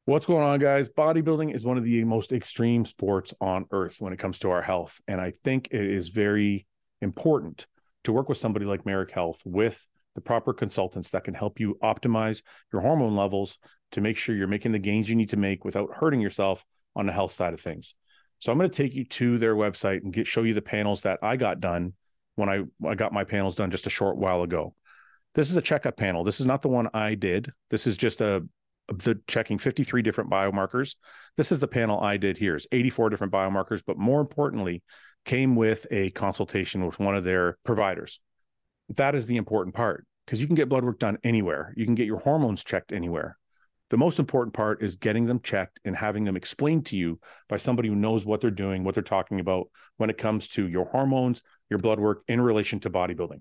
What's going on, guys? Bodybuilding is one of the most extreme sports on earth when it comes to our health. And I think it is very important to work with somebody like Merrick Health with the proper consultants that can help you optimize your hormone levels to make sure you're making the gains you need to make without hurting yourself on the health side of things. So I'm going to take you to their website and show you the panels that I got done when I got my panels done just a short while ago. This is a checkup panel. This is not the one I did. This is just checking 53 different biomarkers. This is the panel I did here. It's 84 different biomarkers, but more importantly, came with a consultation with one of their providers. That is the important part, because you can get blood work done anywhere. You can get your hormones checked anywhere. The most important part is getting them checked and having them explained to you by somebody who knows what they're doing, what they're talking about when it comes to your hormones, your blood work in relation to bodybuilding.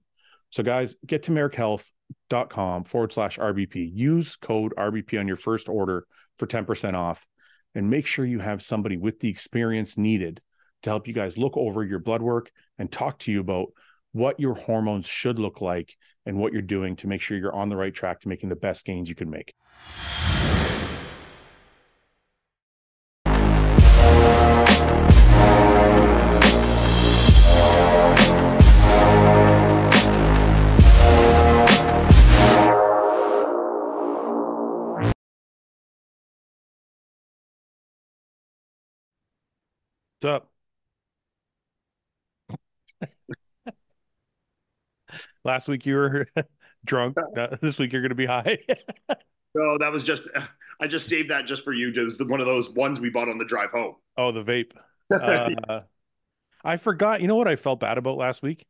So guys, get to merrickhealth.com/RBP. Use code RBP on your first order for 10% off, and make sure you have somebody with the experience needed to help you guys look over your blood work and talk to you about what your hormones should look like and what you're doing to make sure you're on the right track to making the best gains you can make. What's up? Last week you were drunk. This week you're going to be high. No, that was just, I just saved that just for you. It was one of those ones we bought on the drive home. Oh, the vape. I forgot. You know what I felt bad about last week?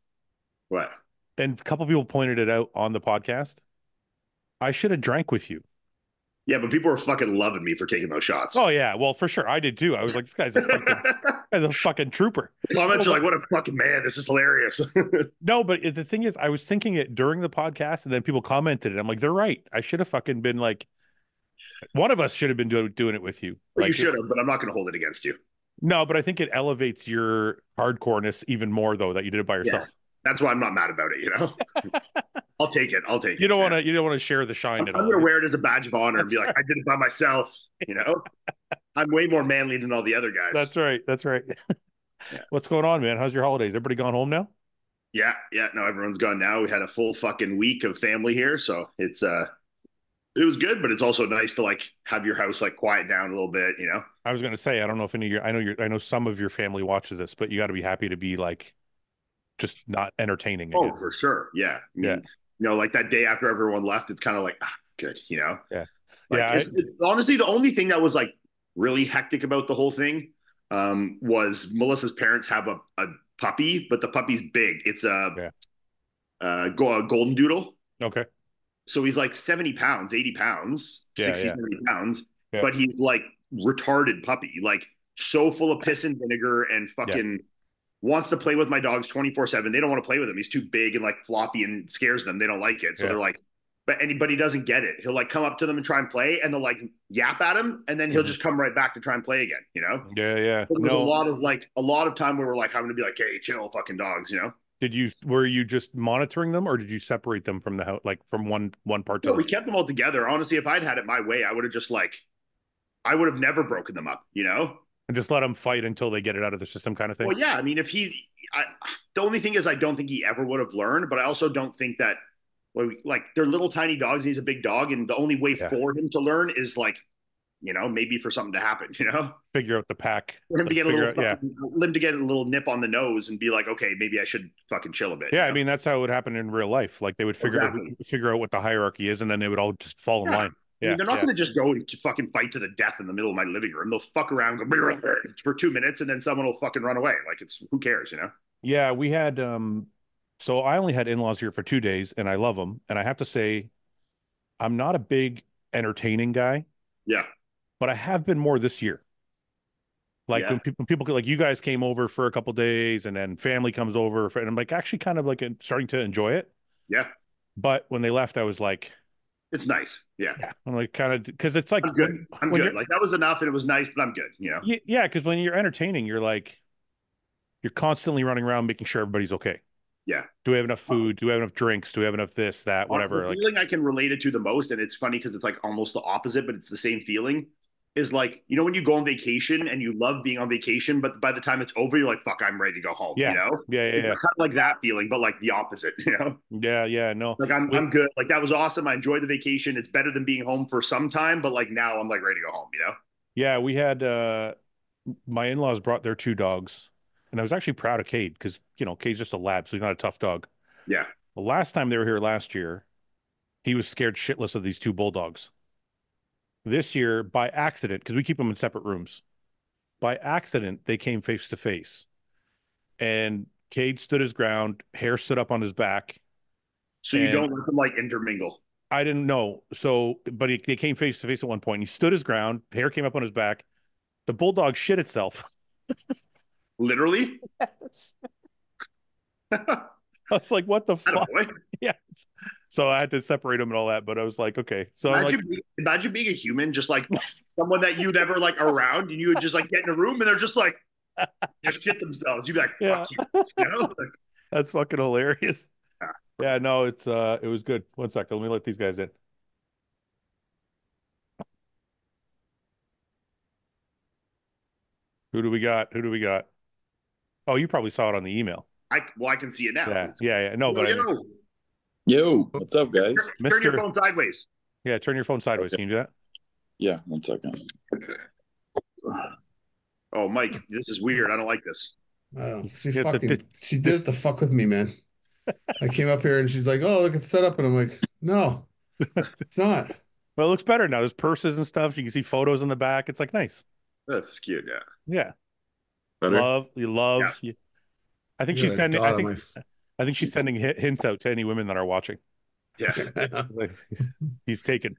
What? And a couple people pointed it out on the podcast. I should have drank with you. Yeah, but people were fucking loving me for taking those shots. Oh yeah, well for sure I did too. I was like, this guy's a fucking trooper. Comments are like, what a fucking man. This is hilarious. No, but the thing is, I was thinking it during the podcast, and then people commented it. I'm like, they're right. I should have fucking been like, one of us should have been doing it with you. Well, you should have, but I'm not going to hold it against you. No, but I think it elevates your hardcoreness even more, though, that you did it by yourself. Yeah, that's why I'm not mad about it. You know, I'll take it. I'll take it. You don't want to. You don't want to share the shine at all. I'm going to wear it as a badge of honor and be like, I did it by myself. You know, I'm way more manly than all the other guys. That's right. That's right. Yeah. What's going on, man? How's your holidays? Everybody gone home now? Yeah. No, everyone's gone now. We had a full fucking week of family here, so it was good, but it's also nice to like have your house like quiet down a little bit, you know. I was gonna say, I don't know if any of your, I know some of your family watches this, but you got to be happy to be like just not entertaining again. Oh, for sure. Yeah. I mean, you know, like that day after everyone left, it's kind of like, good, you know. Yeah. Like, honestly, the only thing that was like really hectic about the whole thing was Melissa's parents have a puppy, but the puppy's big. It's a golden doodle. Okay. So he's like 70 pounds, 80 pounds, 60, 70 pounds, yeah. But he's like retarded puppy, like so full of piss and vinegar and fucking wants to play with my dogs 24/7. They don't want to play with him. He's too big and like floppy and scares them. They don't like it. So they're like, but anybody doesn't get it. He'll like come up to them and try and play, and they'll like yap at him, and then he'll just come right back to try and play again, you know? Yeah. So there's a lot of time where we're like having to be like, hey, chill, fucking dogs, you know? Were you just monitoring them, or did you separate them from the house, like from one part to we kept them all together. Honestly, if I'd had it my way, I would have just like, I would have never broken them up, you know? And just let them fight until they get it out of the system, kind of thing. Well, yeah. I mean, the only thing is, I don't think he ever would have learned, but I also don't think that, like, they're little tiny dogs. He's a big dog, and the only way for him to learn is like, you know, maybe for something to happen, you know, figure out the pack, for him to get a little nip on the nose and be like, okay, maybe I should fucking chill a bit. Yeah, you know? I mean, that's how it would happen in real life. Like they would figure out what the hierarchy is, and then they would all just fall in line. I mean, they're not going to just go and fucking fight to the death in the middle of my living room. They'll fuck around, go for 2 minutes, and then someone will fucking run away. Like, who cares, you know? Yeah, we had so I only had in-laws here for 2 days, and I love them. And I have to say, I'm not a big entertaining guy. Yeah. But I have been more this year. Like when people like you guys came over for a couple days, and then family comes over, and I'm like actually kind of like starting to enjoy it. Yeah. But when they left, I was like, it's nice. Yeah. I'm like kind of, because it's like I'm good. I'm good. Like that was enough, and it was nice, but I'm good. You know. Yeah, because when you're entertaining, you're like, you're constantly running around making sure everybody's okay. Yeah. Do we have enough food? Do we have enough drinks? Do we have enough this, that, whatever? The feeling I can relate it to the most, and it's funny because it's like almost the opposite, but it's the same feeling, is like, you know, when you go on vacation and you love being on vacation, but by the time it's over, you're like, fuck, I'm ready to go home. Yeah. You know, it's kind of like that feeling, but like the opposite. You know, Yeah. No, like I'm good. Like that was awesome. I enjoyed the vacation. It's better than being home for some time, but like now I'm like ready to go home. You know. Yeah, we had my in-laws brought their two dogs, and I was actually proud of Cade because Cade's just a lab, so he's not a tough dog. Yeah. The last time they were here last year, he was scared shitless of these two bulldogs. This year, by accident, because we keep them in separate rooms, by accident they came face to face, and Cade stood his ground, hair stood up on his back. So you don't let them like intermingle. I didn't know. So, but they came face to face at one point. And he stood his ground. Hair came up on his back. The bulldog shit itself. Literally? Yes. I was like, what the fuck? Yes. So I had to separate them and all that. But I was like, okay. So imagine being a human, just like someone that you never like around, and you would just like get in a room and they're just like, just shit themselves. You'd be like, fuck you know? Like, that's fucking hilarious. Yeah, no, it was good. One second, let me let these guys in. Who do we got? Oh, you probably saw it on the email. I can see it now. Yeah. No, but yo, what's up, guys? Turn your phone sideways. Yeah, turn your phone sideways. Okay. Can you do that? Yeah, 1 second. Oh, Mike, this is weird. I don't like this. She did it to fuck with me, man. I came up here and she's like, "Oh, look, it's set up," and I'm like, "No, it's not." Well, it looks better now. There's purses and stuff. You can see photos in the back. It's like nice. That's cute. Yeah. Yeah. Better? Love. Yeah. I think she's sending. I think she's sending hints out to any women that are watching. Yeah. Like, he's taken.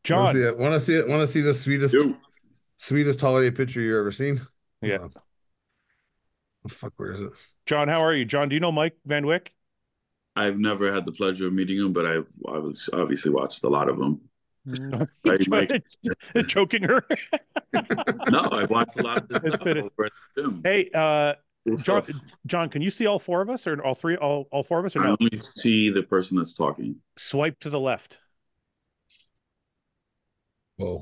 John, want to see it? Want to see the sweetest holiday picture you ever seen? Yeah. Oh, fuck, where is it? John, how are you? John, do you know Mike Van Wyck? I've never had the pleasure of meeting him, but I've obviously watched a lot of them. Mike? Choking her? No, I've watched a lot of this stuff. Hey, John, can you see all four of us, or all four of us, or no? I only see the person that's talking. Swipe to the left. Whoa.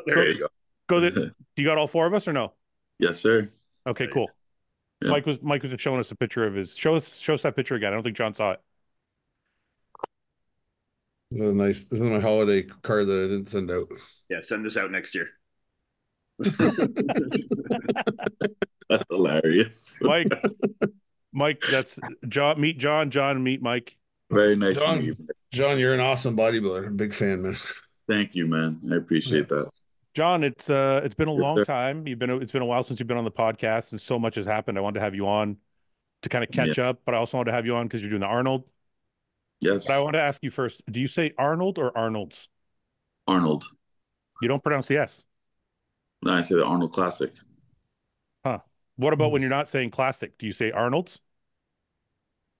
There you go. Do you got all four of us, or no? Yes, sir. Okay, cool. Yeah. Mike was showing us a picture of his. Show us that picture again. I don't think John saw it. This is my holiday card that I didn't send out. Yeah, send this out next year. That's hilarious. Mike, that's John. Meet John. John, meet Mike. Very nice to meet you. John, you're an awesome bodybuilder. I'm a big fan, man. Thank you, man. I appreciate that. John, it's been a long time. It's been a while since you've been on the podcast, and so much has happened. I wanted to have you on to kind of catch up, but I also wanted to have you on because you're doing the Arnold. Yes. But I want to ask you first, do you say Arnold or Arnolds? Arnold. You don't pronounce the S? No, I say the Arnold Classic. Huh. What about when you're not saying classic? Do you say Arnolds?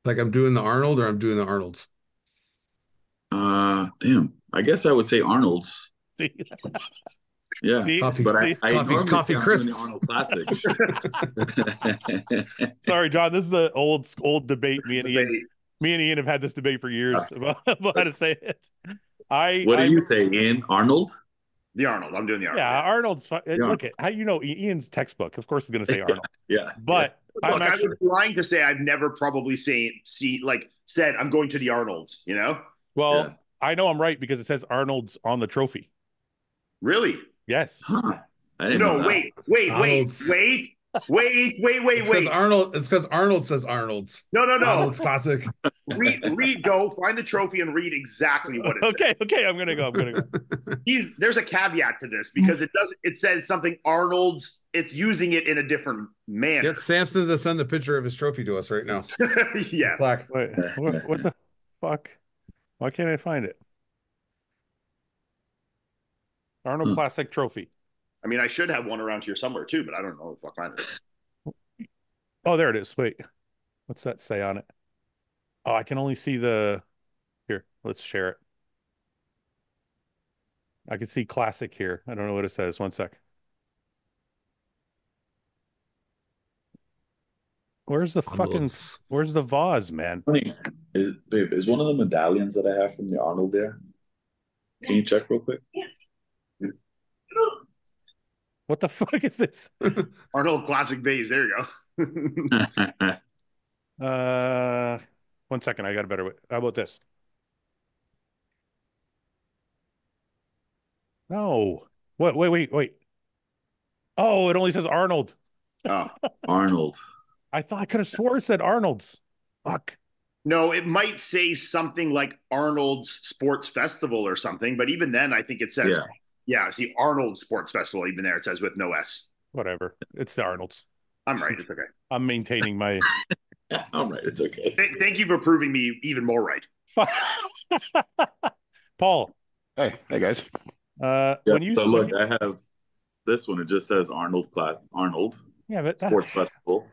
Like I'm doing the Arnold or I'm doing the Arnolds? Damn. I guess I would say Arnold's. See? Yeah, see? But I coffee crisps. Arnold Classic. Sorry, John. This is an old debate. Me and Ian have had this debate for years about how to say it. What do you say, Ian? Arnold? The Arnold. I'm doing the Arnold. Yeah, Arnold's. Look at how Ian's textbook. Of course, is going to say Arnold. Yeah, but look, I was lying to say I've never probably said I'm going to the Arnolds. You know. Well, I know I'm right because it says Arnold's on the trophy. Really? Yes. Huh. No, wait. It's because Arnold says Arnold's. No. Arnold's Classic. Go find the trophy and read exactly what it says. Okay, I'm gonna go. There's a caveat to this because it says something Arnold's, it's using it in a different manner. Get Samson to send the picture of his trophy to us right now. Yeah. Plaque. Wait, what the fuck? Why can't I find it? Arnold Classic trophy. I mean, I should have one around here somewhere too, but I don't know if I'll find it. Oh, there it is. Wait, what's that say on it? Oh, I can only see the. Here, let's share it. I can see classic here. I don't know what it says. One sec. Where's the where's the vase, man? Is one of the medallions that I have from the Arnold there? Can you check real quick? What the fuck is this? Arnold Classic base. There you go. 1 second. I got a better way. How about this? No. What? Wait. Oh, it only says Arnold. Oh. Arnold. I thought I could have swore it said Arnold's. Fuck. No, it might say something like Arnold's Sports Festival or something, but even then, I think it says, see, Arnold Sports Festival. Even there, it says with no S. Whatever. It's the Arnold's. I'm right. It's okay. I'm maintaining my. I'm right. It's okay. Thank you for proving me even more right. Paul. Hey guys. When you look, I have this one. It just says Arnold. Yeah, but Sports Festival.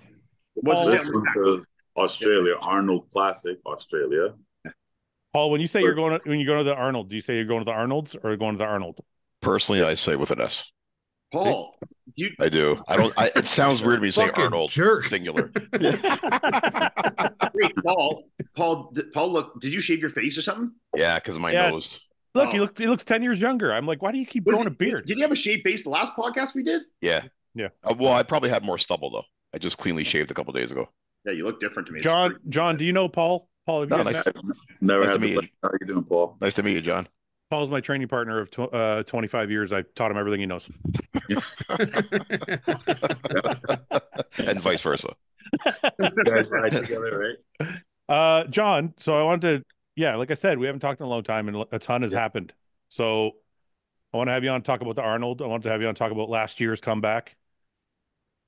What's this one says Australia, Arnold Classic, Australia. Paul, when you say when you go to the Arnold, do you say you're going to the Arnolds or going to the Arnold? Personally, I say with an S. Paul, I do. It sounds weird to me saying Arnold jerk. Singular. Wait, Paul, look, did you shave your face or something? Yeah, because of my nose. Look, he looks 10 years younger. I'm like, why do you keep growing a beard? Did you have a shaved face the last podcast we did? Yeah. Well, I probably had more stubble though. I just cleanly shaved a couple days ago. Yeah, you look different to me. John, do you know Paul? Paul, have you guys met? Never had to meet you. How are you doing, Paul? Nice to meet you, John. Paul's my training partner of 25 years. I taught him everything he knows. And vice versa. You guys ride together, right? John, so I wanted to, like I said, we haven't talked in a long time and a ton has happened. So I want to have you on to talk about the Arnold. I want to have you on to talk about last year's comeback.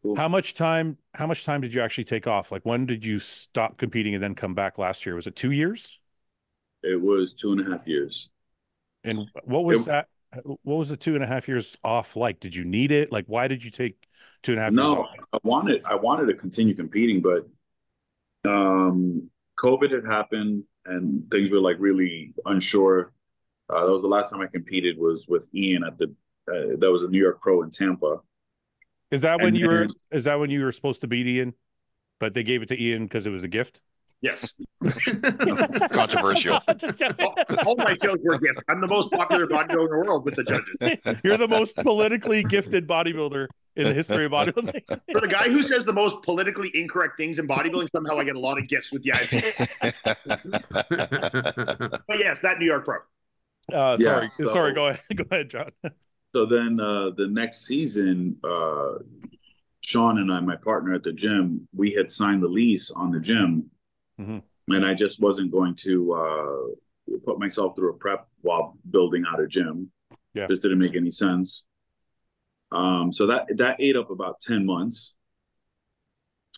Cool. How much time did you actually take off? Like, when did you stop competing and then come back last year? Was it 2 years? It was 2.5 years. And what was that? What was the 2.5 years off like? Did you need it? Like, why did you take 2.5 years off? I wanted to continue competing, but COVID had happened and things were like really unsure. That was the last time I competed was with Iain at that was a New York Pro in Tampa. Is that when you were supposed to beat Iain, but they gave it to Iain because it was a gift? Yes. Controversial. All my shows were gifts. I'm the most popular bodybuilder in the world with the judges. You're the most politically gifted bodybuilder in the history of bodybuilding. For the guy who says the most politically incorrect things in bodybuilding, somehow I get a lot of gifts with the IP. But yes, that New York Pro. Sorry. Go ahead, John. So then the next season, Sean and I, my partner at the gym, we had signed the lease on the gym. Mm-hmm. And I just wasn't going to put myself through a prep while building out a gym. Yeah. Just didn't make any sense. So that ate up about 10 months.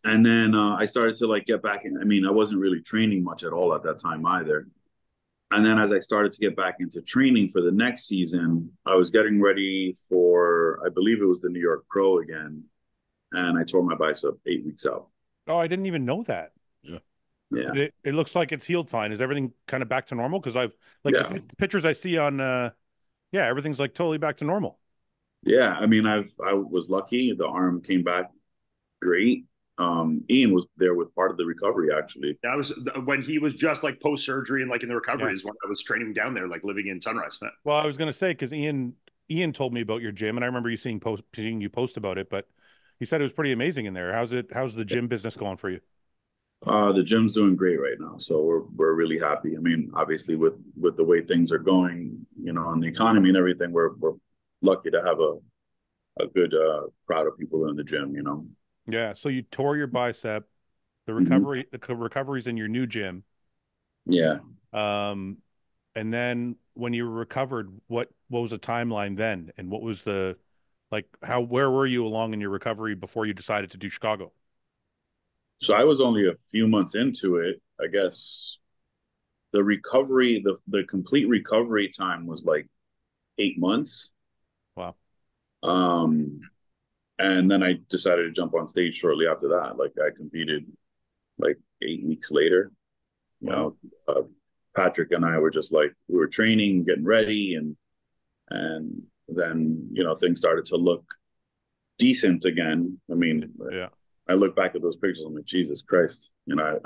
And then I started to get back in. I mean, I wasn't really training much at all at that time either. And then as I started to get back into training for the next season, I was getting ready for, I believe it was the New York Pro again. And I tore my bicep 8 weeks out. Oh, I didn't even know that. Yeah. It looks like it's healed fine. Is everything kind of back to normal? Because the pictures I see on, everything's like totally back to normal. Yeah. I mean, I was lucky. The arm came back great. Iain was there with part of the recovery, actually. That was when he was just post surgery and in the recovery is when I was training down there, living in Sunrise. Well, I was going to say, because Iain told me about your gym, and I remember seeing you post about it, but he said it was pretty amazing in there. How's the gym business going for you? The gym's doing great right now, so we're really happy. I mean, obviously with the way things are going, on the economy and everything, we're lucky to have a good crowd of people in the gym. Yeah. So you tore your bicep, the recovery's in your new gym. Yeah. And then when you recovered, what was the timeline then, and what was the where were you along in your recovery before you decided to do Chicago? So I was only a few months into it. I guess the recovery, the complete recovery time was 8 months. Wow. And then I decided to jump on stage shortly after that. I competed 8 weeks later. Wow. Patrick and I were just we were training, getting ready, and then things started to look decent again. I mean, yeah. I look back at those pictures. I'm like, Jesus Christ, I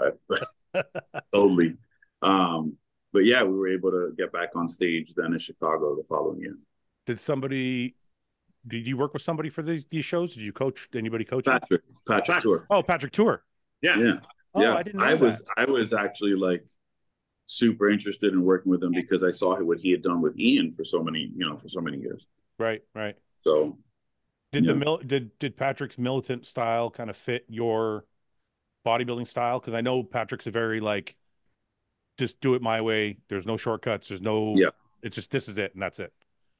totally. yeah, we were able to get back on stage then in Chicago the following year. Did you work with somebody for these shows? Did you coach anybody coach you? Patrick Tour. Oh, Patrick Tour. Yeah. Oh, yeah. I didn't know that. I was actually like super interested in working with him because I saw what he had done with Iain for so many years. Right. So did Patrick's militant style kind of fit your bodybuilding style? Because I know Patrick's a very like, just do it my way. There's no shortcuts. There's no. Yeah. It's just this is it and that's it.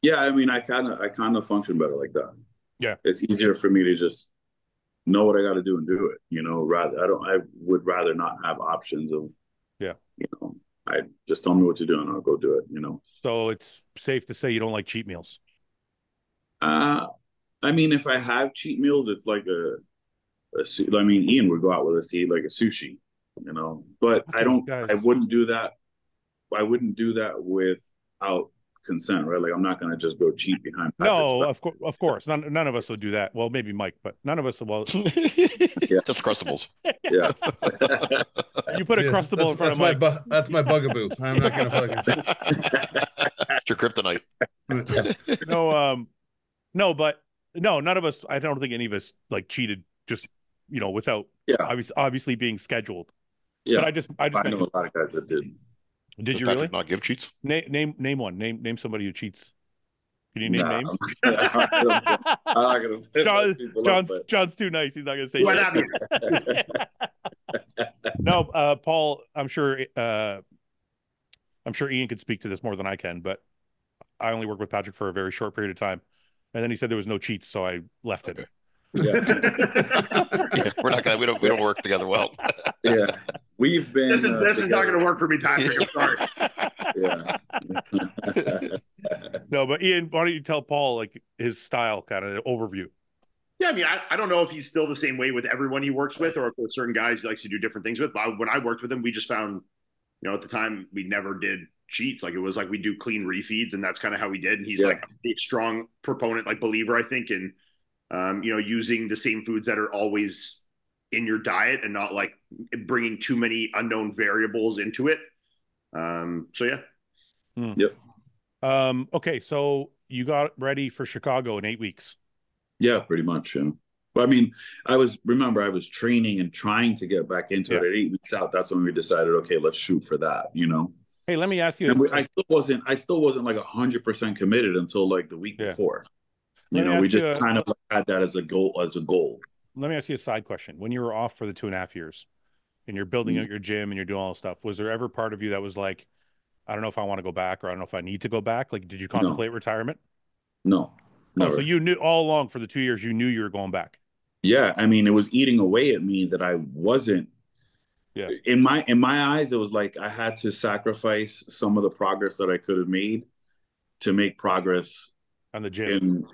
Yeah, I mean, I kind of function better like that. Yeah, it's easier for me to just know what I got to do and do it. I would rather not have options of. Yeah. I just tell me what to do and I'll go do it. So it's safe to say you don't like cheat meals. I mean, if I have cheat meals, it's like I mean, Iain would go out with us to eat like a sushi, but I wouldn't do that. I wouldn't do that without consent, right? Like I'm not going to just go cheat behind Patrick's back. Of course. None of us will do that. Well, maybe Mike, but none of us will. Yeah. Just Crustables. Yeah. You put a Crustable in front of Mike. That's my bugaboo. I'm not going to fucking. It's your kryptonite. But none of us. I don't think any of us like cheated just without obviously being scheduled. Yeah. But I know a lot of guys that did. Did you Patrick really not give cheats? Name one. Name somebody who cheats. Can you name names? I'm not gonna John's too nice. He's not gonna say. What happened? No, Paul. I'm sure Iain could speak to this more than I can, but I only worked with Patrick for a very short period of time, and then he said there was no cheats, so I left it. Yeah. We don't work together well. Yeah. We've been this is not going to work for me, Patrick. I'm sorry. Yeah. No, but Iain, why don't you tell Paul like his style kind of overview? Yeah, I mean, I don't know if he's still the same way with everyone he works with, or if there's certain guys he likes to do different things with. But when I worked with him, we just found, at the time we never did cheats. Like it was like we do clean refeeds, and that's kind of how we did. And he's like a big, strong proponent, like believer, I think, in using the same foods that are always in your diet and not like bringing too many unknown variables into it. So yeah. Yep. Okay, so you got ready for Chicago in 8 weeks. Yeah, pretty much. Yeah. But I mean, I was training and trying to get back into it at 8 weeks out. That's when we decided, okay, let's shoot for that. Hey, let me ask you. I still wasn't like 100% committed until like the week before. We just kind of had that as a goal. Let me ask you a side question. When you were off for the 2.5 years and you're building out your gym and you're doing all this stuff, was there ever part of you that was like, I don't know if I want to go back, or I don't know if I need to go back? Like, did you contemplate retirement? No. Oh, so you knew all along for the 2 years, you knew you were going back. Yeah. I mean, it was eating away at me that I wasn't. Yeah. In my eyes, it was like I had to sacrifice some of the progress that I could have made to make progress on the gym.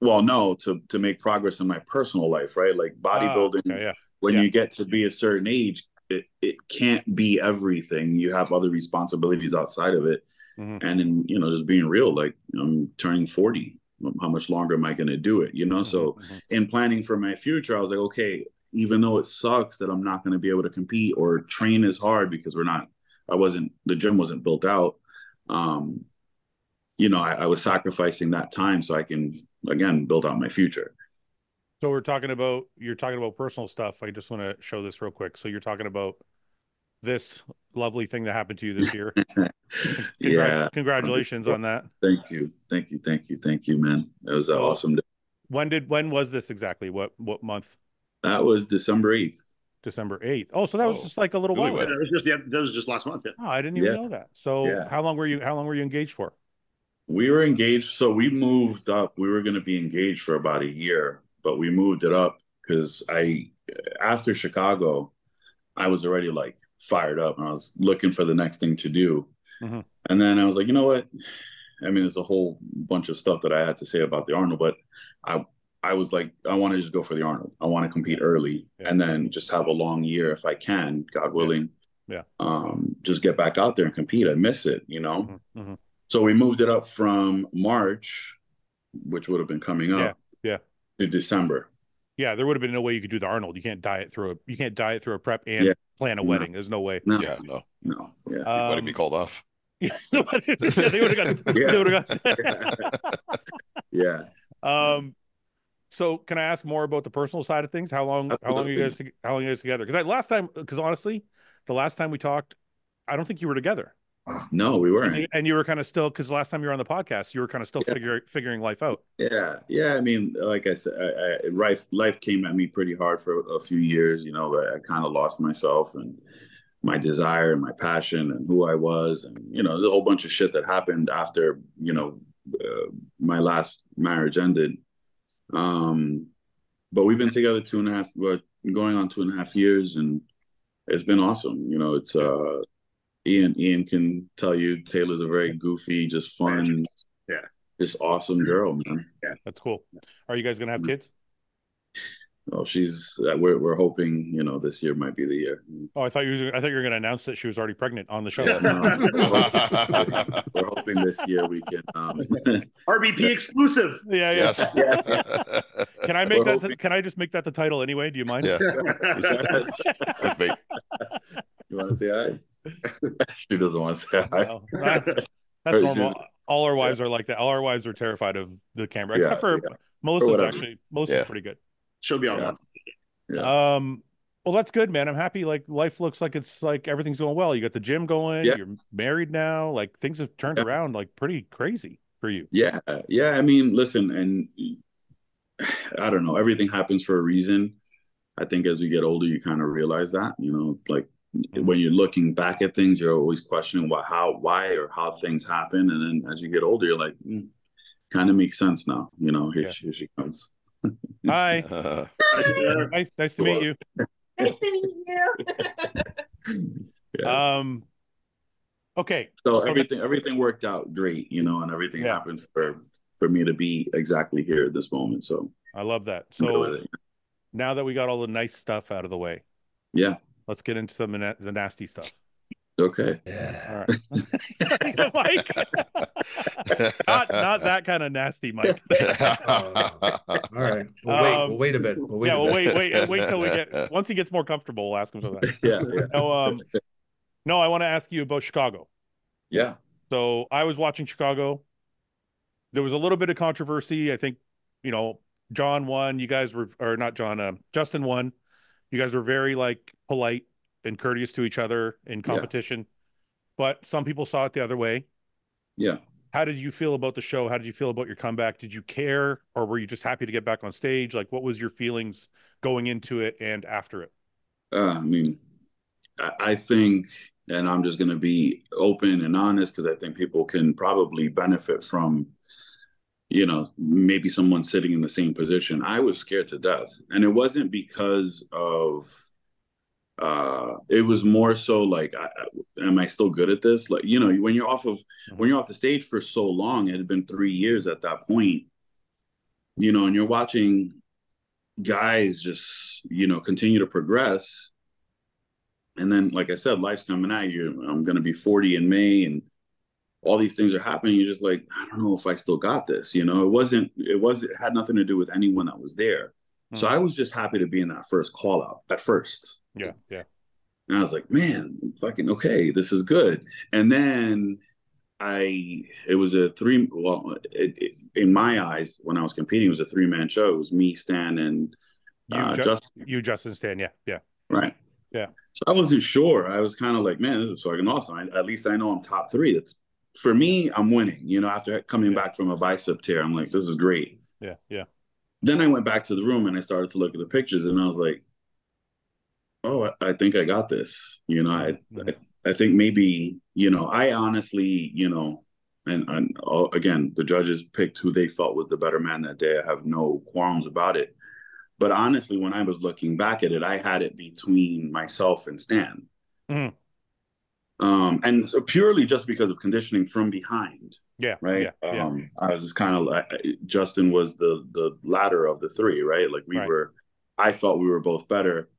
To make progress in my personal life, right? Like bodybuilding, when you get to be a certain age, it can't be everything. You have other responsibilities outside of it. Mm-hmm. And in, just being real, like I'm turning 40. How much longer am I going to do it? So in planning for my future, I was like, okay, even though it sucks that I'm not going to be able to compete or train as hard because the gym wasn't built out. I was sacrificing that time so I can, again, build out my future. So you're talking about personal stuff. I just want to show this real quick. So you're talking about this lovely thing that happened to you this year. Congratulations on that. Thank you, man. It was an awesome day. When was this exactly? What month? That was December 8th. December 8th. Oh, so that was just like a little while ago. That was just last month. Yeah. Oh, I didn't even know that. So how long were you engaged for? We were engaged. So we moved up. We were going to be engaged for about a year, but we moved it up because after Chicago, I was already like fired up and I was looking for the next thing to do. Mm-hmm. And then I was like, you know what? I mean, there's a whole bunch of stuff that I had to say about the Arnold, but I was like, I want to just go for the Arnold. I want to compete early and then just have a long year if I can, God willing. Yeah. Just get back out there and compete. I miss it, Mm-hmm. Mm-hmm. So we moved it up from March, which would have been coming up, to December. Yeah, there would have been no way you could do the Arnold. You can't diet through a prep and plan a wedding. There's no way. No. Yeah, no. Yeah. Your wedding be called off. They would have got. Yeah. They would have got. Yeah. So can I ask more about the personal side of things? How long are you guys together? Because honestly, the last time we talked, I don't think you were together. No, we weren't. And you were kind of still, because last time you were on the podcast, you were kind of still figuring life out. Yeah. I mean, like I said, life came at me pretty hard for a few years. You know, I kind of lost myself and my desire and my passion and who I was, and you know, there's a whole bunch of shit that happened after my last marriage ended. But we've been together 2.5, going on 2.5 years, and it's been awesome. You know, it's Ian can tell you Taylor's a very goofy, just fun, just awesome girl, man. Yeah, that's cool. Are you guys gonna have kids? Oh, we're hoping, you know, this year might be the year. Oh, I thought you were going to announce that she was already pregnant on the show. Yeah, no, we're hoping this year we can RBP exclusive. Yeah. Yes. Can I make that? Can I just make that the title anyway? Do you mind? Yeah. You want to say hi? She doesn't want to say hi. No, that's normal. All our wives are like that. All our wives are terrified of the camera, except for Melissa's. Melissa's pretty good. She'll be on one. Yeah. Well, that's good, man. I'm happy. Like, life looks like it's like everything's going well. You got the gym going. Yeah. You're married now. Like, things have turned around like pretty crazy for you. Yeah. I mean, listen, and I don't know. Everything happens for a reason. I think as you get older, you kind of realize that. You know, like when you're looking back at things, you're always questioning why how things happen, and then as you get older, you're like, kind of makes sense now. You know, here she comes. Hi. Nice to meet you. Nice to meet you. Okay. So everything worked out great, you know, and everything happened for me to be exactly here at this moment. So I love that. So now that we got all the nice stuff out of the way, let's get into some of the nasty stuff. Okay. Yeah. All right. Mike. not that kind of nasty, Mike. All right. We'll wait a bit. We'll wait till we get once he gets more comfortable, we'll ask him something. Yeah. No, I want to ask you about Chicago. Yeah. So I was watching Chicago. There was a little bit of controversy. I think, you know, John won. You guys were, or not John, Justin won. You guys were very like polite and courteous to each other in competition, but some people saw it the other way. Yeah. How did you feel about the show? How did you feel about your comeback? Did you care, or were you just happy to get back on stage? Like, what was your feelings going into it and after it? I mean, I think, and I'm just going to be open and honest, because I think people can probably benefit from, you know, maybe someone sitting in the same position. I was scared to death, and it wasn't because of it was more so like, am I still good at this? Like, you know, when you're off the stage for so long, it had been 3 years at that point, you know, and you're watching guys just, you know, continue to progress. And then, like I said, life's coming at you. I'm going to be 40 in May, and all these things are happening. You're just like, I don't know if I still got this. You know, it had nothing to do with anyone that was there. Mm-hmm. So I was just happy to be in that first call out at first. Yeah. And I was like, man, fucking okay, this is good. And then it was in my eyes, when I was competing, it was a 3-man show. It was me, Stan, and Justin, Stan. Yeah. Right. Yeah. So I wasn't sure. I was kind of like, man, this is fucking awesome. At least I know I'm top 3. That's, for me, I'm winning. You know, after coming back from a bicep tear, I'm like, this is great. Yeah. Then I went back to the room and I started to look at the pictures, and I was like, oh, I think I got this. You know, I think maybe, you know, I honestly, you know, and again, the judges picked who they felt was the better man that day. I have no qualms about it. But honestly, when I was looking back at it, I had it between myself and Stan. Mm-hmm. And so purely just because of conditioning from behind. Yeah. Right. Yeah. I was just kind of like, Justin was the latter of the 3, right? Like I felt we were both better.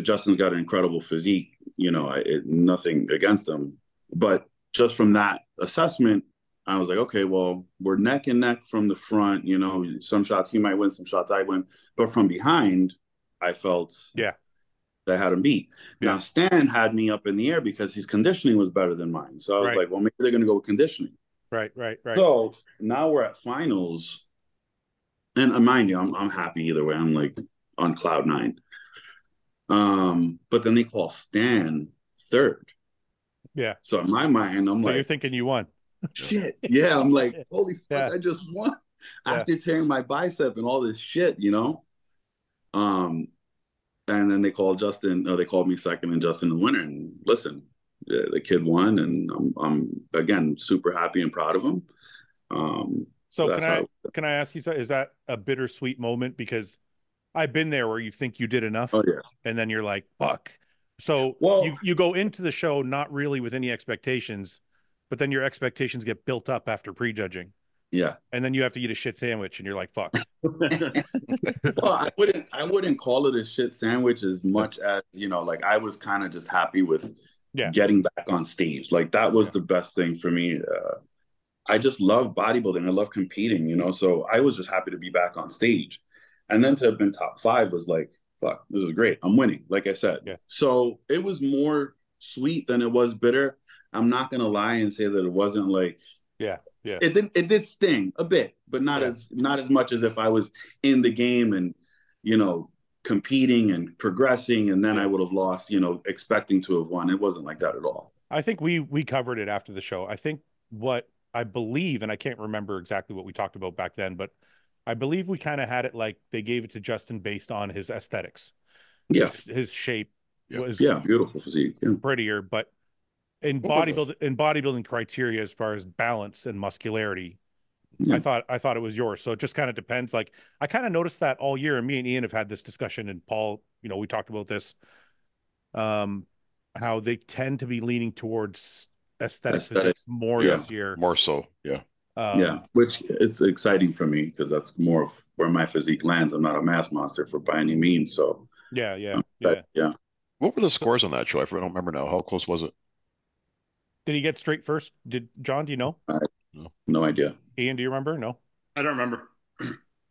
Justin's got an incredible physique, you know, nothing against him. But just from that assessment, I was like, okay, well, we're neck and neck from the front, you know, some shots he might win, some shots I win. But from behind, I felt that I had him beat. Yeah. Now Stan had me up in the air because his conditioning was better than mine. So I was like, well, maybe they're going to go with conditioning. Right. So now we're at finals, and mind you, I'm happy either way. I'm like on cloud nine. But then they call Stan third. Yeah. So in my mind, I'm like, you're thinking you won. Shit. Yeah. I'm like, holy fuck, I just won after tearing my bicep and all this shit, you know? And then they called Justin, they called me second and Justin the winner. And listen, the kid won, and I'm again super happy and proud of him. So can I ask you, is that a bittersweet moment? Because I've been there where you think you did enough, and then you're like, fuck. So you go into the show not really with any expectations, but then your expectations get built up after prejudging. Yeah. And then you have to eat a shit sandwich and you're like, fuck. Well, I wouldn't call it a shit sandwich as much as, you know, like I was kind of just happy with getting back on stage. Like that was the best thing for me. I just love bodybuilding. I love competing, you know, so I was just happy to be back on stage. And then to have been top 5 was like, fuck, this is great. I'm winning, like I said. Yeah. So it was more sweet than it was bitter. I'm not going to lie and say that it wasn't like, it did sting a bit, but not as much as if I was in the game and, you know, competing and progressing, and then I would have lost, you know, expecting to have won. It wasn't like that at all. I think we covered it after the show. I think what I believe, and I can't remember exactly what we talked about back then, but I believe we kind of had it like they gave it to Justin based on his aesthetics. Yeah. His shape was beautiful physique. Yeah. Prettier, but in bodybuilding criteria as far as balance and muscularity, I thought it was yours. So it just kind of depends. Like I kind of noticed that all year, and me and Ian have had this discussion, and Paul, you know, we talked about this, how they tend to be leaning towards aesthetic physiques more this year. More so. Yeah. Which it's exciting for me because that's more of where my physique lands. I'm not a mass monster by any means. So yeah. What were the scores on that show? I don't remember now. How close was it? Did he get straight first? Did John? Do you know? No idea. Ian, do you remember? No, I don't remember.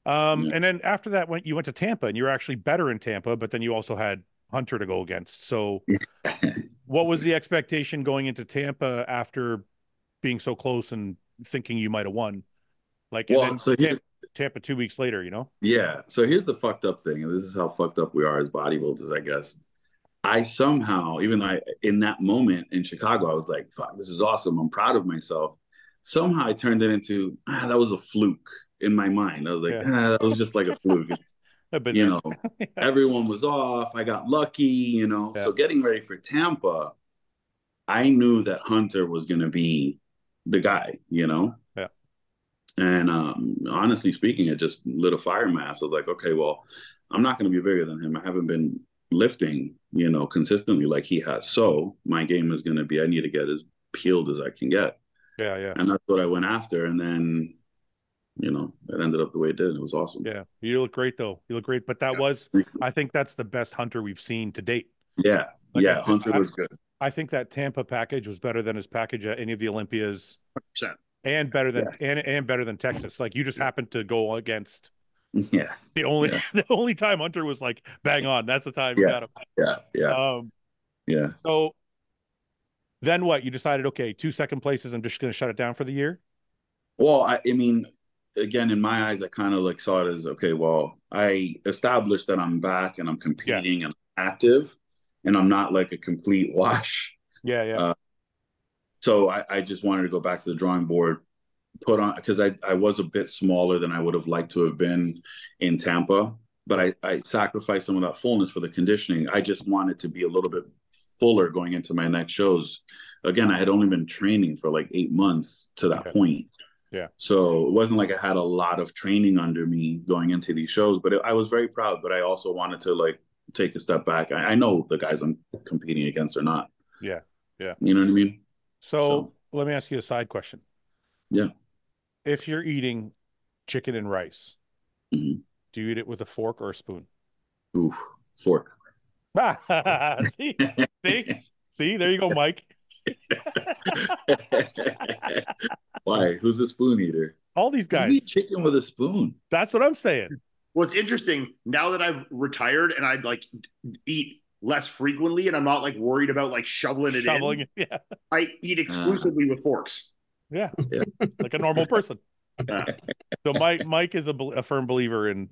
And then after that, you went to Tampa, and you were actually better in Tampa, but then you also had Hunter to go against. So, what was the expectation going into Tampa after being so close and thinking you might have won? Like, so Tampa 2 weeks later, you know? Yeah. So here's the fucked up thing, and this is how fucked up we are as bodybuilders, I guess. I somehow, in that moment in Chicago, I was like, fuck, this is awesome. I'm proud of myself. Somehow I turned it into, that was a fluke in my mind. I was like, that was just like a fluke. You know, everyone was off. I got lucky, you know. So getting ready for Tampa, I knew that Hunter was going to be the guy, you know. Yeah. And honestly speaking, it just lit a fire mass. I was like, okay, well, I'm not going to be bigger than him. I haven't been lifting, you know, consistently like he has. So my game is going to be, I need to get as peeled as I can get. Yeah. And that's what I went after. And then, you know, it ended up the way it did. It was awesome. Yeah. You look great though. You look great. But I think that's the best Hunter we've seen to date. Yeah. Hunter was good. I think that Tampa package was better than his package at any of the Olympias. 100%. And better than and better than Texas. Like you just happened to go against the only time Hunter was like bang on. That's the time you got him. So then what? You decided, okay, 2 second places, I'm just gonna shut it down for the year? Well, I mean, again, in my eyes, I kind of like saw it as, okay, well, I established that I'm back and I'm competing and active and I'm not like a complete wash. So I just wanted to go back to the drawing board, put on, because I was a bit smaller than I would have liked to have been in Tampa, but I sacrificed some of that fullness for the conditioning. I just wanted to be a little bit fuller going into my next shows. Again, I had only been training for like 8 months to that point. Yeah. So it wasn't like I had a lot of training under me going into these shows, but I was very proud, but I also wanted to like take a step back. I know the guys I'm competing against are not. Yeah. You know what I mean? So let me ask you a side question. Yeah. If you're eating chicken and rice, do you eat it with a fork or a spoon? Ooh, fork. See, there you go, Mike. Why? Who's the spoon eater? All these guys. You eat chicken with a spoon. That's what I'm saying. Well, it's interesting now that I've retired and I'd like eat less frequently, and I'm not like worried about like shoveling it in. Yeah. I eat exclusively with forks. Yeah. Like a normal person. So Mike is a firm believer in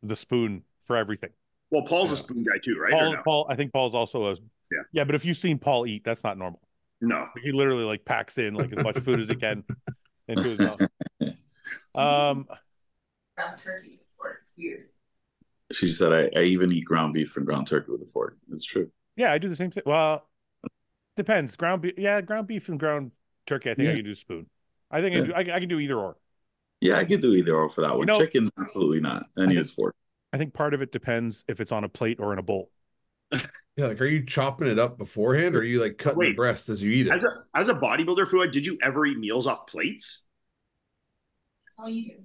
the spoon for everything. Well, Paul's a spoon guy too, right? Paul, I think Paul's also a but if you've seen Paul eat, that's not normal. No. He literally like packs in like as much food as he can into his mouth. Turkey fork. It's weird. She said, I even eat ground beef and ground turkey with a fork. It's true. Yeah, I do the same thing. Well, depends. Ground beef and ground turkey. I think I can do a spoon. I think I can do either or. Yeah, I can do either or for that one. Chicken, absolutely not. I need a fork. I think part of it depends if it's on a plate or in a bowl. Yeah, like, are you chopping it up beforehand, or are you like cutting the breast as you eat it? As a bodybuilder, Fouad, did you ever eat meals off plates? That's all you do.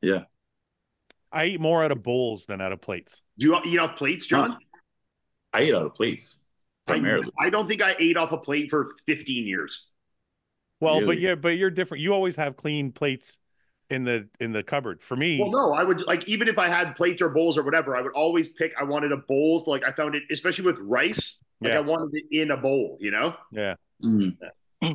Yeah. I eat more out of bowls than out of plates. Do you eat off plates, John? I eat out of plates, primarily. I don't think I ate off a plate for 15 years. Well, really? but you're different. You always have clean plates in the cupboard. For me, well, no, I would like, even if I had plates or bowls or whatever, I would always pick. I wanted a bowl. Like I found it, especially with rice. Like I wanted it in a bowl. You know? Yeah. Mm-hmm.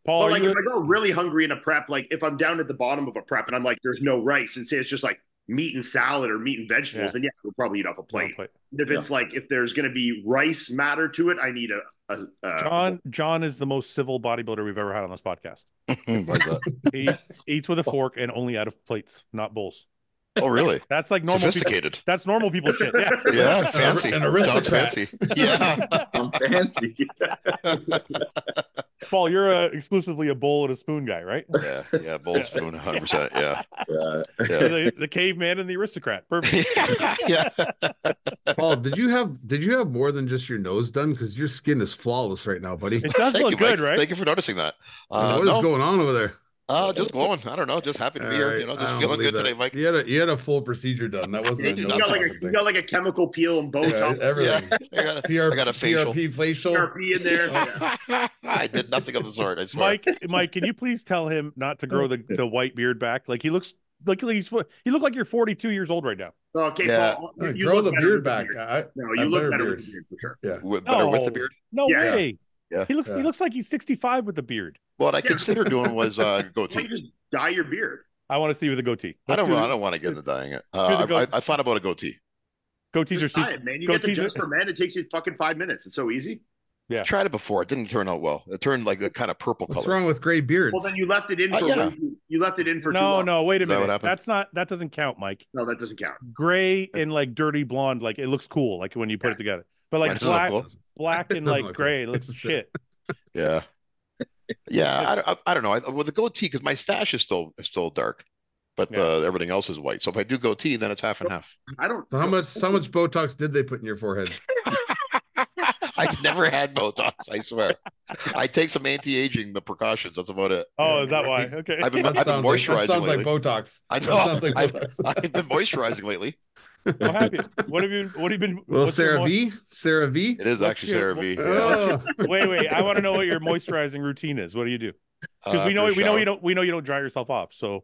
Paul, but like if I go really hungry in a prep, like if I'm down at the bottom of a prep and I'm like, there's no rice, and say it's just like meat and salad or meat and vegetables, then we'll probably eat off a plate. If it's like, if there's going to be rice matter to it, I need John is the most civil bodybuilder we've ever had on this podcast. He eats with a fork and only out of plates, not bowls. Oh, really? That's like normal. Sophisticated. That's normal people shit. Yeah. Yeah, fancy. An aristocrat. Fancy. Yeah, I'm fancy. Paul, you're exclusively a bowl and a spoon guy, right? Yeah, bowl, spoon, 100%. Yeah. The caveman and the aristocrat. Perfect. Yeah. Paul, did you have more than just your nose done? Because your skin is flawless right now, buddy. It does look good, right? Thank you for noticing that. What is going on over there? Just glowing. I don't know. Just happy to be here. Just feeling good today, Mike. You had a full procedure done. That wasn't. You got like a chemical peel and Botox. Everything. Yeah. I got a facial. PRP facial. PRP in there. I did nothing of the sort. I swear. Mike, can you please tell him not to grow the white beard back? Like he looked like you're 42 years old right now. Okay, Paul. You grow the beard back. No, you look better with the beard for sure. Yeah. Better with the beard. No way. Yeah. He looks like he's 65 with the beard. What I considered doing was goatee. Just dye your beard. I want to see you with a goatee. I don't want to get into dyeing it. I thought about a goatee. Goatees are super. Man, you get the just for men. It takes you fucking 5 minutes. It's so easy. Yeah, I tried it before. It didn't turn out well. It turned like a kind of purple color. What's wrong with gray beards? Well, then you left it in for you left it in for too long. No, wait a minute. That doesn't count, Mike. No, that doesn't count. Gray and like dirty blonde, like it looks cool, like when you put it together. But like black and like gray, it looks shit. Yeah. Yeah, I don't know. With the goatee, because my stash is still dark, but everything else is white. So if I do goatee, then it's half and half. So how much Botox did they put in your forehead? I've never had Botox, I swear. I take some anti-aging, the precautions. That's about it. Oh, is that why? Okay. I've been moisturizing. That sounds like Botox. I know. I've been moisturizing lately. Well, happy. What have you been? Well, Sarah V. It is actually Sarah V. Wait. I want to know what your moisturizing routine is. What do you do? Because we know you don't dry yourself off. So.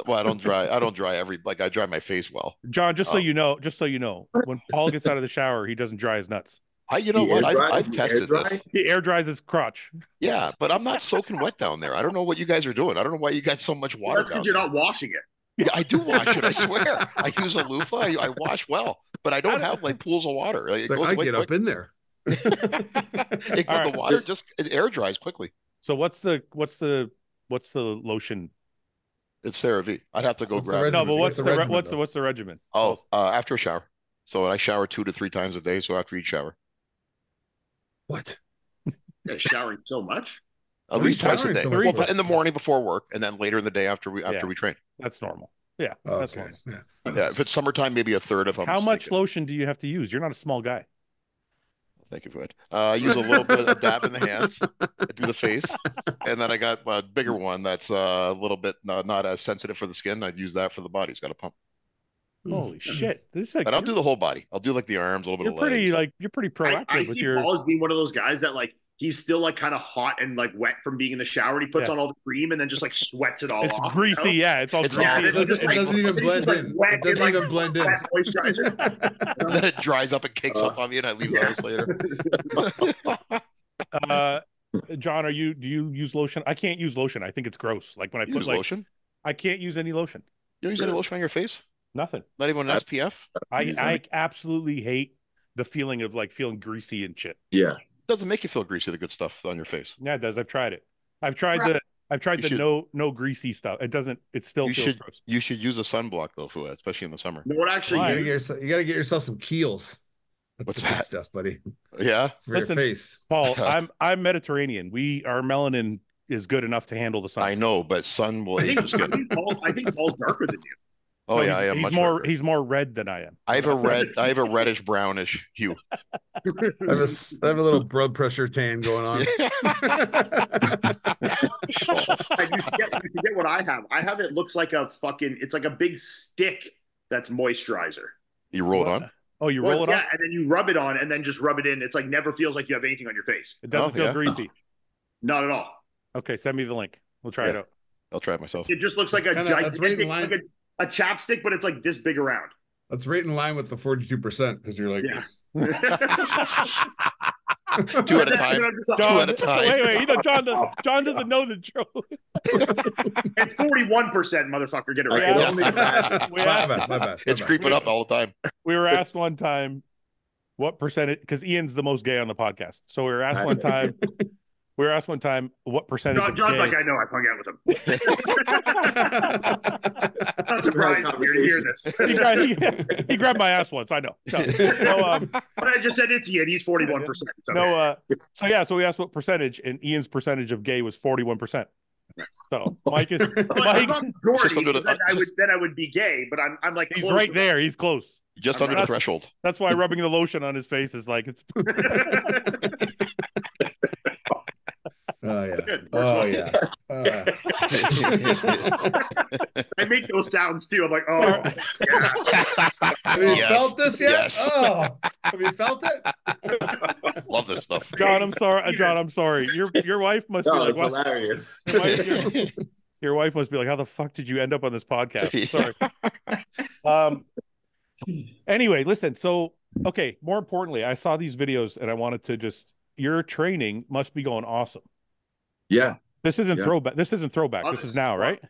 Well, I don't dry I dry my face well. John, just so you know, when Paul gets out of the shower, he doesn't dry his nuts. I've tested this. He air dries his crotch. Yeah, but I'm not soaking wet down there. I don't know what you guys are doing. I don't know why you got so much water. That's because you're not washing it. Yeah, I do wash it. I swear. I use a loofah. I wash well, but I don't have like pools of water. I get up in there. The water it air dries quickly. So what's the lotion? It's CeraVe. I'd have to go grab it. No, but what's the regimen? Oh, after a shower. So I shower 2 to 3 times a day. So after each shower. What? You're showering so much? At least twice a day. In the morning before work, and then later in the day after we train. That's normal. Yeah, that's normal. Yeah, if it's summertime, maybe a third of them. How much lotion do you have to use? You're not a small guy. Thank you, Fouad. I use a little bit of dab in the hands. I do the face, and then I got a bigger one that's a little bit not as sensitive for the skin. I'd use that for the body. It's got a pump. Holy shit! But I'll do the whole body. I'll do like the arms, a little bit of legs. You're pretty proactive I with see your. Paul as being one of those guys that like he's still like kind of hot and like wet from being in the shower. And he puts on all the cream and then just like sweats it all it's off. greasy, you know? yeah. It's all greasy. Yeah, It doesn't even blend in. It doesn't even blend in. Moisturizer. Then it dries up and cakes up on me, and I leave the house later. John, do you use lotion? I can't use lotion. I think it's gross. Like when I put lotion, I can't use any lotion. you don't use any lotion on your face? Nothing. Not even an SPF? I absolutely hate the feeling of like feeling greasy and shit. Yeah. It doesn't make you feel greasy, the good stuff on your face. Yeah, it does. I've tried it. I've tried the no greasy stuff. It doesn't. It still feels gross. You should use a sunblock though, Fouad, especially in the summer. No, what actually you gotta get yourself some Kiehl's. That's What's the good that stuff, buddy? Yeah. For your face. Paul, I'm Mediterranean. Our melanin is good enough to handle the sun. I know, but sun will age us good. I think Paul's darker than you. Oh no, yeah, I am. He's more red than I am. I have a reddish brownish hue. I have a little blood pressure tan going on. You should get what I have. I have it looks like it's like a big stick that's moisturizer. You roll it on? Oh, you roll it on? Yeah, and then you rub it on and then just rub it in. It's like never feels like you have anything on your face. It doesn't feel greasy. Not at all. Okay, send me the link. We'll try it out. I'll try it myself. It just looks like gigantic, a chapstick, but it's like this big around. That's right in line with the 42% because you're like, 2 at a time. John, 2 at a time. Wait, John doesn't know the joke. It's 41%, motherfucker. Get it right. Yeah. My bad. It's creeping up all the time. We were asked one time what percentage, because Ian's the most gay on the podcast. So we were asked one time. What percentage. John's like, I know, I've hung out with him. Not surprised to hear this. He grabbed my ass once. I know. No. So, but I just said it's Ian. He's 41%. No. So we asked what percentage, and Ian's percentage of gay was 41%. So Mike is Mike. Then I would be gay, but I'm like he's right there. He's close. Just under the threshold. That's why rubbing the lotion on his face is like it's. Oh yeah. Oh yeah. I make those sounds too. I'm like, oh yeah. Have you felt this yet? Yes. Oh, have you felt it? Love this stuff. John, I'm sorry. John, I'm sorry. Your wife must be like, it's hilarious. Your wife must be like, how the fuck did you end up on this podcast? Sorry. Anyway, listen. So, okay. More importantly, I saw these videos and I wanted to your training must be going awesome. Yeah. This isn't throwback. This isn't throwback. This is now, right?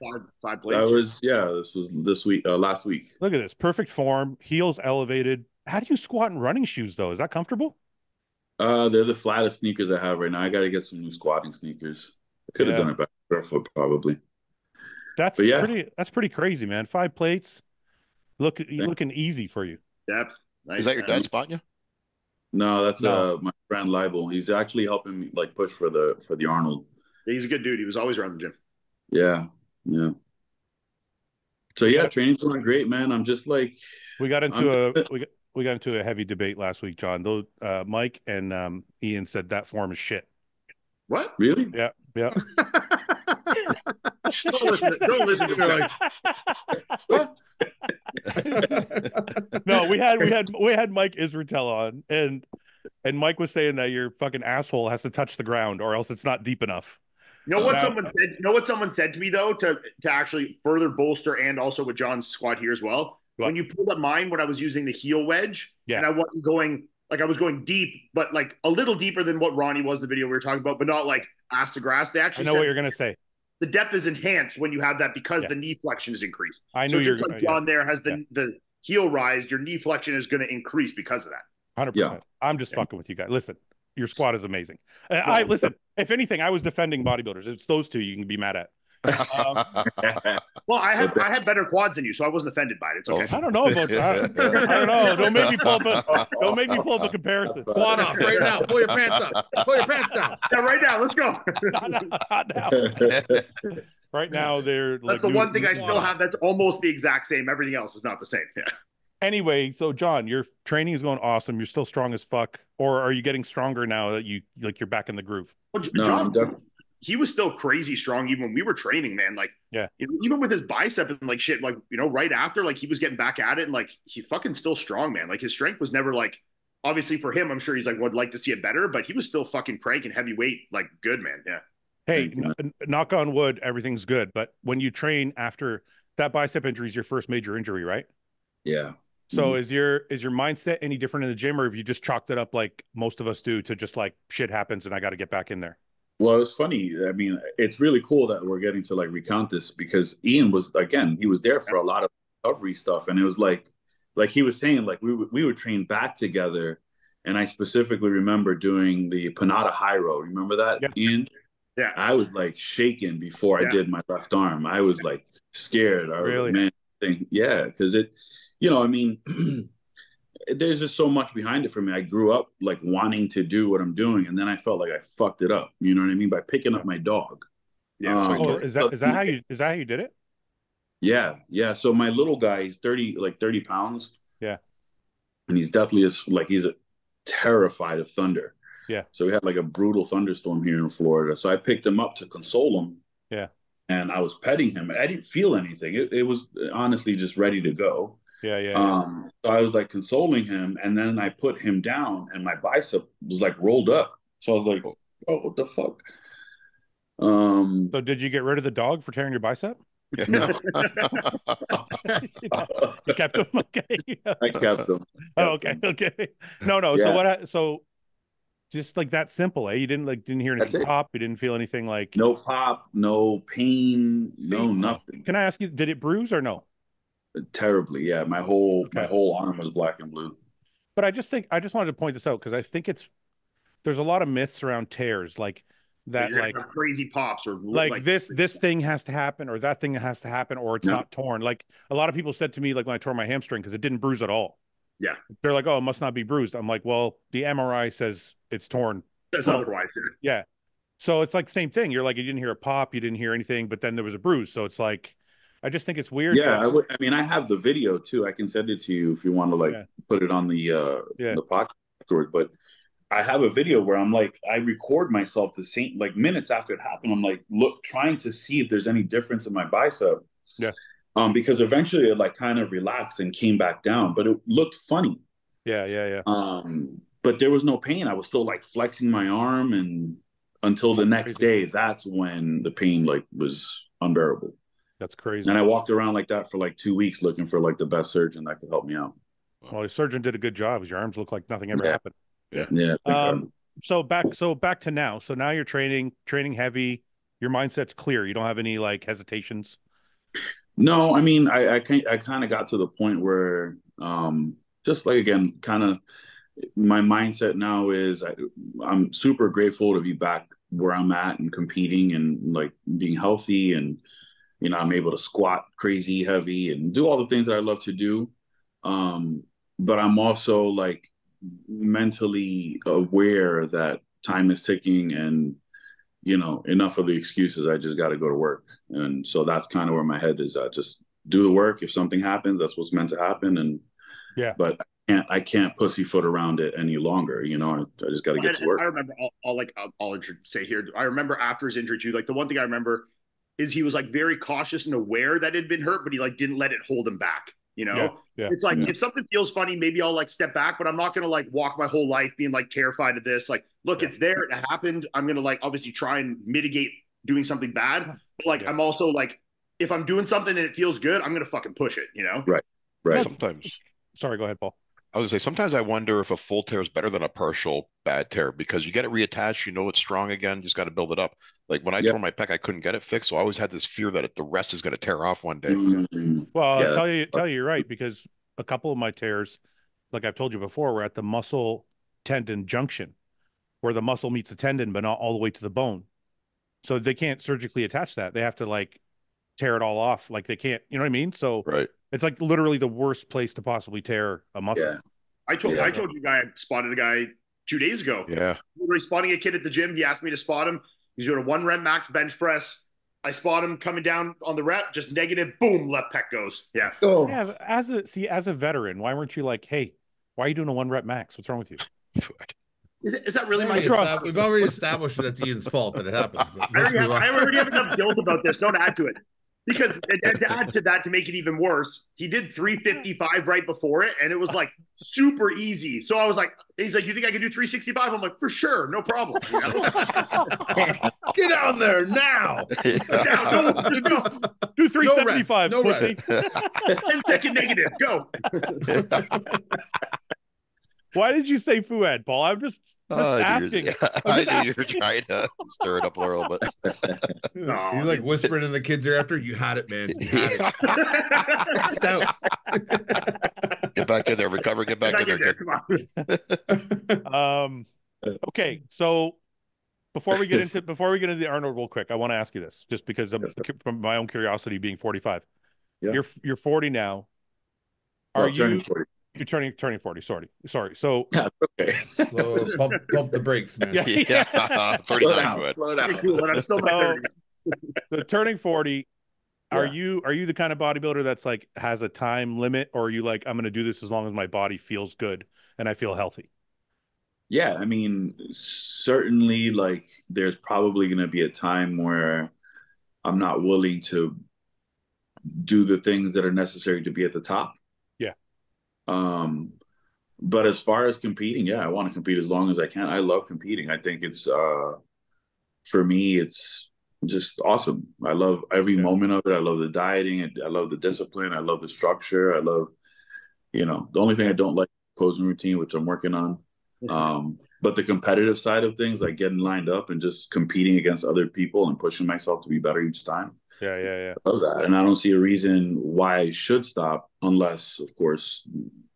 Five plates. This was this week, last week. Look at this. Perfect form, heels elevated. How do you squat in running shoes though? Is that comfortable? They're the flattest sneakers I have right now. I got to get some new squatting sneakers. I could have done it barefoot probably. That's pretty crazy, man. 5 plates. Looking easy for you. Depth. Nice. Is that your dad spotting you? No, that's my friend Libel. He's actually helping me like push for the Arnold. Yeah, he's a good dude. He was always around the gym. Yeah. So training's going great, man. I'm just like we got into a heavy debate last week, John. Though Mike and Ian said that form is shit. What? Really? Yeah. Don't listen to me. What? No, we had Mike Israetel on, and Mike was saying that your fucking asshole has to touch the ground or else it's not deep enough. You know what someone said to me though, to actually further bolster and also with John's squat here as well. What? When you pulled up mine when I was using the heel wedge, and I wasn't going I was going deep, but like a little deeper than what Ronnie was in the video we were talking about, but not like ass to grass. They actually I know what you're gonna say. The depth is enhanced when you have that because the knee flexion is increased. I knew you're like John there has the heel rise, your knee flexion is going to increase because of that. 100%. I'm just fucking with you guys. Listen, your squat is amazing. Listen, if anything, I was defending bodybuilders. It's those two you can be mad at. Well, I had better quads than you, so I wasn't offended by it. It's okay. I don't know about that. I don't know. Don't make me pull up a comparison. Quad off right now. Pull your pants up. Pull your pants down. Yeah, right now. Let's go. Not now. Right now, that's the one thing I still have that's almost the exact same. Everything else is not the same. Yeah. Anyway, so John, your training is going awesome. You're still strong as fuck, or are you getting stronger now that you're back in the groove? Well, John, he was still crazy strong even when we were training, man. Like, even with his bicep and like shit, like, right after, like he was getting back at it and like he fucking still strong, man. Like his strength was never like obviously for him, I'm sure he's like, would like to see it better, but he was still fucking cranking heavyweight, like good, man. Yeah. Hey, knock on wood, everything's good. But when you train after that bicep injury is your first major injury, right? Yeah. So is your mindset any different in the gym, or have you just chalked it up like most of us do to just like shit happens and I got to get back in there? Well, it's funny. I mean, it's really cool that we're getting to like recount this because Iain was, again, he was there for a lot of recovery stuff. And it was like he was saying, like we would train back together. And I specifically remember doing the Panada High Row. Remember that, Iain? Yeah. I was like shaking before I did my left arm. I was like scared. I was like, man, yeah, because it, you know, I mean, there's just so much behind it for me. I grew up like wanting to do what I'm doing, and then I felt like I fucked it up. You know what I mean? By picking up my dog. Yeah. Is that how you did it? Yeah, yeah. So my little guy, he's 30 pounds. Yeah. And he's definitely he's terrified of thunder. Yeah. So we had like a brutal thunderstorm here in Florida. So I picked him up to console him. Yeah. And I was petting him. I didn't feel anything. It was honestly just ready to go. Yeah. So I was like consoling him, and then I put him down, and my bicep was like rolled up. So I was like, "Oh, what the fuck?" So did you get rid of the dog for tearing your bicep? No. You kept him. Okay. I kept him. Okay. No. Yeah. So just like that simple, eh? You didn't hear anything pop. You didn't feel anything like no pop, no pain, no nothing. Can I ask you, did it bruise or no? Terribly, yeah. My whole arm was black and blue. But I just wanted to point this out because I think there's a lot of myths around tears, like that, like crazy pops or like this thing has to happen or that thing has to happen or it's not torn. Like a lot of people said to me, like when I tore my hamstring, because it didn't bruise at all. Yeah. They're like, oh, it must not be bruised. I'm like, well, the MRI says it's torn. That's otherwise. Yeah. So it's like the same thing. You're like, you didn't hear a pop, you didn't hear anything, but then there was a bruise. So it's like, I just think it's weird. Yeah. I mean, I have the video too. I can send it to you if you want to put it on the podcast afterwards. But I have a video where I'm like, I record myself the same, like minutes after it happened. I'm like, trying to see if there's any difference in my bicep. Yeah. Because eventually it like kind of relaxed and came back down, but it looked funny. Yeah. But there was no pain. I was still like flexing my arm, and until the next day, that's when the pain like was unbearable. That's crazy. And I walked around like that for like 2 weeks looking for like the best surgeon that could help me out. Well, the surgeon did a good job because your arms look like nothing ever happened. Yeah. So back to now. So now you're training heavy. Your mindset's clear. You don't have any like hesitations. No, I mean, I kind of got to the point where, just like, again, kind of my mindset now is I'm super grateful to be back where I'm at and competing and like being healthy. And, you know, I'm able to squat crazy heavy and do all the things that I love to do. But I'm also like mentally aware that time is ticking and, you know, enough of the excuses. I just got to go to work. And so that's kind of where my head is at. Just do the work. If something happens, that's what's meant to happen. And but I can't pussyfoot around it any longer. You know, I just got to get to work. I remember I'll say here, I remember after his injury too, like the one thing I remember is he was like very cautious and aware that it had been hurt, but he like didn't let it hold him back. You know, it's like if something feels funny, maybe I'll like step back, but I'm not going to like walk my whole life being like terrified of this. Like, look, it's there. It happened. I'm going to like obviously try and mitigate doing something bad. But like, I'm also like, if I'm doing something and it feels good, I'm going to fucking push it, you know? Right. Sometimes. Sorry, go ahead, Paul. I was gonna say, sometimes I wonder if a full tear is better than a partial bad tear because you get it reattached, you know it's strong again, you just got to build it up. Like when I tore my pec, I couldn't get it fixed, so I always had this fear that the rest is going to tear off one day. Well, I'll tell you you're right, because a couple of my tears, like I've told you before, were at the muscle tendon junction, where the muscle meets the tendon, but not all the way to the bone. So they can't surgically attach that. They have to like tear it all off. Like they can't, you know what I mean? So it's like literally the worst place to possibly tear a muscle. Yeah. I told you, guy, I spotted a guy 2 days ago. Yeah. We were spotting a kid at the gym. He asked me to spot him. He's doing a 1 rep max bench press. I spot him coming down on the rep, just negative, boom, left pec goes. Yeah. Oh. Yeah. As a veteran, why weren't you like, hey, why are you doing a 1 rep max? What's wrong with you? Is that really my fault? We've already established that it's Ian's fault that it happened. I already have enough guilt about this. Don't add to it. Because and to add to that, to make it even worse, he did 355 right before it, and it was like super easy. So I was like, he's like, you think I can do 365? I'm like, for sure, no problem. You know? Get on there now. Do 375. No rest. 10-second negative. Go. Why did you say Fouad, Paul? I'm just asking. I knew you were trying to stir it up a little bit. He's like whispering in the kids' ear after. You had it, man. You had it. Stout. Get back in there. Recover. Get back in there. Come on. Okay, so before we get into the Arnold real quick, I want to ask you this, just because from my own curiosity, being 45. Yeah. You're 40 now. Turning 40. You're turning 40. Sorry. So okay. Slow, pump the brakes, man. Yeah. 39. Slow down. I'm still in my 30s. So turning 40, are you the kind of bodybuilder that's like has a time limit, or are you like, I'm going to do this as long as my body feels good and I feel healthy? Yeah, I mean, certainly, like, there's probably going to be a time where I'm not willing to do the things that are necessary to be at the top. Yeah. But as far as competing, yeah, I want to compete as long as I can. I love competing. I think it's, for me, it's just awesome. I love every moment of it. I love the dieting. I love the discipline. I love the structure. I love, the only thing I don't like is the posing routine, which I'm working on. But the competitive side of things, like getting lined up and just competing against other people and pushing myself to be better each time. Yeah. I love that. And I don't see a reason why I should stop unless, of course,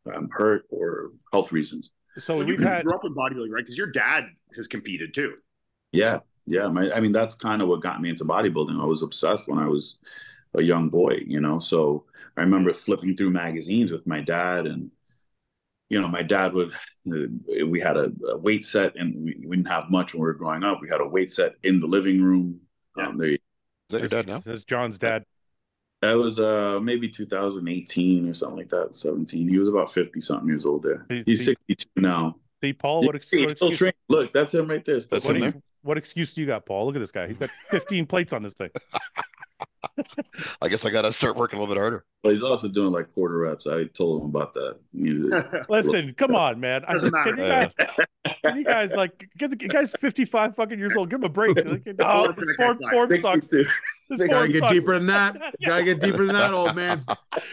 I'm hurt or health reasons. So you grew up in bodybuilding, right? Because your dad has competed too. Yeah. I mean, that's kind of what got me into bodybuilding. I was obsessed when I was a young boy, So I remember flipping through magazines with my dad, and my dad we had a weight set, and we didn't have much when we were growing up. We had a weight set in the living room. Yeah. Is that your dad now? That's John's dad. That was maybe 2018 or something like that, 17. He was about 50-something years old there. He's 62 now. See, Paul, what excuse? Look, that's him right there. That's him there. What excuse do you got, Paul? Look at this guy. He's got 15 plates on this thing. I guess I got to start working a little bit harder. But he's also doing like quarter reps. I told him about that. Listen, come on, man. Can you guys like get the guy's 55 fucking years old? Give him a break. Like, form sucks. Gotta get deeper than that. Gotta get deeper than that, old man.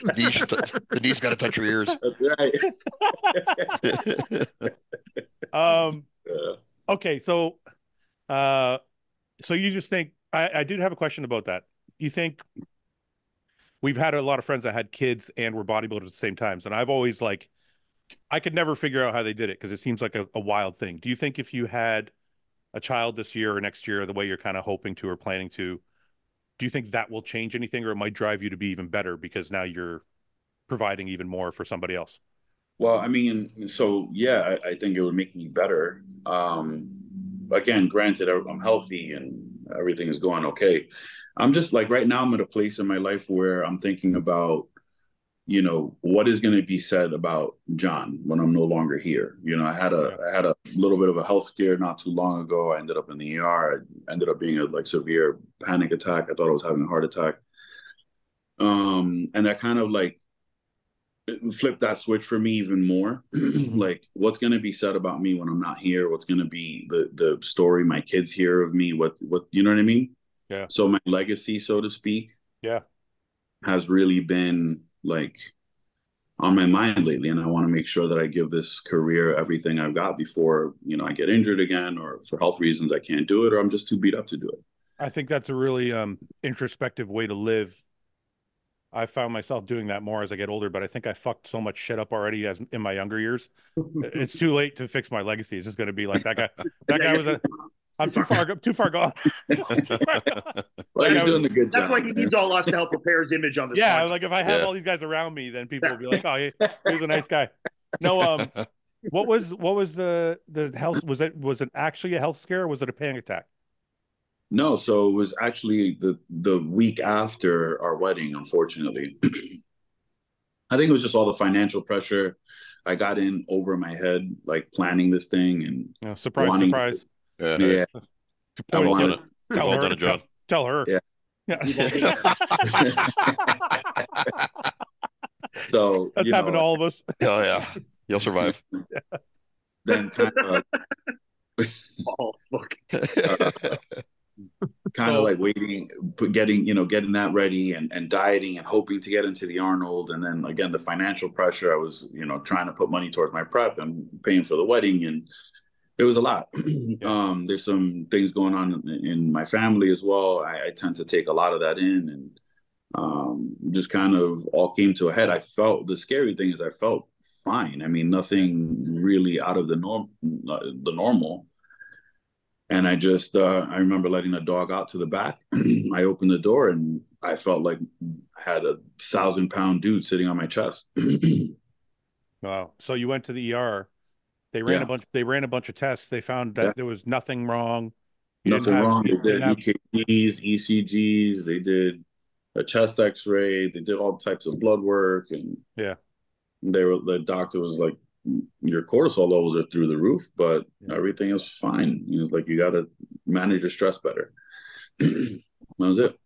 The knee's got to touch your ears. That's right. Okay, so you just think I did have a question about that. You think we've had a lot of friends that had kids and were bodybuilders at the same times, and I've always I could never figure out how they did it because it seems like a wild thing. Do you think if you had a child this year or next year, the way you're kind of hoping to or planning to, do you think that will change anything, or it might drive you to be even better because now you're providing even more for somebody else? Well, I mean, so yeah, I think it would make me better. Again, granted, I'm healthy and everything is going okay. I'm just like, right now I'm at a place in my life where I'm thinking about, what is going to be said about Jon when I'm no longer here. I had a little bit of a health scare not too long ago. I ended up in the ER. I ended up being a severe panic attack. I thought I was having a heart attack. And that kind of flipped that switch for me even more. Like, what's going to be said about me when I'm not here? What's going to be the story my kids hear of me? What you know what I mean? Yeah. So my legacy, so to speak, has really been on my mind lately, and I want to make sure that I give this career everything I've got before I get injured again, or for health reasons I can't do it, or I'm just too beat up to do it. I think that's a really introspective way to live. I found myself doing that more as I get older, but I think I fucked so much shit up already as in my younger years. It's too late to fix my legacy. It's just going to be like that guy. That guy was I'm too far gone. Well, he's doing a good job. That's why he needs all us to help repair his image on this. Yeah, podcast. Like if I have all these guys around me, then people will be like, "Oh, he's a nice guy." No, what was the health? Was it actually a health scare, or was it a panic attack? No, so it was actually the week after our wedding, unfortunately. I think it was just all the financial pressure. I got in over my head, planning this thing, and surprise. Yeah. Tell her. Yeah. So that's happened to all of us. Oh yeah, you'll survive. Then kind of Oh fuck. kind of like waiting, getting that ready and dieting and hoping to get into the Arnold. And then again, the financial pressure. I was, trying to put money towards my prep and paying for the wedding. And it was a lot. There's some things going on in my family as well. I tend to take a lot of that in, and just kind of all came to a head. The scary thing is I felt fine. I mean, nothing really out of the normal. And I just, I remember letting a dog out to the back. I opened the door and I felt like I had a 1,000-pound dude sitting on my chest. Wow. So you went to the ER. They ran a bunch of tests. They found that there was nothing wrong. Nothing wrong. They did EKGs, ECGs. They did a chest X-ray. They did all types of blood work, and the doctor was like, your cortisol levels are through the roof, but everything is fine. Like, you got to manage your stress better. That was it.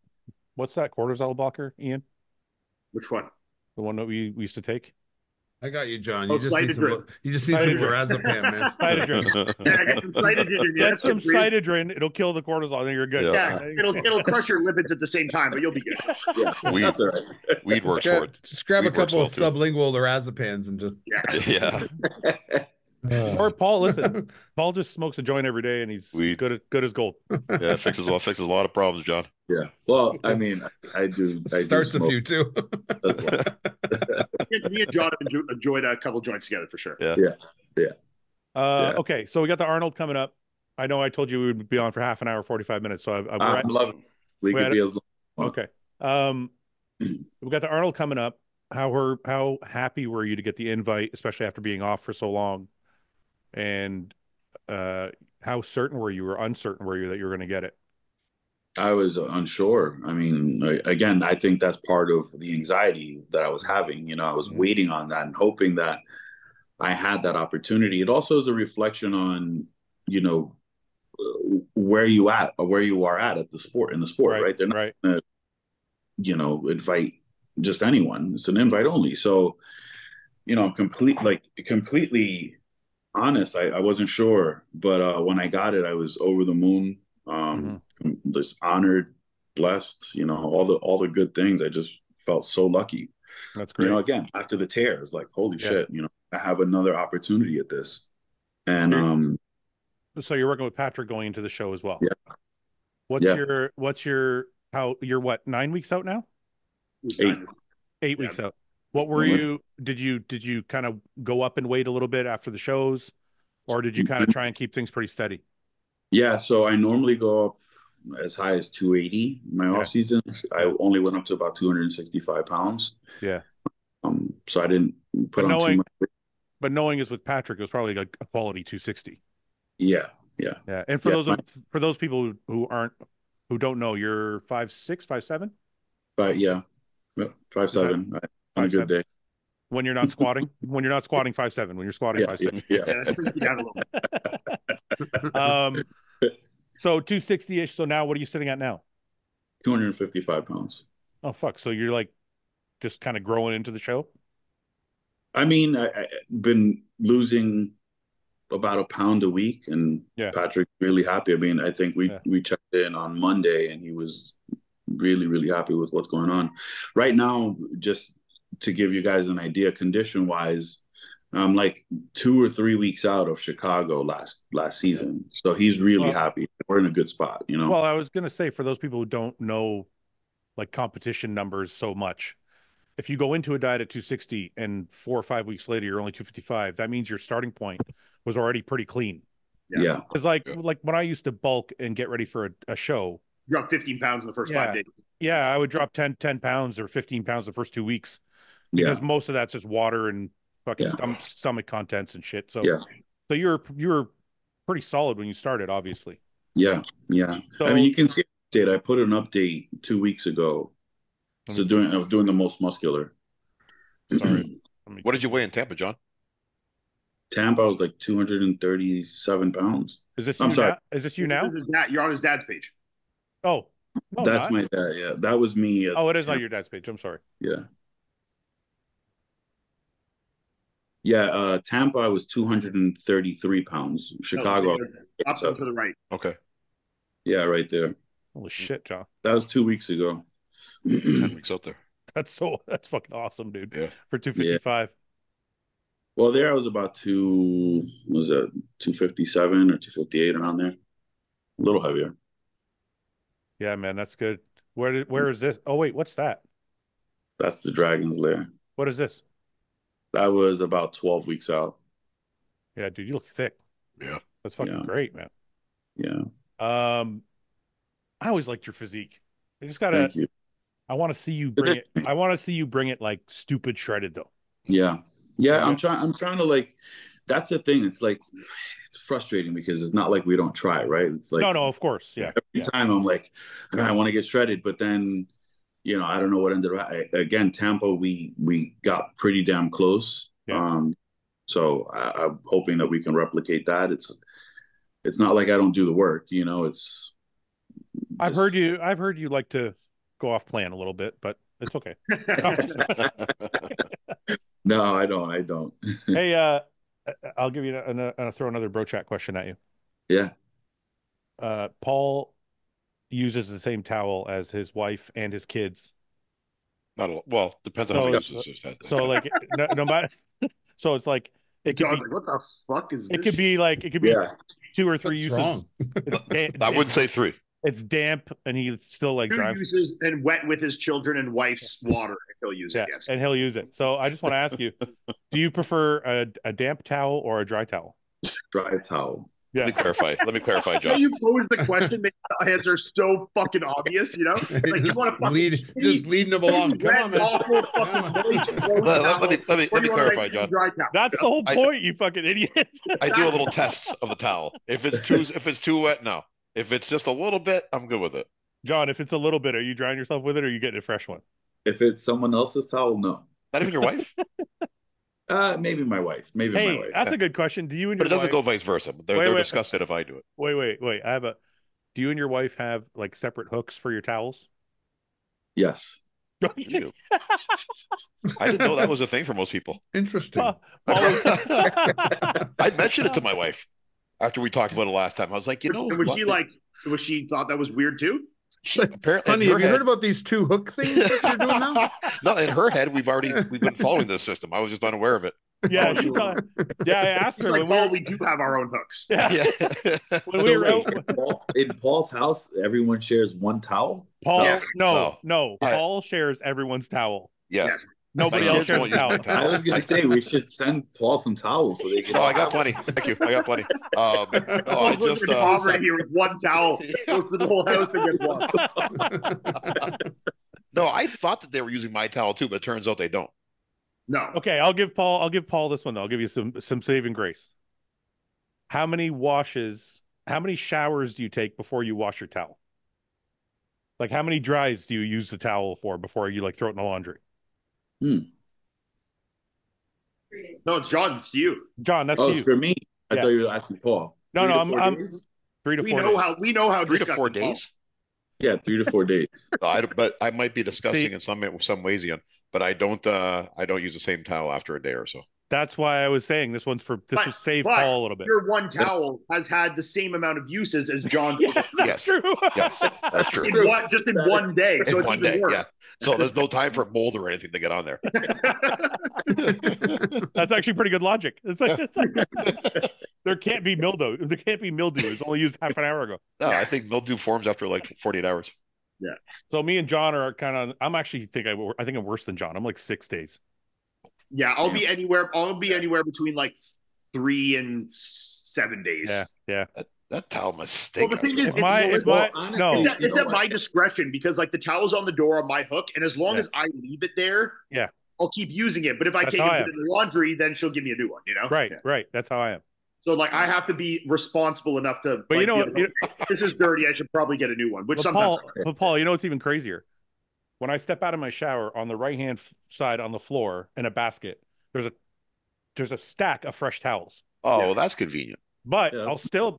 What's that cortisol blocker, Ian? Which one? The one that we used to take? I got you, John. You just need some lorazepam, man. Cytodrin. Yeah, get some Cytodrin. Get some Cytodrin. It'll kill the cortisol. Then you're good. Yeah, it'll crush your lipids at the same time, but you'll be good. Weed works for it. Just grab a couple of sublingual lorazepams and just Or Paul, listen. Paul just smokes a joint every day, and he's good as gold. Yeah, fixes a lot of problems, John. Yeah. Well, I mean, I do. Starts a few too. Me and John enjoyed a couple joints together for sure. Yeah. Okay, so we got the Arnold coming up. I know I told you we would be on for half an hour, 45 minutes. So I love it. We could be as long. Okay. We got the Arnold coming up. How happy were you to get the invite, especially after being off for so long? And how certain were you or uncertain were you that you were going to get it? I was unsure. I mean, again, I think that's part of the anxiety that I was having. I was waiting on that and hoping that I had that opportunity. It also is a reflection on, where you are at the sport, right? They're not going to, invite just anyone. It's an invite only. So, I'm completely honest. I wasn't sure, but when I got it, I was over the moon. Just honored, blessed, all the good things. I just felt so lucky. That's great. Again, after the tears, like, holy shit, I have another opportunity at this. And so you're working with Patrick going into the show as well. Yeah. You're what, 9 weeks out now? 8 weeks out. What were you, did you kind of go up and weight a little bit after the shows, or did you kind of try and keep things pretty steady? Yeah. So I normally go up as high as 280 in my off season. I only went up to about 265 pounds. Yeah. So I didn't put on too much weight. But knowing is with Patrick, it was probably like a quality 260. Yeah. And for those people who don't know, you're 5'6", 5'7"? But 5'7" on a good day. When you're not squatting, 5'7". When you're squatting, 5'6". Yeah. So 260-ish. So now what are you sitting at now? 255 pounds. Oh, fuck. So you're like just kind of growing into the show? I mean, I've been losing about a pound a week, and Patrick's really happy. I mean, I think we checked in on Monday, and he was really, really happy with what's going on. Right now, just to give you guys an idea, condition-wise, I'm like 2 or 3 weeks out of Chicago last season. So he's really happy. We're in a good spot, Well, I was going to say, for those people who don't know like competition numbers so much, if you go into a diet at 260 and 4 or 5 weeks later you're only 255, that means your starting point was already pretty clean. Yeah. Because like when I used to bulk and get ready for a show, drop 15 pounds in the first 5 days. Yeah, I would drop 10 pounds or 15 pounds the first 2 weeks, because most of that's just water and fucking stomach contents and shit. So so you were pretty solid when you started, obviously. Yeah. So, I mean, you can see it. I put an update 2 weeks ago. So doing the most muscular. Sorry. What did you weigh in Tampa, John? Tampa, I was like 237 pounds. Is this I'm sorry. Is this you now? You're on his dad's page. Oh, No, That's not. my dad. Yeah, that was me. Oh, it is on your dad's page. I'm sorry. Yeah. Yeah, Tampa, I was 233 pounds. Chicago, up and to the right. Okay. yeah, right there. Holy shit, John. That was 2 weeks ago. 10 weeks out there. That's fucking awesome, dude. Yeah. For 255. Well, there I was about 257 or 258 around there. A little heavier. Yeah, man, that's good. Where is this? Oh, wait, what's that? That's the Dragon's Lair. What is this? That was about 12 weeks out. Yeah, dude, you look thick. Yeah. That's fucking great, man. Yeah. I always liked your physique. I just gotta. Thank you. I want to see you bring it. I want to see you bring it like stupid shredded though. Yeah. Yeah. I'm trying to like. That's the thing. It's like it's frustrating because it's not like we don't try, right? It's like no, of course, yeah. Every time I'm like, I want to get shredded, but then, I don't know what ended up. Again, Tampa, we got pretty damn close. Yeah. So I'm hoping that we can replicate that. It's not like I don't do the work, it's. I've heard you like to go off plan a little bit, but it's okay. No, I don't. Hey, I'll give you throw another bro chat question at you. Yeah. Paul uses the same towel as his wife and his kids. Not a, well, depends on how he uses it. So like no matter. So it's like it could be. What the fuck is this? It could be 2 or 3 uses. I wouldn't say 3. It's damp, and he still like 2 drives. uses and wet with his children and wife's water. And he'll use it. Yes, and he'll use it. So I just want to ask you: do you prefer a damp towel or a dry towel? Dry towel. Yeah. Let me clarify, John. How you pose the question makes the answer so fucking obvious, Like you want to just leading them along. Come on, man. Let me clarify, John. That's the whole point, you fucking idiot. I do a little test of the towel. If it's too wet, no. If it's just a little bit, I'm good with it. John, if it's a little bit, are you drying yourself with it, or are you getting a fresh one? If it's someone else's towel, no. Not even your wife? Maybe my wife. Maybe my wife. That's a good question. Do you and your But it doesn't go vice versa. They're disgusted if I do it. Wait. Do you and your wife have like separate hooks for your towels? Yes. You. I didn't know that was a thing for most people. Interesting. I mentioned it to my wife after we talked about it last time. I was like, was she thought that was weird too? Apparently, honey, have you heard about these 2 hook things that you're doing now? No, in her head, we've been following this system. I was just unaware of it. Yeah, I asked her. Like, we do have our own hooks. Yeah. When we were in Paul's house, everyone shares one towel. Paul, no. Paul shares everyone's towel. Yeah. Yes. Nobody else shares a towel. I was going to say we should send Paul some towels so they can. Oh, I got plenty. Thank you. I got plenty. I just poverty here with one towel. Goes for the whole house and gets one. No, I thought that they were using my towel too, but it turns out they don't. No. Okay, I'll give Paul this one though. I'll give you some saving grace. How many showers do you take before you wash your towel? Like how many dries do you use the towel for before you like throw it in the laundry? No, it's John. It's you. John, that's you. For me. I thought you were asking Paul. No, I'm 3 to 4 days. We know how 3 to 4 days. Yeah, 3 to 4 days. But I might be disgusting in some ways, Ian. But I don't use the same towel after a day or so. That's why I was saying this will save Paul a little bit. Your one towel has had the same amount of uses as John. That's true. Yes, that's true. Just in one day. So it's even worse. Yeah. So there's no time for mold or anything to get on there. That's actually pretty good logic. It's like there can't be mildew. There can't be mildew. It's only used half an hour ago. No, I think mildew forms after like 48 hours. Yeah. So me and John are kind of. I think I'm worse than John. I'm like 6 days. Yeah, I'll be anywhere between like 3 and 7 days. Yeah. That towel must stink. Well, the thing is, it's at my discretion because like the towel's on the door on my hook, and as long as I leave it there, I'll keep using it. But if I take it to the laundry, then she'll give me a new one. Right. That's how I am. So like I have to be responsible enough to. But you know what? This is dirty. I should probably get a new one. Paul, you know what's even crazier? When I step out of my shower, on the right-hand side on the floor in a basket, there's a stack of fresh towels. Oh, well, that's convenient. But I'll still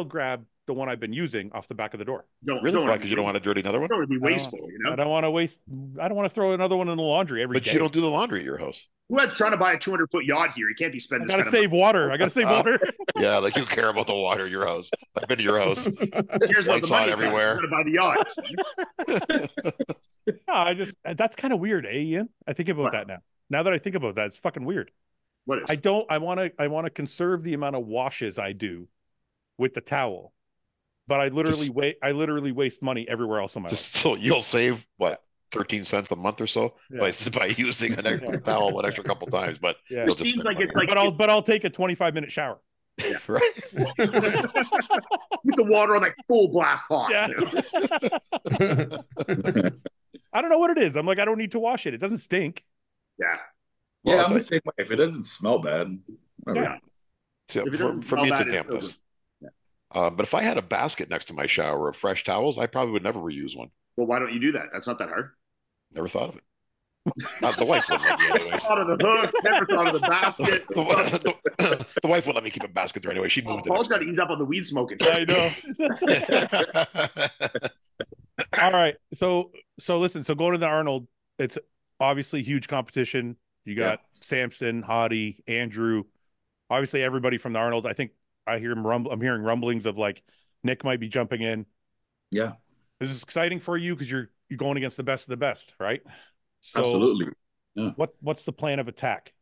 grab the one I've been using off the back of the door. Really? Why? Because you don't want to dirty another one? Don't want to be wasteful, you know? I don't want to waste. I don't want to throw another one in the laundry every day. But you don't do the laundry at your house. Who's trying to buy a 200-foot yacht here? He can't be spending I gotta save water. I gotta save water. Yeah, like you care about the water at your house. I've been to your house. Here's lights on everywhere. Going to buy the yacht. No, that's kind of weird, Ian? I think about that now. Now that I think about that, it's fucking weird. What is? I want to conserve the amount of washes I do with the towel, but I literally waste money everywhere else in my life. So you'll save what? 13 cents a month or so by using an extra towel an extra couple times, but it seems like it's like. But I'll take a 25-minute shower. Yeah. Right. With the water on like full blast hot. Yeah. I don't know what it is. I'm like, I don't need to wash it. It doesn't stink. Yeah. Well, yeah, I'm the same way. If it doesn't smell bad. Yeah. So for me, it's a dampness. Yeah. But if I had a basket next to my shower of fresh towels, I probably would never reuse one. Well, why don't you do that? That's not that hard. Never thought of it. The wife wouldn't let me anyways. Thought of the hooks, never thought of the basket. The wife wouldn't let me keep a basket there anyway. She'd move it. Paul's got to ease up on the weed smoking. I know. All right. So listen, so going to the Arnold, it's obviously huge competition. You got Samson, Hottie, Andrew, obviously everybody from the Arnold. I think I'm hearing rumblings of like Nick might be jumping in. Yeah. This is exciting for you because you're going against the best of the best, right? So absolutely. Yeah. What's the plan of attack?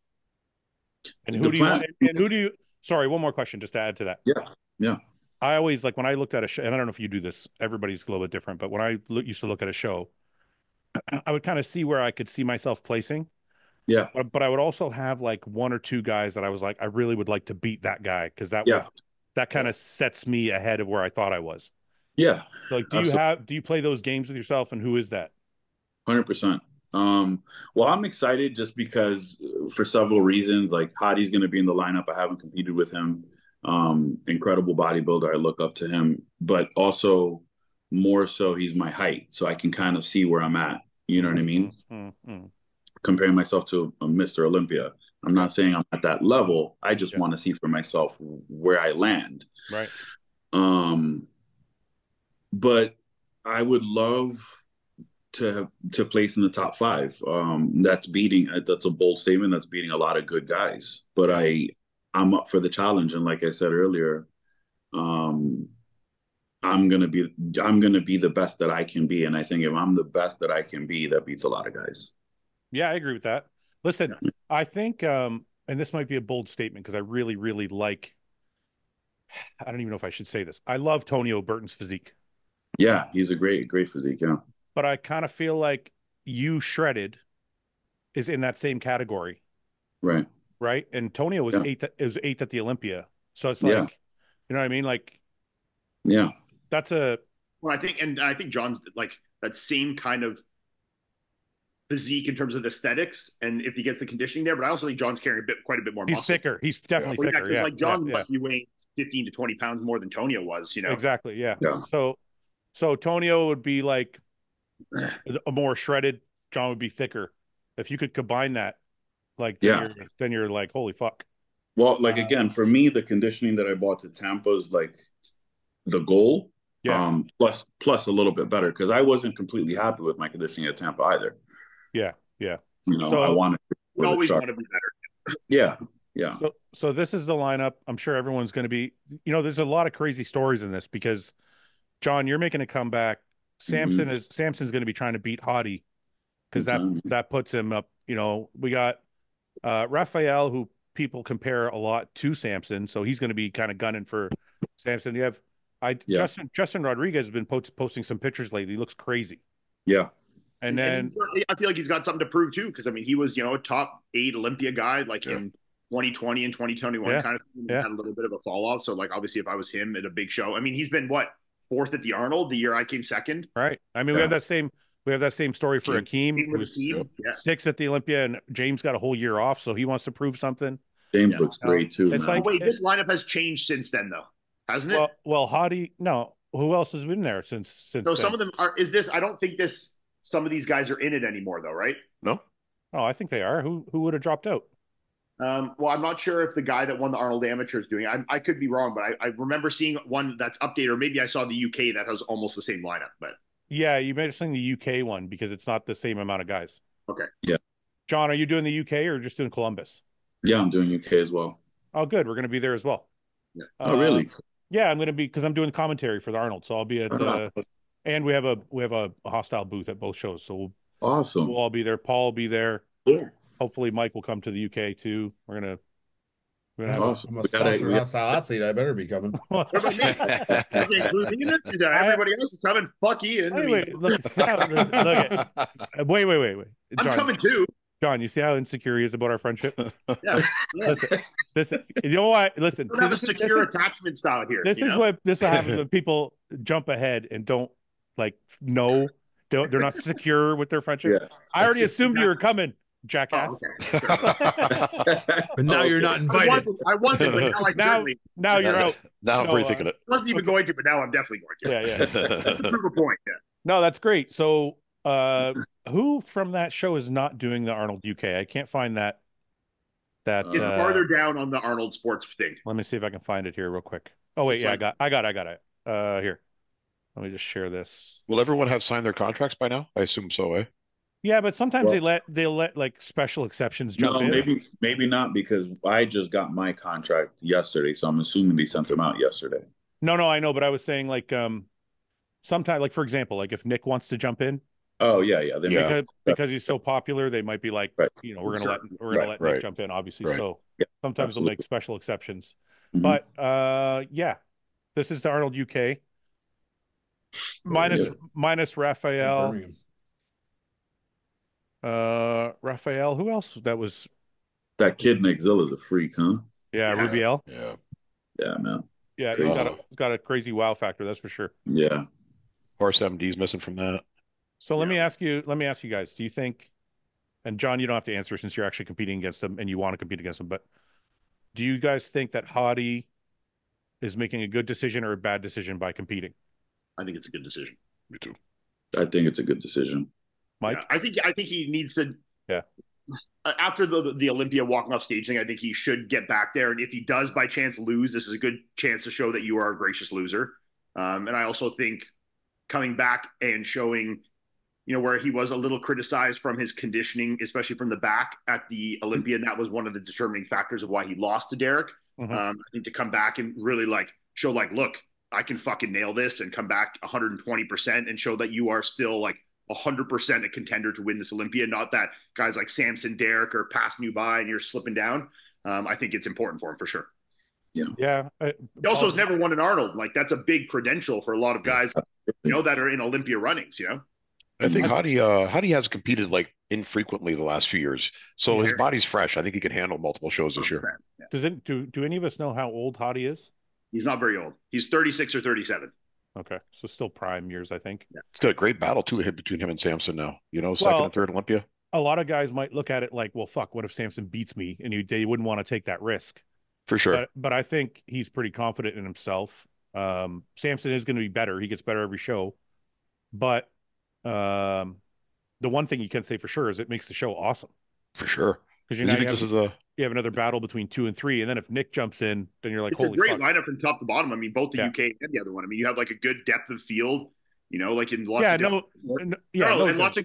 And who do you sorry, one more question just to add to that. Yeah. Yeah. I always like when I looked at a show, and I don't know if you do this, everybody's a little bit different, but when I used to look at a show, I would kind of see where I could see myself placing. Yeah. But I would also have like one or two guys that I was like, I really would like to beat that guy because that kind of sets me ahead of where I thought I was. Yeah. So like, do you play those games with yourself, and who is that? 100%. Well, I'm excited just because for several reasons. Like Hottie's going to be in the lineup. I haven't competed with him. Incredible bodybuilder. I look up to him, but also more so he's my height, so I can kind of see where I'm at. You know what I mean? Mm-hmm. Comparing myself to Mr. Olympia. I'm not saying I'm at that level. I just want to see for myself where I land. Right. But I would love to place in the top 5. That's a bold statement. That's beating a lot of good guys. But I'm up for the challenge, and like I said earlier, I'm gonna be the best that I can be. And I think if I'm the best that I can be, that beats a lot of guys. Yeah, I agree with that. Listen, I think, and this might be a bold statement because I really, really like, I don't even know if I should say this. I love Tonio Burton's physique. Yeah, he's a great physique. Yeah. But I kind of feel like you shredded is in that same category. Right. Right. And Tonio was eighth at the Olympia. So it's like, you know what I mean? Like, that's well, I think Jon's like that same kind of physique in terms of aesthetics, and if he gets the conditioning there, but I also think Jon's carrying quite a bit more muscle. He's thicker. He's definitely thicker. Because like Jon must be weighing 15 to 20 pounds more than Tonio was, you know? Exactly. Yeah. So Tonio would be like a more shredded. Jon would be thicker. If you could combine that, like, then you're like, holy fuck. Well, like again, for me, the conditioning that I bought to Tampa is like the goal. Yeah. Plus a little bit better because I wasn't completely happy with my conditioning at Tampa either. Yeah. Yeah. You know, I wanted to always want to be better. Yeah. Yeah. So this is the lineup. I'm sure everyone's going to be, you know, there's a lot of crazy stories in this because Jon, you're making a comeback. Samson's going to be trying to beat Hottie because that puts him up. You know, we got Raphael, who people compare a lot to Samson, so he's going to be kind of gunning for Samson. You have Justin Rodriguez has been posting some pictures lately. He looks crazy. Yeah. And then I feel like he's got something to prove too, because I mean he was, you know, a top 8 Olympia guy like in 2020 and 2021 kind of had a little bit of a fall off. So like obviously if I was him at a big show, I mean he's been 4th at the Arnold the year I came 2nd. Right. I mean we have that same story for Akeem, who was 6th at the Olympia, and James got a whole year off, so he wants to prove something. James looks great too. It's like, wait, this lineup has changed since then though, hasn't it? Well, Hottie, no. Who else has been there since? So then? Some of them are. Is this? I don't think this. Some of these guys are in it anymore, though, right? No. Oh, I think they are. Who would have dropped out? Well, I'm not sure if the guy that won the Arnold Amateur is doing it. I could be wrong, but I remember seeing one that's updated, or maybe I saw the UK that has almost the same lineup. But Yeah, you may have seen the UK one because it's not the same amount of guys. okay. Yeah. John, are you doing the UK or just doing Columbus? Yeah, I'm doing UK as well. Oh, good. We're going to be there as well. Yeah. Oh, really? Yeah, I'm going to be because I'm doing commentary for the Arnold, so I'll be at and we have a hostile booth at both shows, so Awesome. we'll all be there. Paul will be there. Yeah. Hopefully, Mike will come to the UK too. We're gonna have Awesome. I'm a sponsored hostile athlete. I better be coming. What about me? Okay, including this, everybody else is coming. Fuck Ian. Wait, look, wait. I'm John, coming too. John, you see how insecure he is about our friendship? Yeah. Listen. You know what? Listen. Don't have a secure attachment style here. This is what happens when people jump ahead and don't know. They're not secure with their friendship. Yeah. I already assumed you were coming, jackass. Oh, okay. But now you're not invited. I wasn't, but now I certainly. Now you're out. Now I'm rethinking it. I wasn't even going to, but now I'm definitely going to. Yeah. That's to prove a point. Yeah. No, that's great. So, who from that show is not doing the Arnold UK? I can't find that. It's farther down on the Arnold Sports thing. Let me see if I can find it here real quick. Oh wait, I got it. Here. Let me just share this. Will everyone have signed their contracts by now? I assume so, eh? Yeah, but sometimes they'll let like special exceptions jump in. Maybe not, because I just got my contract yesterday, so I'm assuming they sent them out yesterday. No, I know, but I was saying like sometimes, like for example, like if Nick wants to jump in. Oh yeah. Because he's so popular, they might be like, right. We're gonna let Nick jump in, obviously. Right. So yeah, sometimes absolutely. they'll make special exceptions. Mm-hmm. But yeah, this is the Arnold UK. Minus Raphael. Raphael, who else? That kid Nick Zilla's a freak, huh? Yeah, Rubiel. Yeah, man. Yeah, he's got a crazy wow factor, that's for sure. Yeah. Horse MD's missing from that. So let me ask you guys, do you think, and John, you don't have to answer since you're actually competing against them and you want to compete against them, but do you guys think that Hadi is making a good decision or a bad decision by competing? I think it's a good decision. Me too. I think it's a good decision. Mike? Yeah, I think he needs to. Yeah. After the Olympia walking off stage thing, I think he should get back there. And if he does by chance lose, this is a good chance to show that you are a gracious loser. And I also think coming back and showing, where he was a little criticized from his conditioning, especially from the back at the Olympia, and that was one of the determining factors of why he lost to Derek. Mm-hmm. I think to come back and really show look, I can fucking nail this and come back 120% and show that you are still 100% a contender to win this Olympia, not that guys like Samson, Derek are passing you by and you're slipping down. I think it's important for him for sure. Yeah. He also has never won an Arnold. That's a big credential for a lot of guys, that are in Olympia runnings, I think Hadi has competed infrequently the last few years, so his body's fresh. I think he can handle multiple shows this year. Yeah. Do any of us know how old Hadi is? He's not very old. He's 36 or 37. Okay, so still prime years, I think. Yeah. It's got a great battle too between him and Samson now. Second and third Olympia. A lot of guys might look at it like, well, fuck, what if Samson beats me? And they wouldn't want to take that risk. For sure. But I think he's pretty confident in himself. Samson is going to be better. He gets better every show. But the one thing you can say for sure is it makes the show awesome. For sure. Because you have another battle between 2 and 3, and then if Nick jumps in, then you're like, it's holy a great fuck. lineup from top to bottom. I mean, both the UK and the other one. I mean, you have a good depth of field, in lots of lots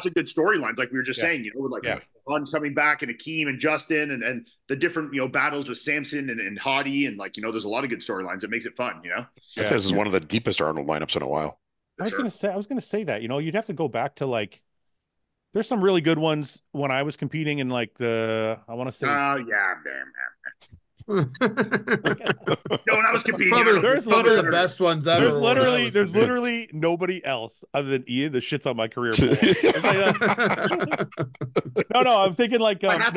of good storylines, like we were just saying, with Ron coming back and Akeem and Justin and the different battles with Samson and Hadi and there's a lot of good storylines. It makes it fun, I'd say this is one of the deepest Arnold lineups in a while. I was gonna say that you'd have to go back to there's some really good ones when I was competing in I want to say. Oh yeah, man. No, when I was competing, there's probably the best ones ever. There's literally nobody else other than Ian that shits on my career. No, I'm thinking I have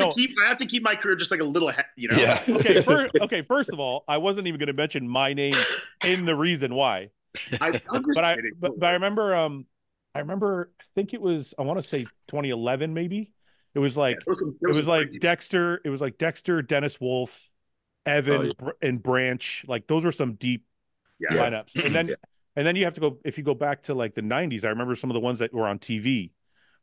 to keep my career just a little ahead, Yeah. Okay. First of all, I wasn't even going to mention my name in the reason why. I remember. I think it was. I want to say 2011, maybe. It was Dexter. It was Dexter, Dennis Wolf, Evan, and Branch. Those were some deep lineups. And then you have to go. If you go back to the 90s, I remember some of the ones that were on TV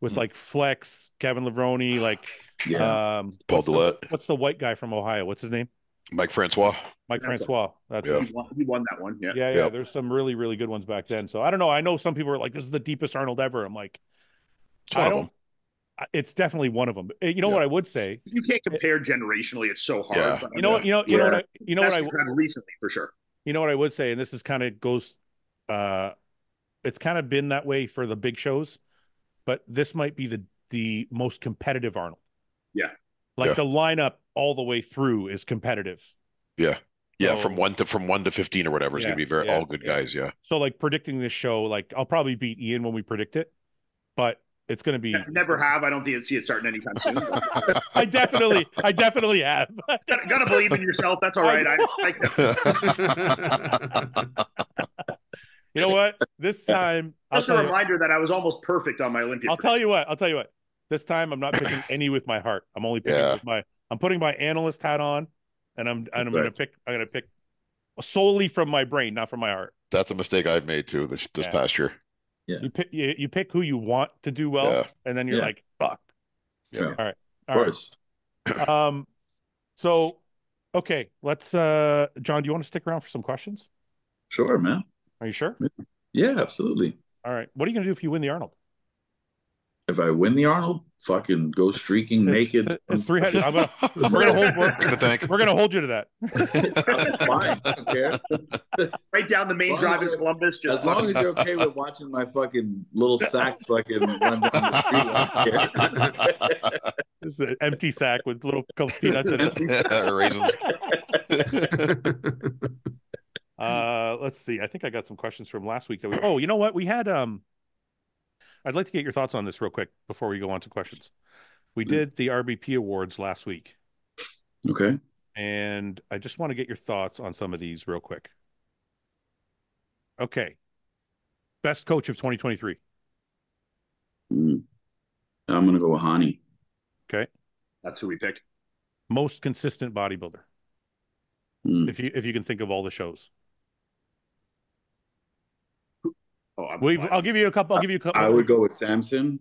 with like Flex, Kevin Levrone, like Paul Dillette. What's the white guy from Ohio? What's his name? Mike Francois. Francois. That's he won that one. Yeah. There's some really, really good ones back then. So I don't know. I know some people are like, this is the deepest Arnold ever. I'm like, it's definitely one of them. You know what I would say? You can't compare generationally. It's so hard. Yeah. But you know what I recently for sure. You know what I would say, and this is kind of goes. It's kind of been that way for the big shows, but this might be the most competitive Arnold. Yeah. Like the lineup all the way through is competitive. Yeah. Yeah, So, from 1 to 15 or whatever is going to be all good guys, yeah. So like predicting this show, like I'll probably beat Ian when we predict it, but it's going to be never have. I don't think see it starting anytime soon. I definitely have. Gotta believe in yourself. That's all right. You know what? This time, just a reminder that I was almost perfect on my Olympia. I'll tell you what. This time, I'm not picking any with my heart. I'm only picking with I'm putting my analyst hat on, and I'm gonna pick solely from my brain, not from my heart. That's a mistake I've made too this past year. Yeah, you pick who you want to do well, and then you're like, fuck. Yeah. All right. Of course. So, okay, let's. John, do you want to stick around for some questions? Sure, man. Are you sure? Yeah, absolutely. All right. What are you gonna do if you win the Arnold? If I win the Arnold, fucking go streaking naked. It's 300. We're gonna hold you to that. That's fine. I don't care. Right down the main drive in Columbus. Just as long as you're okay with watching my fucking little sack fucking run down the street. I don't care. It's an empty sack with little couple peanuts in it. Raisins. Let's see. I think I got some questions from last week. Oh, you know what? We had I'd like to get your thoughts on this real quick before we go on to questions. We did the RBP Awards last week. Okay. And I just want to get your thoughts on some of these real quick. Okay. Best coach of 2023. I'm going to go with Hani. Okay. That's who we picked. Most consistent bodybuilder. If you can think of all the shows. I'll give you a couple. I would go with Samson.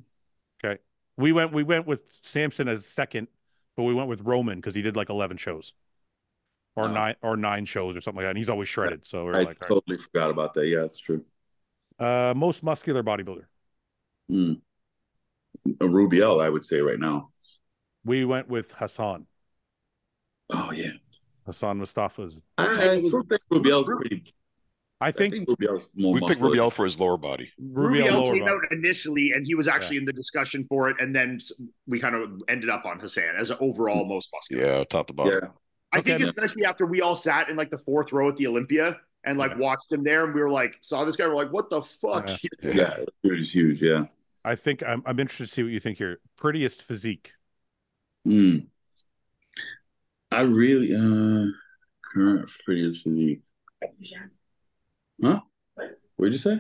Okay. We went with Samson as second, but we went with Roman because he did like 11 shows. Or nine shows or something like that. And he's always shredded. So we're I totally forgot about that. Yeah, that's true. Most muscular bodybuilder. A Rubiel, I would say right now. We went with Hassan. Oh yeah. Hassan Mustafa's. I still think Rubiel's pretty. I think Rubiel's more picked Rubiel for his lower body. Rubiel came out initially, and he was actually in the discussion for it, and then we kind of ended up on Hassan as an overall most muscular. Yeah, top to bottom. Yeah. I think especially after we all sat in like the fourth row at the Olympia and like watched him there, and we were like, saw this guy, we're like, what the fuck? Yeah, it was huge. Yeah. I think I'm interested to see what you think here. Prettiest physique. I really current prettiest physique. Huh? What'd you say?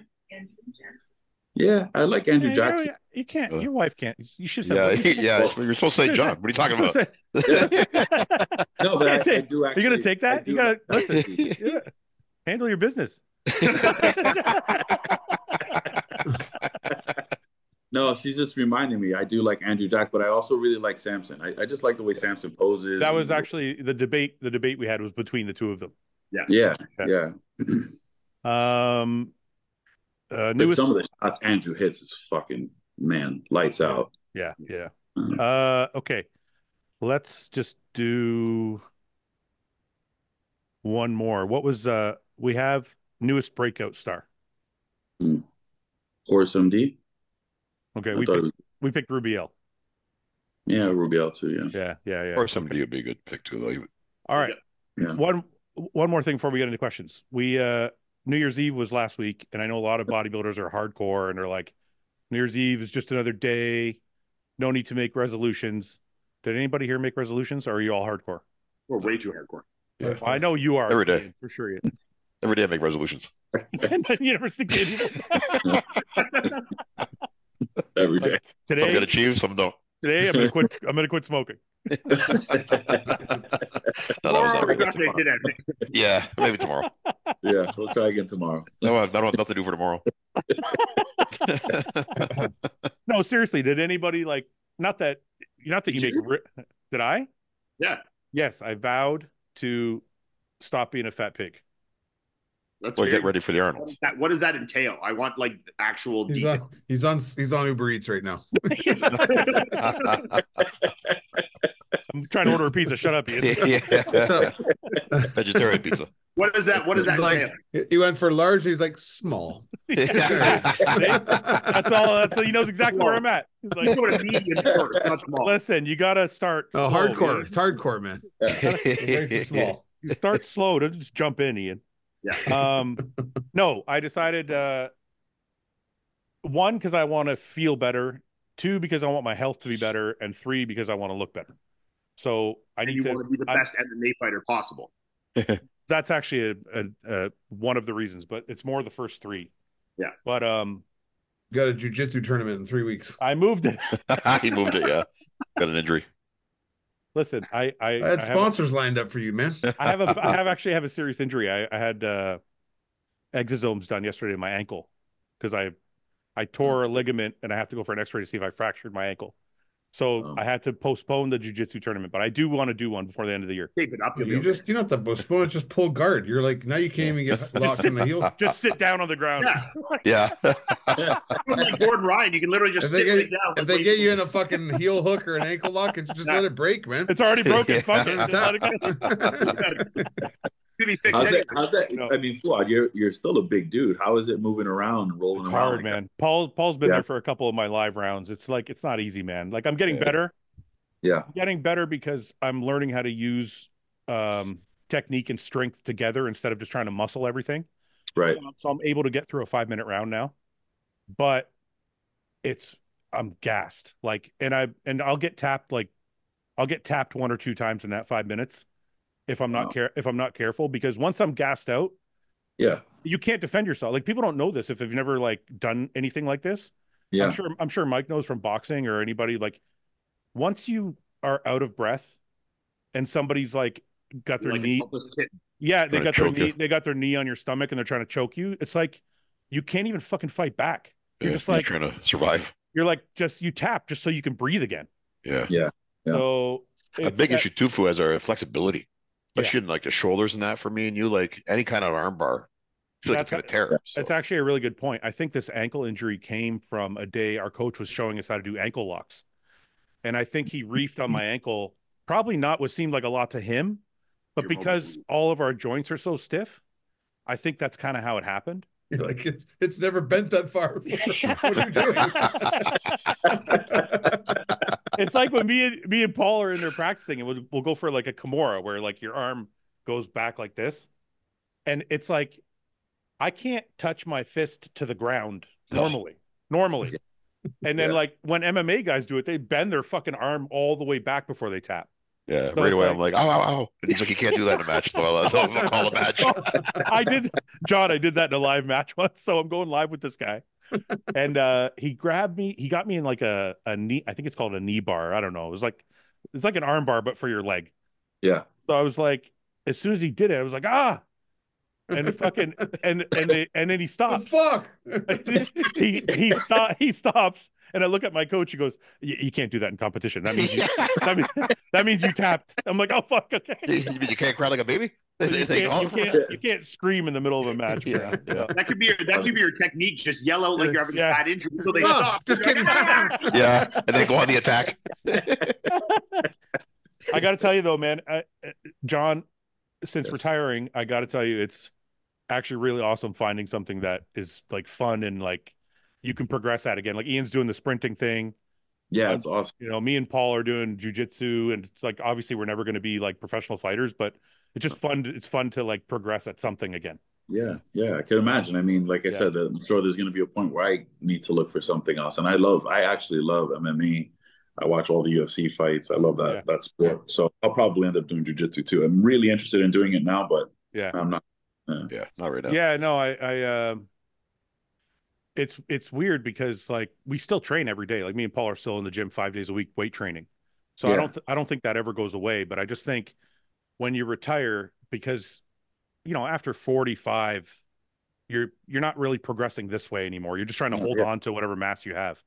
Yeah, I like Andrew Jackson. You can't. Your wife can't. You should say. You're supposed to say John. What are you talking about? No, but I do actually. You're gonna take that? You gotta listen. Handle your business. No, she's just reminding me. I do like Andrew Jack, but I also really like Samson. I just like the way Samson poses. That was actually the debate. The debate we had was between the two of them. Yeah. Newest... Some of the shots Andrew hits is fucking lights out. Yeah. Okay, let's just do one more. What was we have newest breakout star? Horse MD. Okay, we picked Rubiel. Yeah, Rubiel too. Yeah. Horse MD would be a good pick too, though. All right. Yeah. One more thing before we get into questions. We New Year's Eve was last week, and I know a lot of bodybuilders are hardcore and they're like, New Year's Eve is just another day. No need to make resolutions. Did anybody here make resolutions, or are you all hardcore? We're way too hardcore. Yeah. Well, I know you are. Every day. For sure. Every day I make resolutions. You never stick Every day. Like, today, some get achieved, some don't. Today I'm gonna quit smoking. Yeah, maybe tomorrow. Yeah, we'll try again tomorrow. No, I don't have nothing to do for tomorrow. No, seriously, did anybody like, not that you make, did I? Yeah. Yes, I vowed to stop being a fat pig. That's Well, get ready for the Arnolds. What does that entail? I want like actual detail. He's on Uber Eats right now. I'm trying to order a pizza. Shut up, Ian. Vegetarian pizza. What is that? What is that like? He went for large. He's like small. That's all. He knows exactly where I'm at. He's like, go to medium first, not small. Listen, you got to start. Oh, slow, hardcore. Ian. It's hardcore, man. Way too small. You start slow. Don't just jump in, Ian. Yeah. No, I decided. One, because I want to feel better. Two, because I want my health to be better, and three, because I want to look better. So I need to want to be the best MMA fighter possible. That's actually a one of the reasons, but it's more the first three. Yeah. But you got a jiu-jitsu tournament in 3 weeks. I moved it. He moved it, yeah. Got an injury. Listen, I had sponsors lined up for you, man. I actually have a serious injury. I had exosomes done yesterday in my ankle because I tore a ligament and I have to go for an x-ray to see if I fractured my ankle. So I had to postpone the jiu-jitsu tournament, but I do want to do one before the end of the year. Tape it up. You don't have to postpone it, just pull guard. You're like, now you can't even get locked in the heel. Just sit down on the ground. Yeah. Like Gordon Ryan, you can literally just sit down. If they get you in a fucking heel hook or an ankle lock, and just let it break, man. It's already broken. Fuck it. How's that? I mean, Fouad, you're still a big dude. How is it moving around and rolling around? Hard, man. Paul's been there for a couple of my live rounds. It's not easy, man. Like I'm getting better. Yeah. I'm getting better because I'm learning how to use technique and strength together instead of just trying to muscle everything. Right. So I'm able to get through a 5-minute round now. But I'm gassed. Like, and I'll get tapped 1 or 2 times in that 5 minutes. If I'm not careful, because once I'm gassed out, you can't defend yourself. Like people don't know this if they've never like done anything like this. Yeah, I'm sure Mike knows from boxing or anybody. Like once you are out of breath, and somebody's like got their knee, they got their knee on your stomach and they're trying to choke you. It's like you can't even fucking fight back. You're just like trying to survive. You're like you tap just so you can breathe again. Yeah. So a big issue too, Fu, is our flexibility. Especially in like the shoulders and that for me and you, like any kind of arm bar, I feel like it's going to tear. That's actually a really good point. I think this ankle injury came from a day our coach was showing us how to do ankle locks. And I think he reefed on my ankle, probably not what seemed like a lot to him, but because all of our joints are so stiff, I think that's kind of how it happened. You're like, it's never bent that far before. What are you doing? It's like when me and Paul are in there practicing, and we'll go for like a Kimura where like your arm goes back like this, and it's like I can't touch my fist to the ground normally, and then like when MMA guys do it, they bend their fucking arm all the way back before they tap. Yeah, so right away I'm like, ow. And he's like, you can't do that in a match. So I'll call a match. I did that in a live match once. So I'm going live with this guy. And he grabbed me. He got me in like a knee. I think it's called a knee bar. I don't know. It's like an arm bar, but for your leg. Yeah. So I was like, as soon as he did it, I was like, and fucking and then he stops. Fuck. he stops, and I look at my coach. He goes, "You can't do that in competition. That means you tapped." I'm like, "Oh fuck, okay." You can't cry like a baby. You can't scream in the middle of a match. Yeah. That could be your technique. Just yell out like you're having a bad injury, so they stop. Just kidding. Yeah, and then go on the attack. I got to tell you though, man, John, since retiring, I got to tell you, it's actually really awesome finding something that is like fun and like you can progress at again. Like Ian's doing the sprinting thing. Yeah, it's awesome. You know, me and Paul are doing jujitsu, and it's like obviously we're never going to be like professional fighters, but it's just fun. It's fun to like progress at something again. Yeah, I can imagine. I mean, like I said, I'm sure there's going to be a point where I need to look for something else. And I actually love MMA. I watch all the UFC fights. I love that sport. So I'll probably end up doing jiu-jitsu too. I'm really interested in doing it now, but I'm not. Not right now. Yeah, no, it's weird because like we still train every day. Like me and Paul are still in the gym 5 days a week, weight training. So I don't think that ever goes away. But I just think when you retire, because after 45, you're not really progressing this way anymore. You're just trying to hold on to whatever mass you have.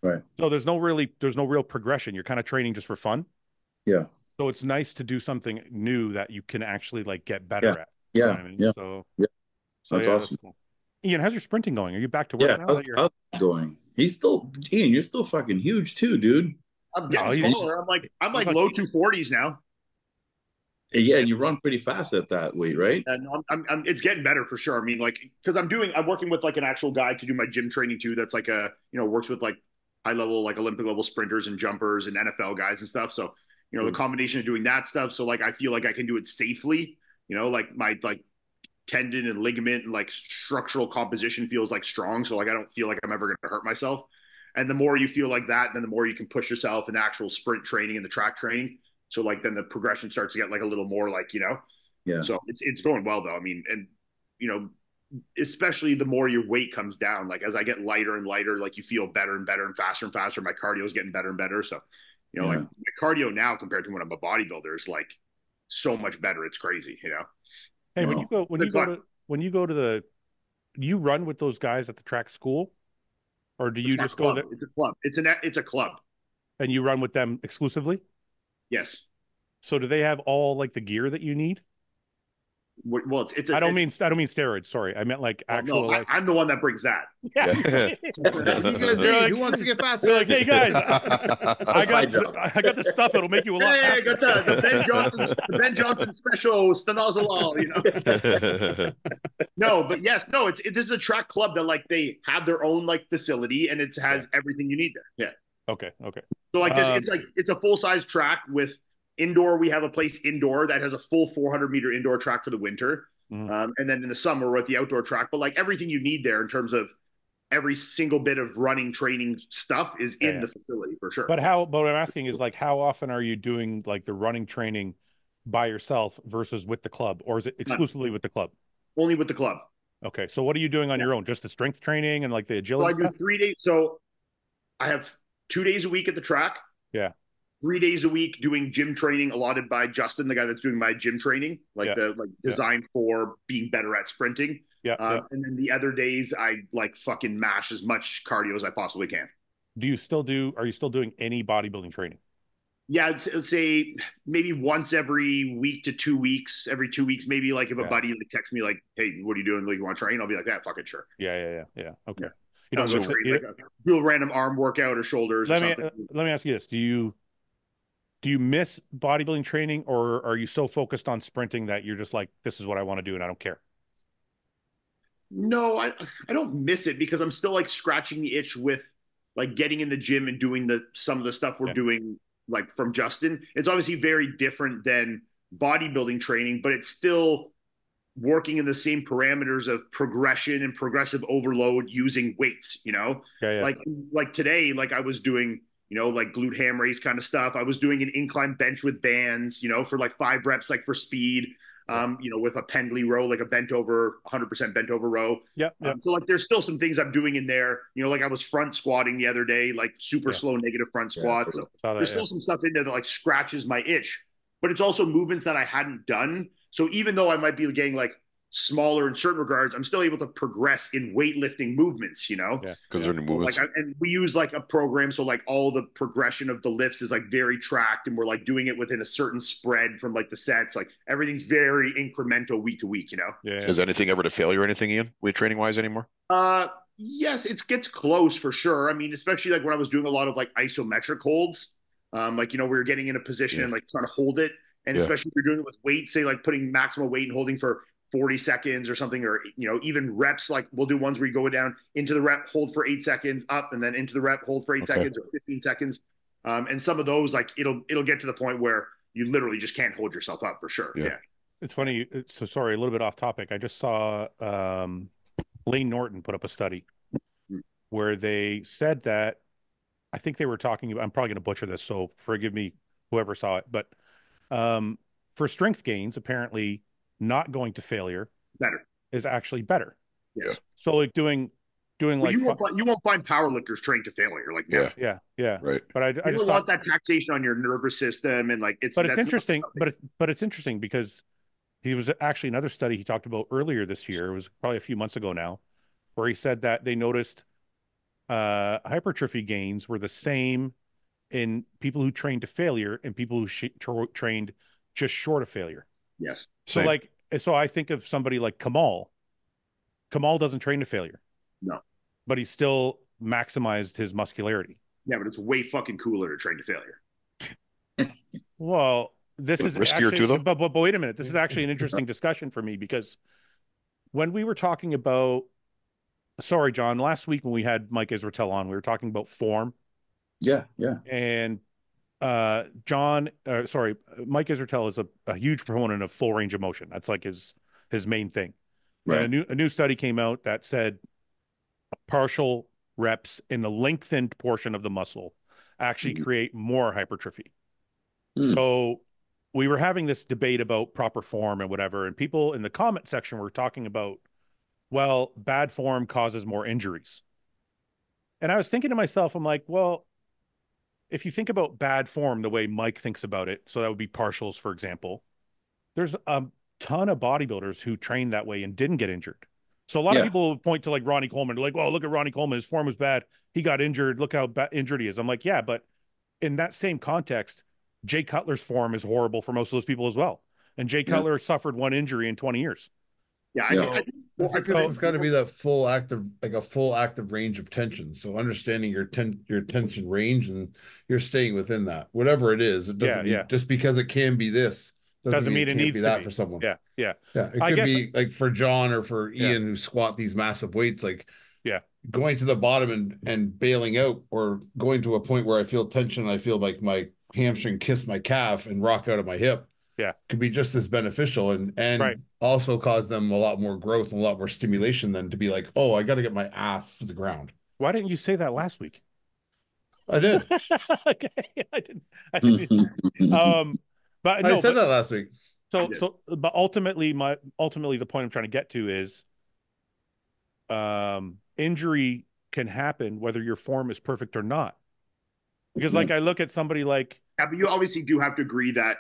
Right. So there's no real progression. You're kind of training just for fun. Yeah. So it's nice to do something new that you can actually like get better at. Yeah. You know what I mean? Yeah. So yeah. So That's yeah, awesome. that's cool. Ian, how's your sprinting going? Are you back to work now? How's it going? He's still Ian. You're still fucking huge too, dude. I'm getting smaller. I'm like low 240s now. Yeah, and you run pretty fast at that weight, right? And it's getting better for sure. I mean, like, because I'm working with like an actual guy to do my gym training too. That's like works with like high level, like Olympic level sprinters and jumpers and NFL guys and stuff. So, the combination of doing that stuff. So like, I feel like I can do it safely, like my like tendon and ligament and like structural composition feels like strong. So like, I don't feel like I'm ever going to hurt myself. And the more you feel like that, then the more you can push yourself in actual sprint training and the track training. So like then the progression starts to get like a little more like, Yeah. So it's going well though. I mean, and especially the more your weight comes down, like as I get lighter and lighter, like you feel better and better and faster. My cardio is getting better and better. So, like my cardio now compared to when I'm a bodybuilder is like so much better. It's crazy, Hey, when you go to the, do you run with those guys at the track school, or do you just go there? It's a club. It's a club. And you run with them exclusively? Yes. So do they have all like the gear that you need? Well, it's. I don't mean steroids. Sorry, I meant like actual. No, I'm the one that brings that. Yeah. You guys need, who wants to get faster? You're like, hey guys, I got the stuff that'll make you a lot faster. I got the Ben Johnson special stanozolol, No, but yes, no, this is a track club that like they have their own like facility and it has everything you need there. Yeah. Okay. So like this, it's a full size track with indoor. We have a place indoor that has a full 400-meter indoor track for the winter. And then in the summer, we're at the outdoor track. But like everything you need there in terms of every single bit of running, training stuff is in the facility for sure. But what I'm asking is like, how often are you doing like the running training by yourself versus with the club? Or is it exclusively with the club? Only with the club. Okay. So what are you doing on your own? Just the strength training and like the agility stuff? I do 3 days. So I have 2 days a week at the track. Yeah. 3 days a week doing gym training allotted by Justin, the guy that's doing my gym training, designed for being better at sprinting. And then the other days I like fucking mash as much cardio as I possibly can. Are you still doing any bodybuilding training? Yeah, I'd say maybe once every week to 2 weeks, every 2 weeks, maybe like if a buddy like texts me like, hey, what are you doing? Like, you want to train? I'll be like, yeah, fucking sure. Yeah. Okay. You don't do a random arm workout or shoulders. Let me ask you this. Do you miss bodybuilding training, or are you so focused on sprinting that you're just like, this is what I want to do and I don't care? No, I don't miss it because I'm still like scratching the itch with like getting in the gym and doing some of the stuff we're doing like from Justin. It's obviously very different than bodybuilding training, but it's still working in the same parameters of progression and progressive overload using weights, like today, like I was doing, like glute ham raise kind of stuff. I was doing an incline bench with bands, for like 5 reps, like for speed, with a pendley row, like a 100% bent over row. So like, there's still some things I'm doing in there, like I was front squatting the other day, like super slow negative front squats. So there's still some stuff in there that like scratches my itch, but it's also movements that I hadn't done. So even though I might be getting like smaller in certain regards, I'm still able to progress in weightlifting movements, because they're new movements. And we use like a program, so like all the progression of the lifts is like very tracked, and we're like doing it within a certain spread from like the sets. Like everything's very incremental week to week, Is anything ever to failure or anything, Ian, weight training wise anymore? Yes, it gets close for sure. I mean, especially like when I was doing a lot of like isometric holds, we were getting in a position and like trying to hold it. And especially if you're doing it with weight, say like putting maximum weight and holding for 40 seconds or something, or, even reps, like we'll do ones where you go down into the rep, hold for 8 seconds, up, and then into the rep, hold for 8 seconds or 15 seconds. And some of those, like it'll get to the point where you literally just can't hold yourself up for sure. Yeah. It's funny. So sorry, a little bit off topic. I just saw Lane Norton put up a study where they said that, I think they were talking about, I'm probably going to butcher this, so forgive me, whoever saw it, but for strength gains, apparently not going to failure is actually better. Yeah. So like doing like you won't find powerlifters trained to failure. Like yeah. Right. But I just want that taxation on your nervous system and like it's. But it's interesting. But it's interesting because he was actually another study he talked about earlier this year. It was probably a few months ago now, where he said that they noticed hypertrophy gains were the same in people who trained to failure and people who trained just short of failure. Yes. So like, so I think of somebody like Kamal. Kamal doesn't train to failure. No. But he still maximized his muscularity. Yeah, but it's way fucking cooler to train to failure. Well, this is riskier actually, too, though? but wait a minute. This is actually an interesting discussion for me because when we were talking about, sorry, John, last week when we had Mike Israetel on, we were talking about form. Yeah. And Mike Israetel is a huge proponent of full range of motion. That's like his main thing. Right. And a new study came out that said partial reps in the lengthened portion of the muscle actually create more hypertrophy. So we were having this debate about proper form and whatever, and people in the comment section were talking about, well, bad form causes more injuries. And I was thinking to myself, I'm like, well, if you think about bad form the way Mike thinks about it, so that would be partials, for example, there's a ton of bodybuilders who trained that way and didn't get injured. So a lot of people point to like Ronnie Coleman, like, well, look at Ronnie Coleman. His form was bad. He got injured. Look how injured he is. I'm like, yeah, but in that same context, Jay Cutler's form is horrible for most of those people as well. And Jay Cutler suffered one injury in 20 years. Yeah, I think it's got to be that full active range of tension. So understanding your tension range and you're staying within that, whatever it is. It doesn't mean just because it can be this doesn't mean it needs to be that for someone. Yeah. It could be like for John or for Ian who squat these massive weights, like going to the bottom and bailing out, or going to a point where I feel tension and I feel like my hamstring kiss my calf and rock out of my hip. Could be just as beneficial and also cause them a lot more growth and a lot more stimulation than to be like, oh, I got to get my ass to the ground. Why didn't you say that last week? I did. Okay, I didn't. But no, I said that last week. But ultimately the point I'm trying to get to is, injury can happen whether your form is perfect or not. Because like I look at somebody like, but you obviously do have to agree that.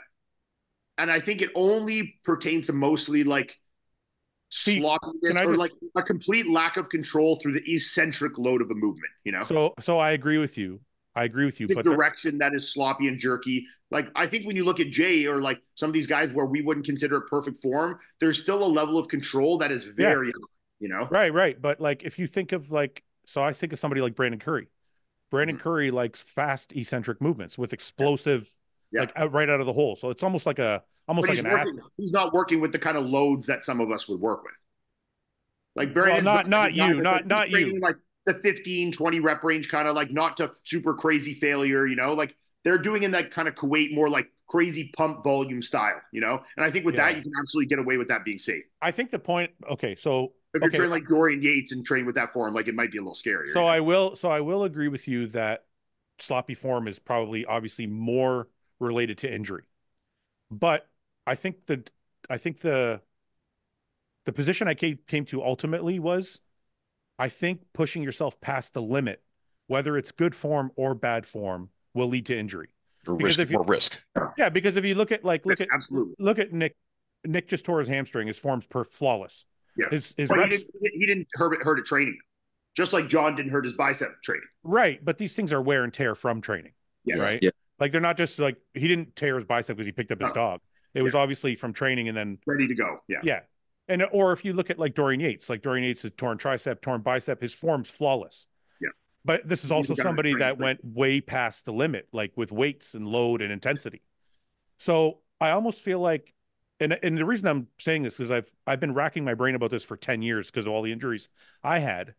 And I think it only pertains to mostly like sloppiness or like a complete lack of control through the eccentric load of the movement, you know? So I agree with you. But direction that is sloppy and jerky. Like, I think when you look at Jay or like some of these guys where we wouldn't consider it perfect form, there's still a level of control that is very high, you know? Right. But like, if you think of like, so I think of somebody like Brandon Curry. Brandon Curry likes fast eccentric movements with explosive, like right out of the hole. So it's almost like an athlete. He's not working with the kind of loads that some of us would work with. Like Brandon's not you. Like the 15, 20 rep range, kind of like not to super crazy failure, you know, like they're doing in that kind of Kuwait, more like crazy pump volume style, you know? And I think with that, you can absolutely get away with that being safe. I think the point, so if you're training like Dorian Yates and train with that form, like it might be a little scarier. So I will agree with you that sloppy form is probably obviously more related to injury. But I think the position I came to ultimately was, I think pushing yourself past the limit, whether it's good form or bad form, will lead to injury. More risk. Yeah, because if you look at absolutely. Nick just tore his hamstring. His form's flawless. Yeah, his reps, he didn't hurt at training, just like John didn't hurt his bicep training. Right, but these things are wear and tear from training. Yes. Right. Yeah. Like they're not just like, he didn't tear his bicep because he picked up his dog. It was obviously from training and then ready to go. Yeah. And or if you look at like Dorian Yates, has torn tricep, torn bicep, his form's flawless. Yeah. But this is also somebody that went way past the limit, like with weights and load and intensity. So I almost feel like, and the reason I'm saying this is I've been racking my brain about this for 10 years because of all the injuries I had.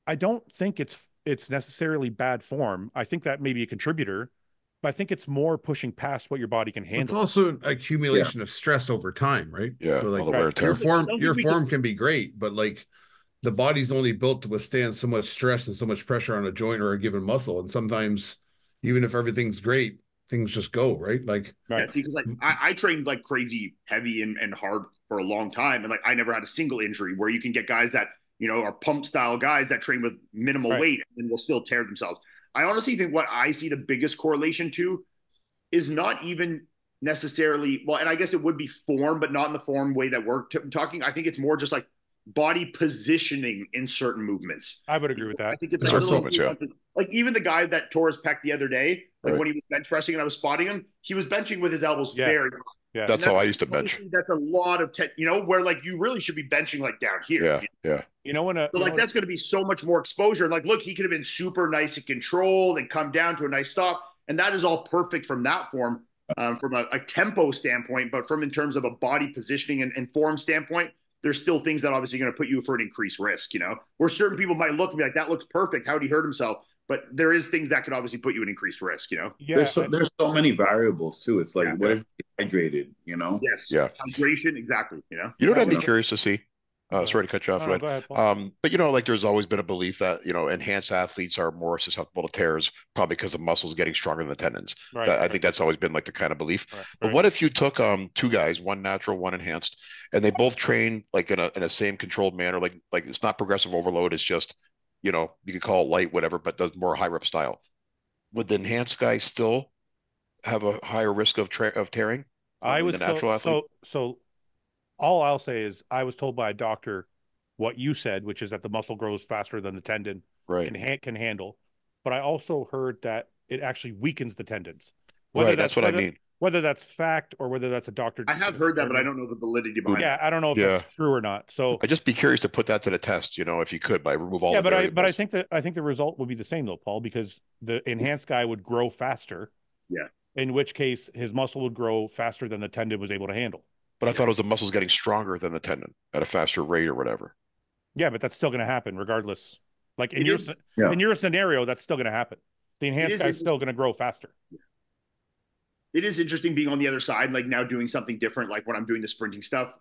I don't think it's necessarily bad form. I think that may be a contributor, but I think it's more pushing past what your body can handle. It's also an accumulation of stress over time, right? Yeah. So like your form can be great, but like the body's only built to withstand so much stress and so much pressure on a joint or a given muscle. And sometimes even if everything's great, things just go, right? Like, see, because like I trained like crazy heavy and hard for a long time. And like I never had a single injury, where you can get guys that, you know, are pump style guys that train with minimal weight and will still tear themselves. I honestly think what I see the biggest correlation to is not even necessarily, well, and I guess it would be form, but not in the form way that we're talking. I think it's more just like body positioning in certain movements. I would agree with that. I think it's like little nuances. Like even the guy that tore his pec the other day, like when he was bench pressing and I was spotting him, he was benching with his elbows very high. Yeah, that's how I used to bench. That's a lot of, where like you really should be benching like down here. Yeah, yeah. You know when so like that's going to be so much more exposure. Like, look, he could have been super nice and controlled and come down to a nice stop, and that is all perfect from that form, from a tempo standpoint. But from in terms of a body positioning and form standpoint, there's still things that obviously are going to put you for an increased risk. Where certain people might look and be like, that looks perfect. How did he hurt himself? But there is things that could obviously put you in increased risk, Yeah. There's so many variables too. It's like, what if you're hydrated, Yes. Yeah. Hydration, exactly. You know what I'd be curious to see? Sorry to cut you off, Go ahead, Paul. But like there's always been a belief that, enhanced athletes are more susceptible to tears, probably because the muscles getting stronger than the tendons. Right. I think that's always been like the kind of belief. Right. But what if you took two guys, one natural, one enhanced, and they both train like in a same controlled manner, like it's not progressive overload, it's just, you could call it light, whatever, but does more high rep style. Would the enhanced guy still have a higher risk of tearing? I was so all I'll say is I was told by a doctor what you said, which is that the muscle grows faster than the tendon can handle. But I also heard that it actually weakens the tendons. That's what I mean. Whether that's fact or whether that's a doctor. I have heard that, but I don't know the validity behind it. Yeah, I don't know if that's true or not. So I'd just be curious to put that to the test, if you could, by remove all the variables. But I think the result would be the same though, Paul, because the enhanced guy would grow faster. Yeah. In which case his muscle would grow faster than the tendon was able to handle. But I thought it was the muscles getting stronger than the tendon at a faster rate or whatever. Yeah, but that's still going to happen regardless. Like in your scenario, that's still going to happen. The enhanced guy is still going to grow faster. Yeah. It is interesting being on the other side, like now doing something different, like when I'm doing the sprinting stuff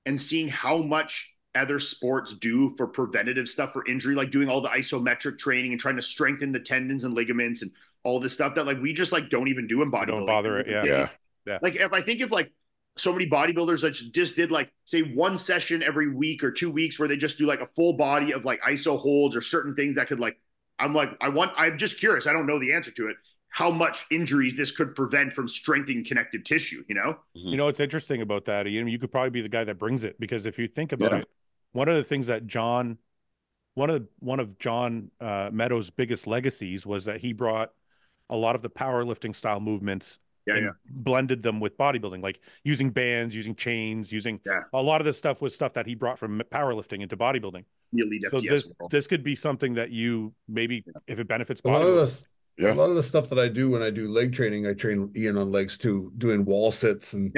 and seeing how much other sports do for preventative stuff for injury, like doing all the isometric training and trying to strengthen the tendons and ligaments and all this stuff that like we just like don't even do in bodybuilding. Don't bother it. Yeah. Like if like so many bodybuilders that just did like say one session every week or 2 weeks where they just do like a full body of like iso holds or certain things that could like, I'm just curious. I don't know the answer to it. How much injuries this could prevent from strengthening connective tissue, What's interesting about that, Ian, you could probably be the guy that brings it, because if you think about it, one of the things that one of Jon Meadows' biggest legacies was that he brought a lot of the powerlifting style movements and blended them with bodybuilding, like using bands, using chains, using a lot of this stuff was stuff that he brought from powerlifting into bodybuilding. So this could be something that you maybe, if it benefits bodybuilding. A lot of the stuff that I do when I do leg training, I train Ian on legs too, doing wall sits and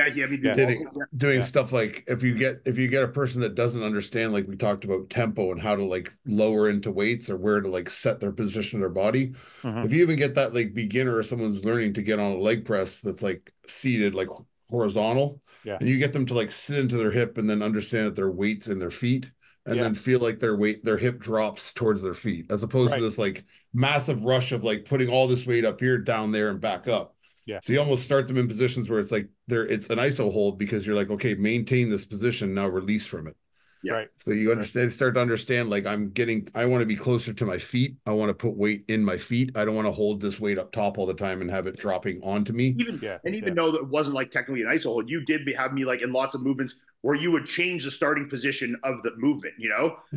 doing stuff like if you get a person that doesn't understand, like we talked about tempo and how to like lower into weights or where to like set their position of their body. If you even get that like beginner or someone who's learning to get on a leg press that's like seated, like horizontal, and you get them to like sit into their hip and then understand that their weight's in their feet. And then feel like their hip drops towards their feet, as opposed to this like massive rush of like putting all this weight up here, down there, and back up. Yeah. So you almost start them in positions where it's like it's an iso hold, because you're like, okay, maintain this position, now release from it. Yeah. Right. So you start to understand, like I want to be closer to my feet. I want to put weight in my feet. I don't want to hold this weight up top all the time and have it dropping onto me. Even though that it wasn't like technically an iso hold, you did have me like in lots of movements where you would change the starting position of the movement,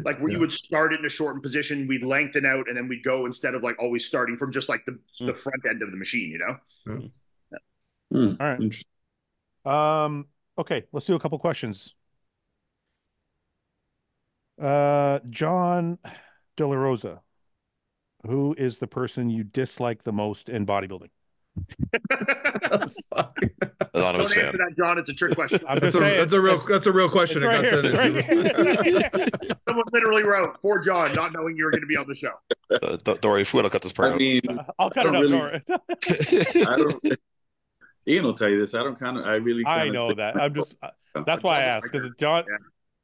like where you would start it in a shortened position, we'd lengthen out, and then we'd go instead of like always starting from just like the front end of the machine, All right. Okay, let's do a couple questions. Jon DeLarosa, who is the person you dislike the most in bodybuilding? Don't answer that, John. It's a trick question. I'm just saying. That's a real question. Someone literally wrote for John, not knowing you were going to be on the show. Don't worry, if we want to cut this part out. I'll cut it out. Ian will tell you this. I know that. I'm just. That's why I asked, because John.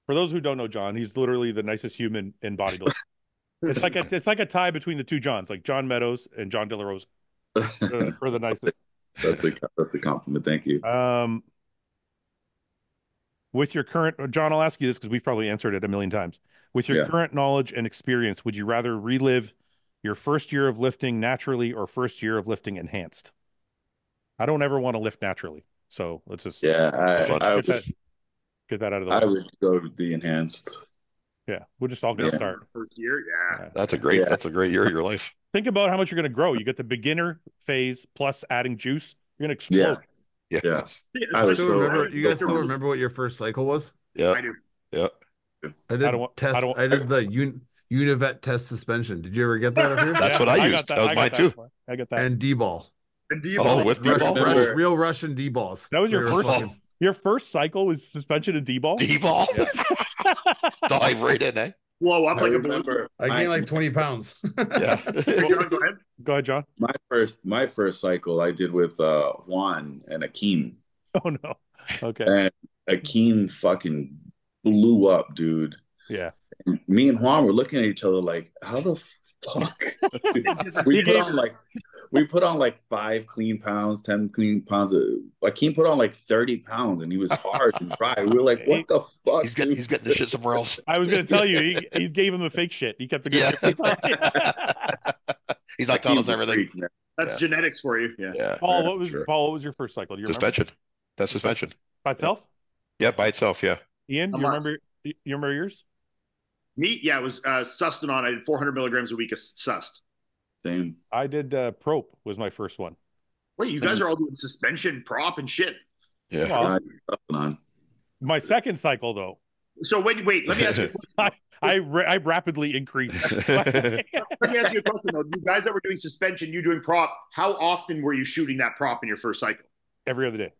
For those who don't know John, he's literally the nicest human in bodybuilding. It's like a tie between the two Johns, like Jon Meadows and Jon DeLarosa. For the nicest. That's a compliment. Thank you. With your current, John, I'll ask you this because we've probably answered it a million times. With your current knowledge and experience, would you rather relive your first year of lifting naturally or first year of lifting enhanced? I don't ever want to lift naturally, so let's just get that out of the way. I would go with the enhanced. Yeah, we're just all gonna start. First year, yeah. That's a great year of your life. Think about how much you're gonna grow. You get the beginner phase plus adding juice. You're gonna explode. Yeah. You guys still remember what your first cycle was? Yeah. I do. Yeah. I did the Univet test suspension. Did you ever get that up here? That's what I used. That was mine too. I got that. And D-ball. Oh, with D-ball? Real Russian D-balls. That was your first. Your first cycle was suspension and D-ball? D-ball? Yeah. Dive right in, eh? Whoa, I'm like I gained like 20 pounds. Yeah. Go ahead, John. My first cycle I did with Juan and Akeem. Oh no. Okay. And Akeem fucking blew up, dude. Yeah. And me and Juan were looking at each other like, how the fuck? We put on like 5 clean pounds, 10 clean pounds. Akeem put on like 30 pounds, and he was hard and dry. We were like, what the fuck? He's getting the shit somewhere else. I was going to tell you, he gave him the fake shit. He kept the good shit. He's like telling us everything. That's genetics for you. Yeah. Paul, what was your first cycle? Do you suspension. Remember? That's suspension. By itself? Yeah, by itself, yeah. Ian, you remember yours? Me? Yeah, it was Sustanon. I did 400 milligrams a week of Sust. Same. I did Prop was my first one. Wait, you guys are all doing suspension, prop, and shit. Yeah. Well, my second cycle, though. So wait. Let me ask you a question. I rapidly increased. Let me ask you a question, though. You guys that were doing suspension, you doing prop, how often were you shooting that prop in your first cycle? Every other day.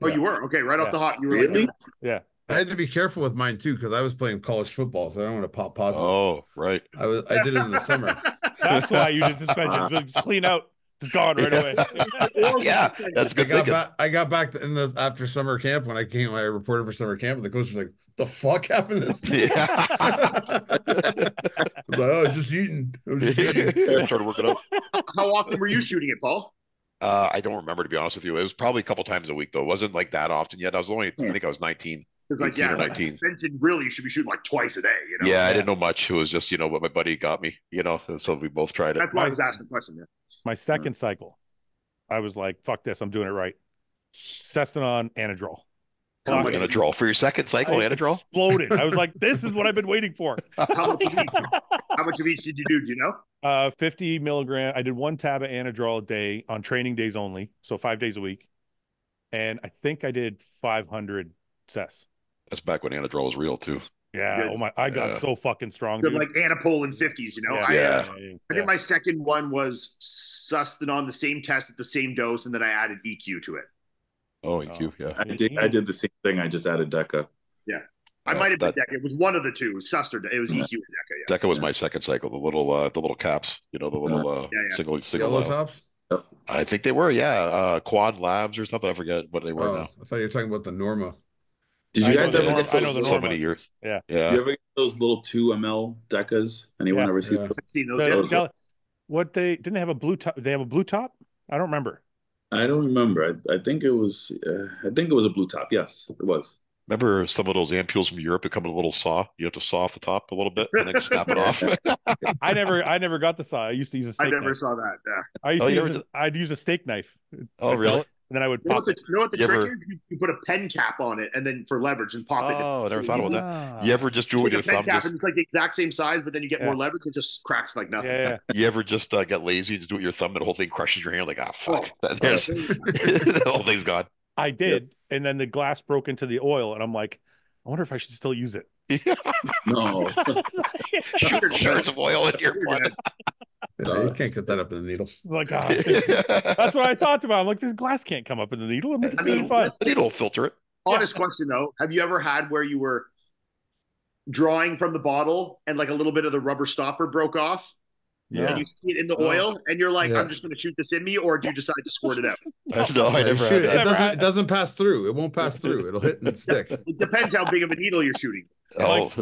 Oh, you were? Okay, right off the hop. You were really? Yeah. I had to be careful with mine too because I was playing college football, so I don't want to pop positive. Oh, right. I did it in the summer. That's why you did suspension. So just clean out. It's gone right away. Yeah, that's good thinking. I got back after summer camp when I reported for summer camp, and the coach was like, "The fuck happened this day?" Yeah. I was like, "Oh, I was just eating." Trying to work it out. How often were you shooting it, Paul? I don't remember, to be honest with you. It was probably a couple times a week, though. It wasn't like that often yet. I think I was 19. It's like, yeah, 19. Really, you should be shooting like twice a day, you know? Yeah, I didn't know much. It was just, what my buddy got me, so we both tried it. That's why I was asking the question, yeah. My second cycle, I was like, fuck this, I'm doing it right. Sustanon Anadrol. Anadrol. For your second cycle, Anadrol? Exploded. I was like, this is what I've been waiting for. How much of each did you do you know? 50 milligram. I did 1 tab of Anadrol a day on training days only, so 5 days a week. And I think I did 500 cess. That's back when Anadrol was real, too. Yeah. Oh my! I got so fucking strong. Dude. Like Anapol in 50s, Yeah. I think my second one was Sustanon, the same test at the same dose, and then I added EQ to it. Oh, EQ, yeah. I did the same thing. I just added DECA. Yeah. I might have been DECA. It was one of the two. It was Sust or it was EQ and DECA. Yeah. DECA was my second cycle. The little caps, the little single yellow tops. I think they were, Quad Labs or something. I forget what they were now. I thought you were talking about the Norma. Did you guys ever get those? I know the so many years. Yeah. You ever get those little 2 ml DECAs? Anyone ever see those? I've seen those. What they didn't have a blue top? They have a blue top? I don't remember. I don't remember. I think it was. I think it was a blue top. Yes, it was. Remember some of those ampules from Europe that come with a little saw? You have to saw off the top a little bit and then snap it off. I never got the saw. I used to use a steak knife. I never saw that. Yeah. I'd use a steak knife. Oh, really? And then I would pop it. You know what the trick is? You put a pen cap on it and then for leverage and pop it. Oh, I never thought about that. You ever just do it with your thumb? It's like the exact same size, but then you get more leverage. It just cracks like nothing. Yeah. You ever just get lazy and just do it with your thumb and the whole thing crushes your hand? Like, fuck. The whole thing's gone. I did. And then the glass broke into the oil. And I'm like, I wonder if I should still use it. No. Shards of oil in your blood. You can't get that up in the needle. Like, that's what I thought about. I'm like, this glass can't come up in the needle. I'm like, it's gonna be fine. The needle will filter it. Honest question though, have you ever had where you were drawing from the bottle and like a little bit of the rubber stopper broke off? Yeah. And you see it in the oil and you're like, I'm just going to shoot this in me, or do you decide to squirt it out? No, I never had that. It doesn't pass through. It won't pass through. It'll hit and stick. It depends how big of a needle you're shooting. Mike's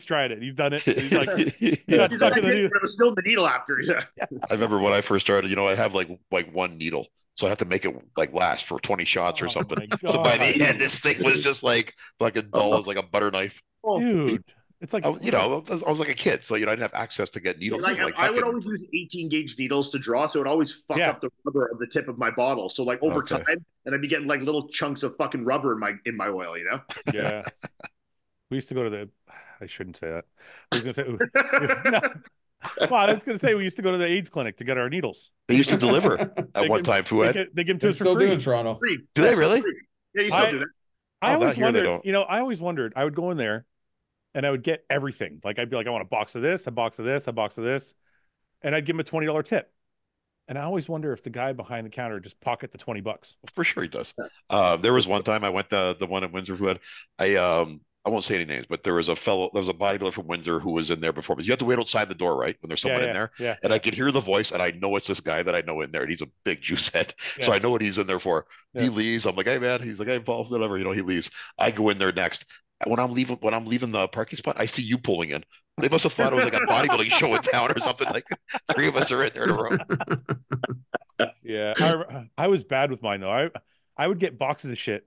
tried it. He's done it. He's like, he got stuck in the needle. It was still in the needle after. Yeah. I remember when I first started, I have like one needle. So I have to make it like last for 20 shots or something. So by the end, this thing was just like fucking dull as like a butter knife. Dude. It's like, I was like a kid, so I didn't have access to get needles. I would always use 18 gauge needles to draw, so it always fuck up the rubber of the tip of my bottle. So like over time, and I'd be getting like little chunks of fucking rubber in my oil, Yeah. We used to go to the. I shouldn't say that. I was gonna say. No. Well, I was gonna say we used to go to the AIDS clinic to get our needles. They used to deliver at one time, Fouad. They give them to us for still free. do in Toronto. Free. Do they really? Yeah, you still do that. I always here they wondered, don't. you know, I always wondered, I would go in there and I would get everything. Like I'd be like, I want a box of this, a box of this, a box of this. And I'd give him a $20 tip. And I always wonder if the guy behind the counter just pocket the $20. For sure he does. There was one time I went to the one in Windsor who had I won't say any names, but there was a bodybuilder from Windsor who was in there before. But you have to wait outside the door, right? When there's someone in there. Yeah. And I could hear the voice and I know it's this guy that I know in there. And he's a big juice head. So I know what he's in there for. Yeah. He leaves. I'm like, hey man, he's like, hey, Paul, whatever, you know, he leaves. I go in there next. When I'm leaving the parking spot, I see you pulling in. They must have thought it was like a bodybuilding show in town or something. Like 3 of us are in there in a row. Yeah. I was bad with mine though. I would get boxes of shit.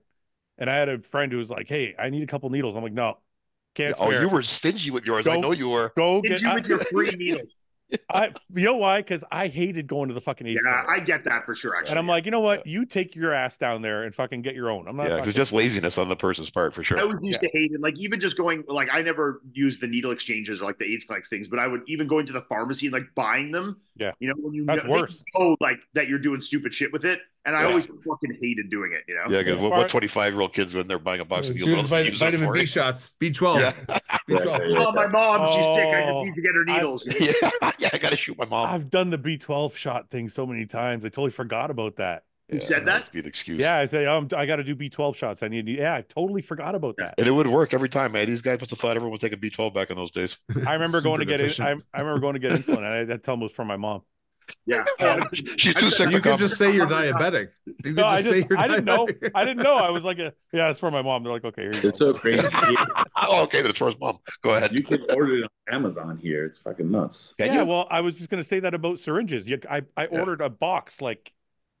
And I had a friend who was like, hey, I need a couple needles. I'm like, no, can't spare. Oh, you were stingy with yours. I know you were. Go Get get you with your free needles. You know why? Because I hated going to the fucking AIDS clinic. I get that for sure. Actually, and I'm like, you know what? You take your ass down there and fucking get your own. I'm not. Yeah, because it's just laziness on the person's part for sure. I always used to hate it. Like even just going, like I never used the needle exchanges or like the AIDS clinics things, but I would even go into the pharmacy and like buying them. Yeah, you know when you that's worse. Know like that you're doing stupid shit with it, and I always fucking hated doing it. You know. Yeah, because what 25-year-old kids in there buying a box of needles? Vitamin B shots, B12. Yeah. B12. Oh, my mom, she's sick. I just need to get her needles. Yeah, I gotta shoot my mom. I've done the B12 shot thing so many times. I totally forgot about that. You said that? Must be the excuse. Yeah, I say I got to do B12 shots. I totally forgot about that. And it would work every time, man. These guys must have thought everyone would take a B12 back in those days. I remember going to get it. I remember going to get insulin, and I had to tell them it was from my mom. Yeah, she's too sick. You could just say you're diabetic. You could just say you're I didn't know. I didn't know. I was like, yeah, it's for my mom. They're like, okay, here you go. It's so crazy. Oh, okay, then it's for his mom. Go ahead. You can order it on Amazon here. It's fucking nuts. Yeah, well, I was just gonna say that about syringes. I ordered a box like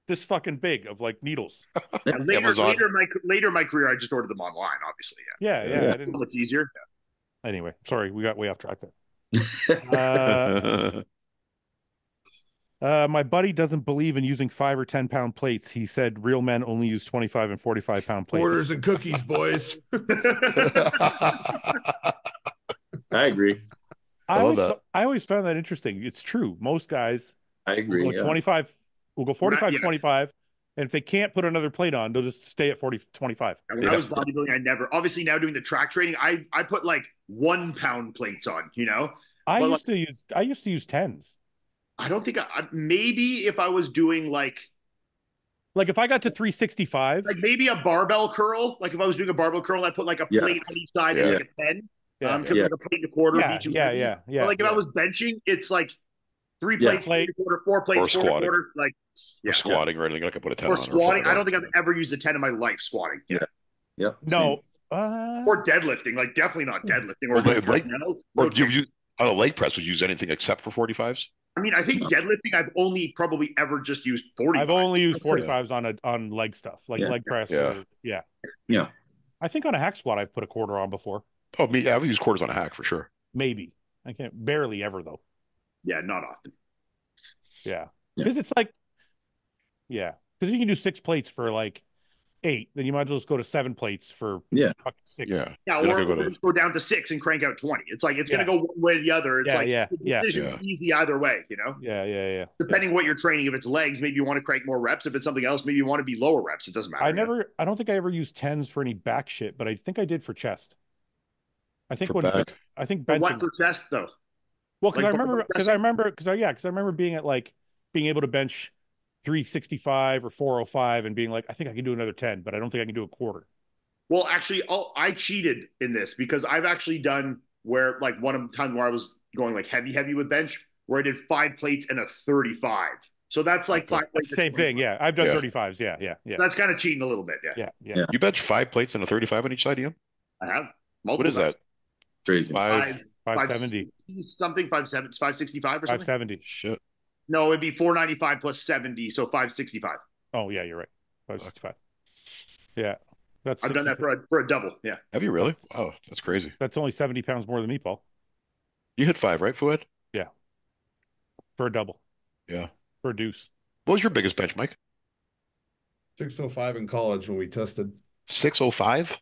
this fucking big of like needles. Later in my career, I just ordered them online. Obviously, yeah. I didn't. Much easier. Anyway, sorry, we got way off track there. My buddy doesn't believe in using 5 or 10 pound plates. He said real men only use 25 and 45 pound plates. Quarters and cookies, boys. I agree. I always found that interesting. It's true. Most guys, I agree. will go 25. We'll go 45, 25. And if they can't put another plate on, they'll just stay at 40, 25. When I was bodybuilding, I never, obviously now doing the track training, I put like 1 pound plates on, you know? I used to use 10s. I don't think maybe if I was doing like if I got to 365, like maybe a barbell curl, like if I was doing a barbell curl, I put like a plate on each side and like a 10, because like a plate and a quarter. Yeah. But like if I was benching, it's like 3 plates, a quarter, 4 plates, quarter, like or squatting, right? I could put a 10 or on. Squatting. I don't think I've ever used a 10 in my life squatting. Yeah. No. Or deadlifting, like definitely not deadlifting. Or do you use on a leg press? Would you use anything except for 45s? I mean, I think deadlifting, I've only probably ever just used 45s. I've only used 45s on leg stuff, like leg press. Yeah. I think on a hack squat, I've put a quarter on before. Oh, me, I've used quarters on a hack for sure. Maybe. I can't, barely ever though. Yeah, not often. Yeah. Because it's like, because you can do 6 plates for like 8, then you might as well just go to 7 plates for 6. Or just go down to 6 and crank out 20. It's like it's gonna go one way or the other. It's the decision's easy either way, you know? Yeah. Depending what you're training. If it's legs, maybe you want to crank more reps. If it's something else, maybe you want to be lower reps. It doesn't matter. I don't think I ever used 10s for any back shit, but I think I did for chest. I think benching. What for chest though? Well, because I remember being able to bench 365 or 405 and being like, I think I can do another 10, but I don't think I can do a quarter. Well, actually, I cheated in this because I've actually done where like one time where I was going like heavy with bench, where I did 5 plates and a 35. So that's like 5 plates. Same thing. Yeah. I've done 35s. Yeah. That's kind of cheating a little bit. Yeah. You bench 5 plates and a 35 on each side, Ian? I have. What is that? Crazy. 570 something, 565 or something. 570. Shit. No, it'd be 495 plus 70, so 565. Oh yeah, you're right. 565. Yeah, I've done that for a double. Yeah. Have you really? Wow, that's crazy. That's only 70 pounds more than me, Paul. You hit 5, right, Fouad? Yeah. For a double. Yeah. For a deuce. What was your biggest bench, Mike? 605 in college when we tested. 605?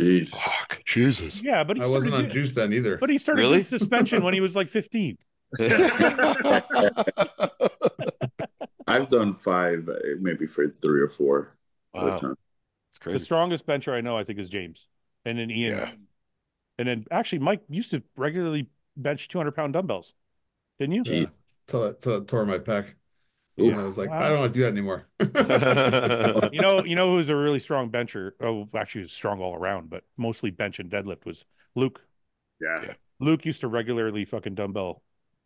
Jeez. Fuck, Jesus. Yeah, but I wasn't on juice then either. But he started Really? doing suspension when he was like 15. I've done 5, maybe for 3 or 4 at a Wow. time. It's crazy. The strongest bencher I know, I think, is James. And then Ian. Yeah. And then actually Mike used to regularly bench 200-pound dumbbells. Didn't you? Yeah. Till it tore my pec. Oof. And I was like, Wow. I don't want to do that anymore. You know who's a really strong bencher? Oh, actually, he's strong all around, but mostly bench and deadlift was Luke. Yeah. Luke used to regularly fucking dumbbell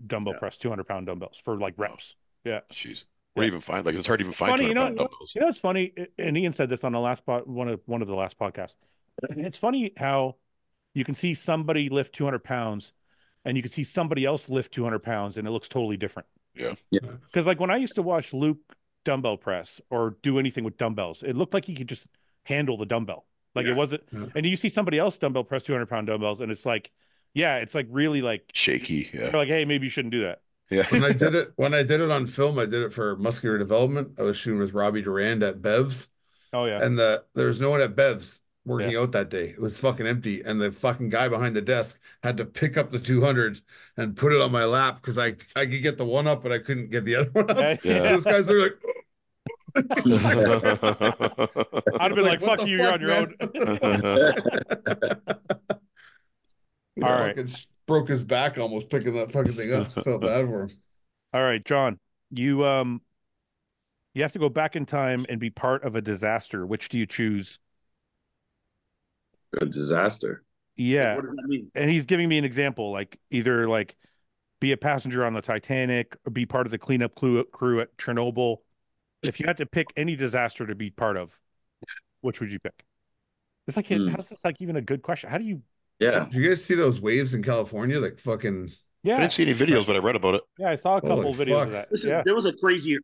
press 200-pound dumbbells for like reps. Yeah. Jeez. Where do you even find, like, it's hard to even find Funny, you know, 200-pound dumbbells. it's funny, and Ian said this on the last one of the last podcasts. It's funny how you can see somebody lift 200 pounds and you can see somebody else lift 200 pounds and it looks totally different. Yeah. Because like when I used to watch Luke dumbbell press or do anything with dumbbells, it looked like he could just handle the dumbbell. Like it wasn't, and you see somebody else dumbbell press 200-pound dumbbells and it's like, yeah, it's like really like shaky. Yeah. You're like, hey, maybe you shouldn't do that. Yeah. When I did it on film, I did it for muscular development. I was shooting with Robbie Durand at Bev's. Oh yeah. And there was no one at Bev's working out that day. It was fucking empty. And the fucking guy behind the desk had to pick up the 200 and put it on my lap because I could get the one up, but I couldn't get the other one up. Yeah. So this guy's there like, I'd have been like, fuck you, you're on your own. All right. Broke his back almost picking that fucking thing up. Felt bad for him. All right, John, you have to go back in time and be part of a disaster. Which do you choose? A disaster. Yeah. What does that mean? And he's giving me an example, like either like be a passenger on the Titanic or be part of the cleanup crew at Chernobyl. If you had to pick any disaster to be part of, which would you pick? It's like, how's this like even a good question? How do you? Yeah. Did you guys see those waves in California? Like fucking. Yeah. I didn't see any videos, but I read about it. Yeah, I saw a couple videos of that. Listen, there was a crazy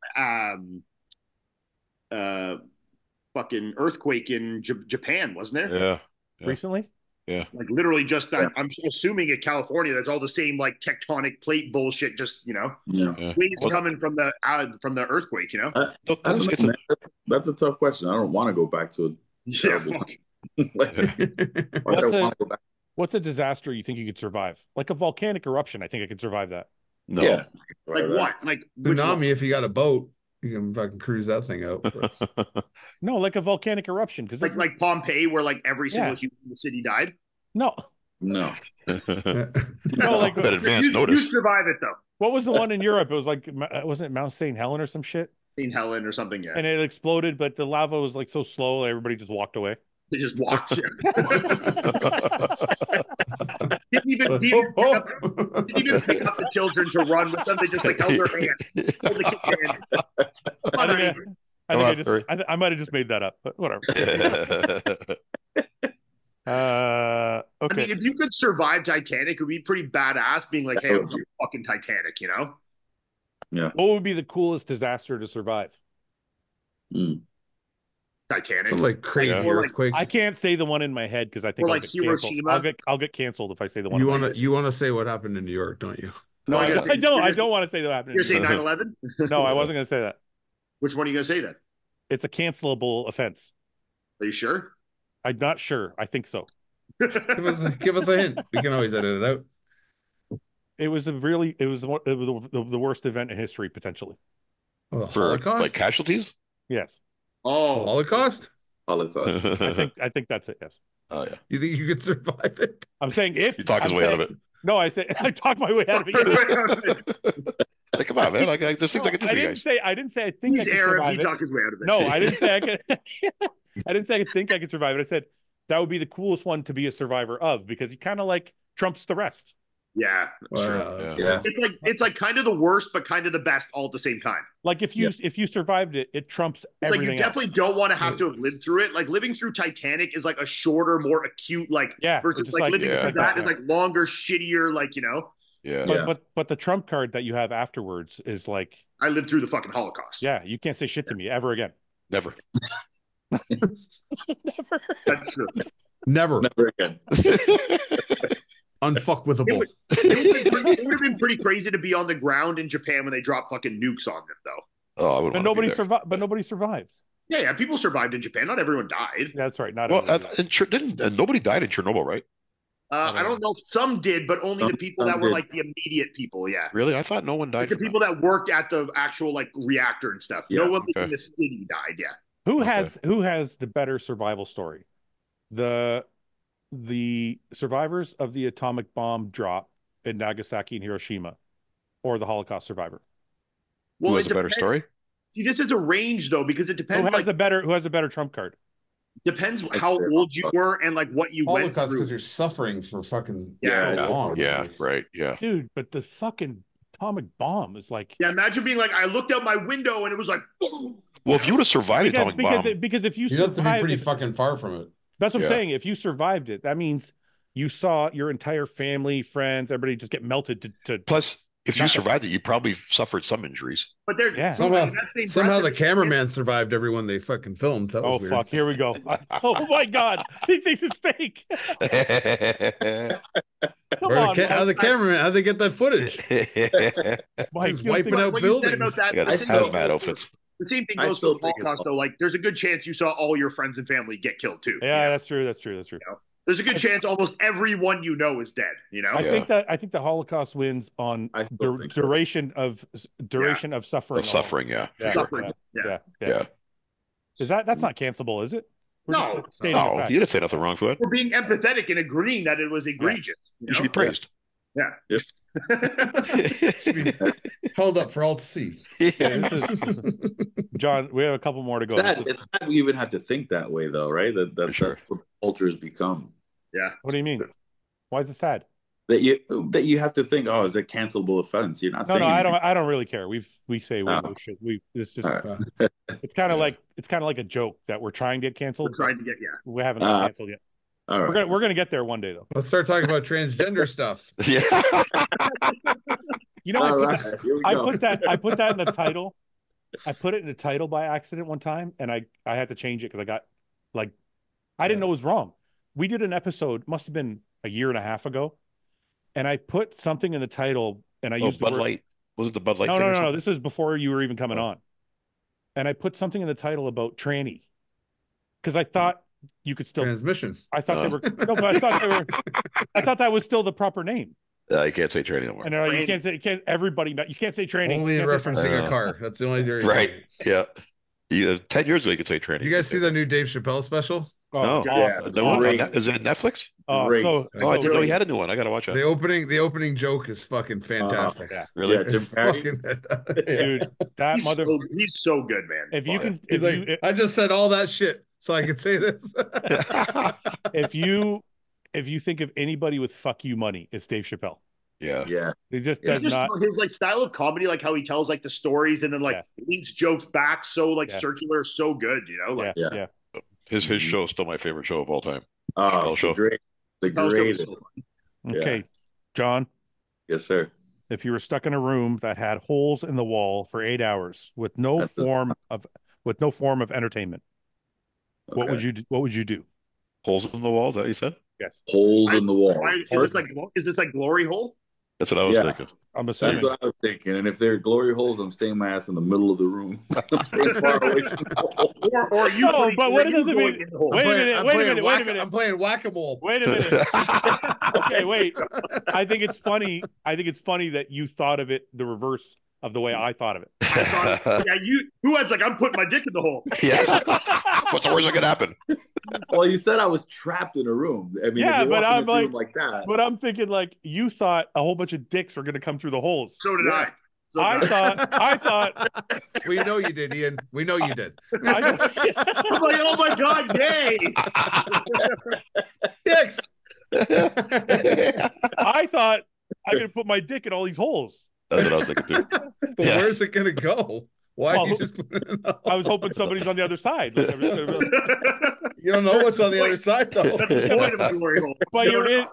fucking earthquake in Japan, wasn't there? Yeah. Recently? Yeah. Like literally just I'm assuming in California there's all the same like tectonic plate bullshit, just waves coming from the earthquake, That's a tough question. I don't want to go back to it. What's a disaster you think you could survive? Like a volcanic eruption, I think I could survive that. No. Yeah. Like what? Like tsunami, if you got a boat, you can fucking cruise that thing out. No, like a volcanic eruption. Because like Pompeii, where like every single human in the city died? No. No. No, like that advance notice. You survive it though. What was the one in Europe? It was like, wasn't it Mount St. Helen or some shit? St. Helen or something, yeah. And it exploded, but the lava was like so slow, everybody just walked away. They just walked. didn't even pick up the children to run with them. They just like held their hand. Held the kid's hand. I might have just made that up, but whatever. Okay. I mean, if you could survive Titanic, it would be pretty badass being like, hey, I'm fucking Titanic, Yeah. What would be the coolest disaster to survive? Titanic. Some like crazy earthquake. I can't say the one in my head because I think I'll get Hiroshima. I'll get canceled if I say the one. You want to say what happened in New York, don't you? No, I don't. I don't want to say that happened. You're saying 9/11? No, I wasn't going to say that. Which one are you going to say then? It's a cancelable offense. Are you sure? I'm not sure. I think so. Give us a hint. We can always edit it out. It was the worst event in history potentially. Oh, the Holocaust? Like casualties? Yes. Oh, Holocaust? Holocaust. I think that's it. Yes. Oh yeah. You think you could survive it? I'm saying if you talk his way out of it. No, I say I talk my way out of it. Like, come on, man! Like, there's things I can do for you guys. I didn't say I think He's I could Arab. survive He it. talk his way out of it. No, I didn't say I could. I didn't say I think I could survive it. I said that would be the coolest one to be a survivor of because he kind of like trumps the rest. Yeah, that's true. Yeah. It's like kind of the worst, but kind of the best all at the same time. Like if you survived it, it trumps everything. Like you definitely don't want to have to have lived through it. Like living through Titanic is like a shorter, more acute, versus like living through that is like longer, shittier, Yeah. But the trump card that you have afterwards is like I lived through the fucking Holocaust. Yeah, you can't say shit to me ever again. Never. Never. That's true. Never again. Unfuckwithable. It would have been pretty crazy to be on the ground in Japan when they dropped fucking nukes on them, though. Oh, I would. But nobody survived. But nobody survived. Yeah. People survived in Japan. Not everyone died. That's right. Not Well, everyone. nobody died in Chernobyl, right? I don't know. Some did, but only the people that were did. like the immediate people. Yeah. Really? I thought no one died. Like the people that worked at the actual like reactor and stuff. Yeah, No one okay. in the city died. Yeah. Who has the better survival story? The survivors of the atomic bomb drop in Nagasaki and Hiroshima, or the Holocaust survivor? Well, Who has a better story? See, this is a range though, because it depends. Who has a better trump card? Depends how old you were and like what you went Holocaust through. because you're suffering for fucking Yeah, so long. Yeah, Like, right. Yeah. Dude, but the fucking atomic bomb is like. Yeah, imagine being like, I looked out my window and it was like, boom. Well, if you would have survived the atomic bomb, because if you you have to be survived pretty it, fucking far from it. that's what I'm Yeah. saying. If you survived it, that means you saw your entire family, friends, everybody just get melted to plus if you Nothing. survived it, you probably suffered some injuries. But there's Yeah. Somehow the cameraman survived everyone they fucking filmed. That was oh weird. fuck, here we go. Oh my god, he thinks it's fake. Come Or on, how the cameraman? How'd they get that footage? Mike, He's you don't wiping think- out what you said buildings. about that. I got listen, hazmat outfits. The same thing I goes still for the think it's Holocaust, though. Like, there's a good chance you saw all your friends and family get killed too. Yeah, you know? that's true. That's true. That's true. There's a good chance almost everyone you know is dead. You know, I Yeah. think the Holocaust wins on I still think so. duration of suffering. Of suffering, yeah. Yeah, Suffering. Yeah. Yeah. Is that's not cancelable, is it? We're No. just stating a No, fact. you didn't say nothing wrong, Fouad. we're being empathetic and agreeing that it was egregious. You should be praised. Yeah. Should be held up for all to see. Yeah, this is John. We have a couple more to go. It's sad we even have to think that way, though, right? That's Sure. what cultures become. Yeah. What do you mean? Why is it sad? That you have to think, oh, is it cancelable offense? You're not saying No, I anything. don't really care. We say we Oh. should. It's just All right. it's kind of like a joke that we're trying to get canceled. We're trying to get We haven't got canceled yet. All right. We're gonna get there one day though. Let's start talking about transgender stuff. Yeah. You know, All right. Here we I go. put that in the title. I put it in the title by accident one time, and I had to change it because I got I didn't know it was wrong. We did an episode, must have been a year and a half ago, and I put something in the title, and I used the Bud word. Light. Was it the Bud Light No, thing? no. This is before you were even coming on, and I put something in the title about tranny because I thought you could still. Transmission. I thought they were no, but I thought they were. I thought that was still the proper name. I can't say tranny anymore. And they're like, you can't everybody. You can't say tranny. Only in You can't say referencing tranny. a car. That's the only theory. Right. Yeah. 10 years ago, you could say tranny. Did you guys see the new Dave Chappelle special? Oh, No. awesome. Yeah, It's No, awesome. is it Netflix? Oh, Great. so Oh, I didn't know he great. had a new one. I gotta watch The it. opening joke is fucking fantastic. Yeah. Really? Yeah, Jim It's Carrey. fucking Dude, that He's mother. he's so good, man. If you can, He's if like, you, I just said all that shit so I could say this. if you think of anybody with "fuck you" money, it's Dave Chappelle. Yeah. Yeah. He just Yeah. does Just not. his like style of comedy, like how he tells like the stories and then like leads jokes back so like Yeah. circular, so good, you know? Like Yeah, Yeah. yeah. His show is still my favorite show of all time. Oh, show. great. The Chappelle's show is greatest. so fun. Okay, John. Yes, sir. If you were stuck in a room that had holes in the wall for 8 hours with no That's- form of entertainment, what would you do? Holes in the walls, is that what you said? Yes, Holes in the wall. Why, is this like Glory Hole? That's what I was Yeah. thinking. I'm That's assuming. what I was thinking. And if they're glory holes, I'm staying my ass in the middle of the room. I'm staying far away from the holes. Or you? No, but what you does it going mean? in the hole? Wait a minute, wait a minute. I'm playing whack-a-mole. Wait a minute. Okay, wait. I think it's funny that you thought of it the reverse of the way I thought of it. I thought, yeah, Fuad's like, I'm putting my dick in the hole. Yeah. What's the worst that could happen? Well, you said I was trapped in a room. I mean, Yeah, if you but walk I'm into a like- room like that. But I'm thinking like you thought a whole bunch of dicks were going to come through the holes. So did I. So I did thought We know you did, Ian. We know you did. I, I'm like, oh my god, yay! Dicks. I thought I'm going to put my dick in all these holes. That's what I was thinking too. But Yeah. where's it gonna go? Why Well, you just put it in the I was hoping somebody's on the other side. Like, I'm just gonna be- You don't know what's on the other side though. That's the point of a glory hole.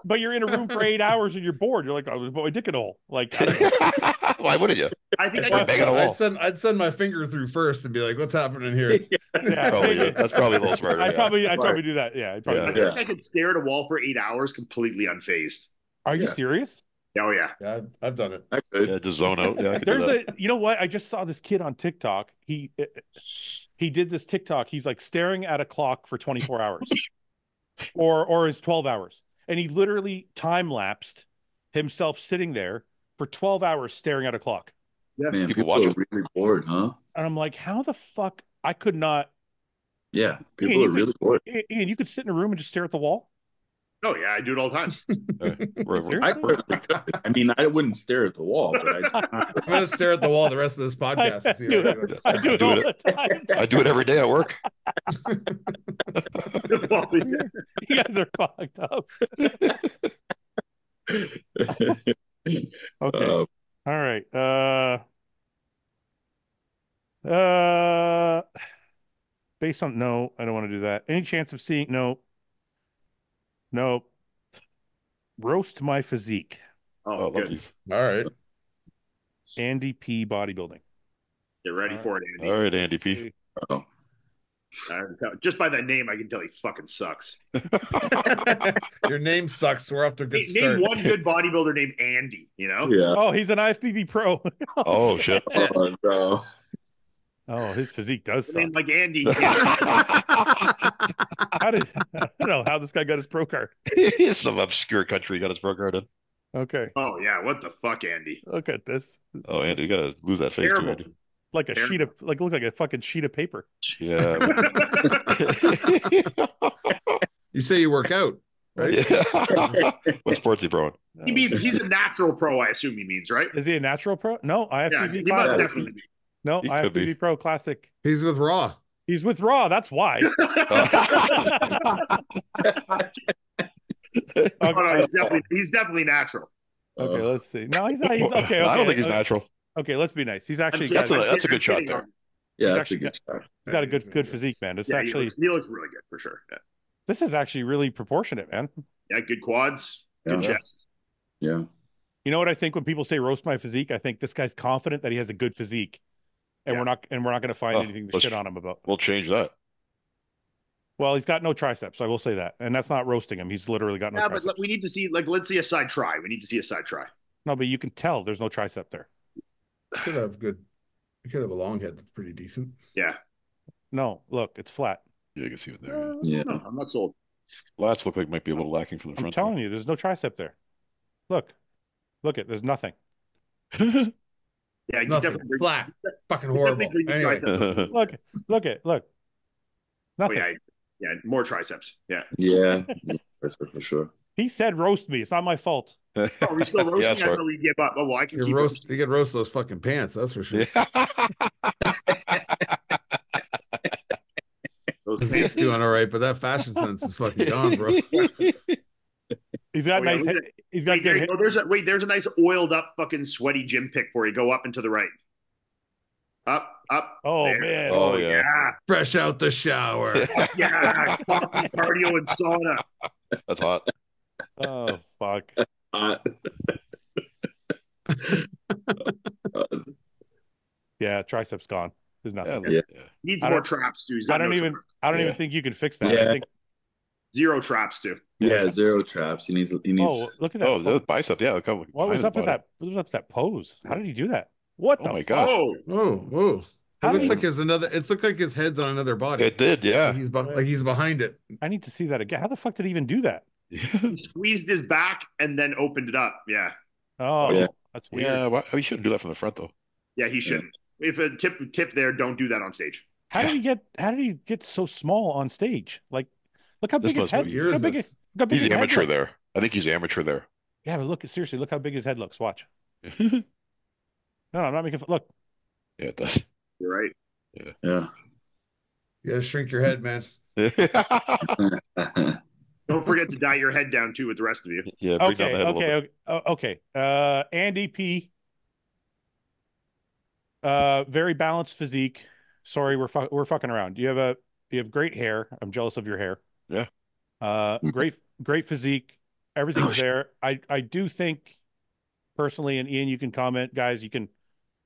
but you're in a room for 8 hours and you're bored. You're like, I was put my dick in a hole. Like, I don't know. Why wouldn't you? I think I Why could bang on a wall? I'd send my finger through first and be like, what's happening here? Yeah, Probably, that's probably a little smarter. I'd yeah. probably do that. Yeah, I'd probably Yeah. do that. I think I could stare at a wall for 8 hours completely unfazed. Are you Yeah. serious? Oh yeah. Yeah, I've done it. I could. Yeah, just zone out. Yeah, I could do There's that. you know what? I just saw this kid on TikTok. He he did this TikTok. He's like staring at a clock for 24 hours or is 12 hours. And he literally time lapsed himself sitting there for 12 hours staring at a clock. Yeah. Man, People people are watch really bored, huh? And I'm like, how the fuck? I could not. Yeah, people are really bored. Ian, you could sit in a room and just stare at the wall. Oh yeah, I do it all the time. Seriously? I mean, I wouldn't stare at the wall, but I'm gonna stare at the wall the rest of this podcast. I do it all the time. I do it every day at work. You guys are fucked up. Okay. All right. Based on no, I don't want to do that. Any chance of seeing no. Roast my physique. Oh, good. All right. Andy P bodybuilding. Get ready for it, Andy. All right, Andy P. Oh. Just by that name, I can tell he fucking sucks. Your name sucks. So we're off to a good start. Name one good bodybuilder named Andy, you know? Yeah. Oh, he's an IFBB pro. Oh, shit. Oh, no. Oh, his physique does suck. Name like Andy. I don't know how this guy got his pro card. He's some obscure country he got his pro card in. Okay. Oh yeah, what the fuck, Andy? Look at this. Oh, Andy, you gotta lose that face too, Andy. Like a sheet of look like a fucking sheet of paper. Yeah. You say you work out, right? Yeah. What sport's he pro in? He means he's a natural pro, I assume he means, right? Is he a natural pro? No, IFBB Yeah, he classic. must definitely be. No, He could IFBB be. pro classic. He's with Raw. He's with Raw. That's why. Oh, no, he's definitely natural. Okay, let's see. No, he's okay. Okay, I don't think he's natural. Okay, let's be nice. He's actually That's a good shot there. Yeah, that's a good shot. He's got a good physique, man. It's actually he looks really good for sure. Yeah, this is actually really proportionate, man. yeah, good quads, good chest. Yeah. You know what I think when people say roast my physique? I think this guy's confident that he has a good physique, and we're not going to find anything to shit on him about. We'll change that. Well, he's got no triceps. I will say that, and that's not roasting him. He's literally got no triceps. But we need to see, let's see a side try. We need to see a side try. No, but you can tell there's no tricep there. Could have a long head that's pretty decent. Yeah. No, look, it's flat. Yeah, you can see it there. Yeah. No, I'm not sold. Lats look like might be a little lacking from the front. I'm telling you, there's no tricep there. Look, there's nothing. Yeah, you Nothing. definitely Flat. Fucking horrible. Anyway. Look. Nothing. Oh, yeah, more triceps. Yeah. Yeah. That's for sure. He said roast me. It's not my fault. Oh, are we still roasting? Yeah, I thought we give up. Oh, well, I can keep roasting. You can roast those fucking pants, that's for sure. Physique's doing all right, but that fashion sense is fucking gone, bro. He's got nice. He's got good. There's a nice oiled up fucking sweaty gym pic for you. Go up and to the right. Up. Oh there. man. Oh yeah. Fresh out the shower. Yeah. Coffee, cardio, and sauna. That's hot. Oh fuck. Yeah, triceps gone. There's nothing. Yeah. Needs more traps too. I don't even think you can fix that. Yeah. I think zero traps too. Yeah, zero traps. He needs. Oh, look at that. Oh, the bicep. Yeah. What was up with that? What was up with that pose? How did he do that? What the my fuck? God. Oh. It looks like there's another. It looked like his head's on another body. It did, yeah. Like he's behind it. I need to see that again. How the fuck did he even do that? He squeezed his back and then opened it up. Yeah. Oh, yeah. That's weird. Yeah, he shouldn't do that from the front though. Yeah, he shouldn't. If a tip there, don't do that on stage. How did he get so small on stage? Like, look how big his head. What year is this? He's amateur there. I think he's amateur there. Yeah, but look how big his head looks. Watch. No, I'm not making. Look. Yeah, it does. You're right. Yeah. You gotta shrink your head, man. Don't forget to dye your head down too with the rest of you. Yeah. Bring down the head a little bit. Okay. Andy P. Very balanced physique. Sorry, we're fucking around. You have great hair. I'm jealous of your hair. Yeah. Great physique. Everything's there. I do think personally, and Ian, you can comment, guys.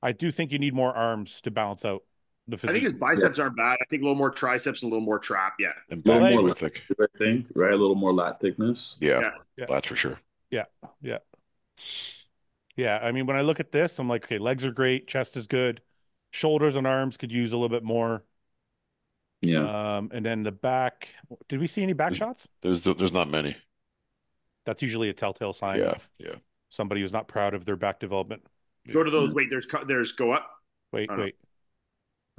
I do think you need more arms to balance out the physique. I think his biceps aren't bad. I think a little more triceps and a little more trap. Yeah. And A little back more more lat, thick. I think, right? A little more lat thickness. Yeah. Yeah. That's for sure. Yeah. I mean, when I look at this, I'm like, okay, legs are great, chest is good, shoulders and arms could use a little bit more. Yeah. And then the back. Did we see any back shots? There's not many. That's usually a telltale sign Yeah, of yeah. somebody who's not proud of their back development. Go to those. Wait, there's go up. Wait. Why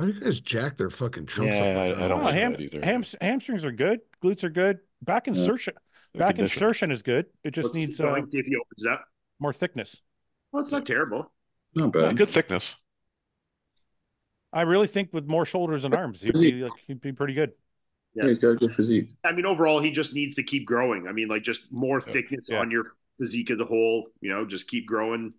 do you guys jack their fucking chunks up? Yeah, Like that? I don't see that either. Hamstrings are good. Glutes are good. Back insertion. Back insertion is good. It just needs see if he opens up. More thickness. Well, it's not terrible. Not bad. Good thickness. I really think with more shoulders and arms, he'd be pretty good. Yeah, he's got a good physique. I mean, overall, he just needs to keep growing. I mean, like just more thickness on your physique as a whole. You know, just keep growing.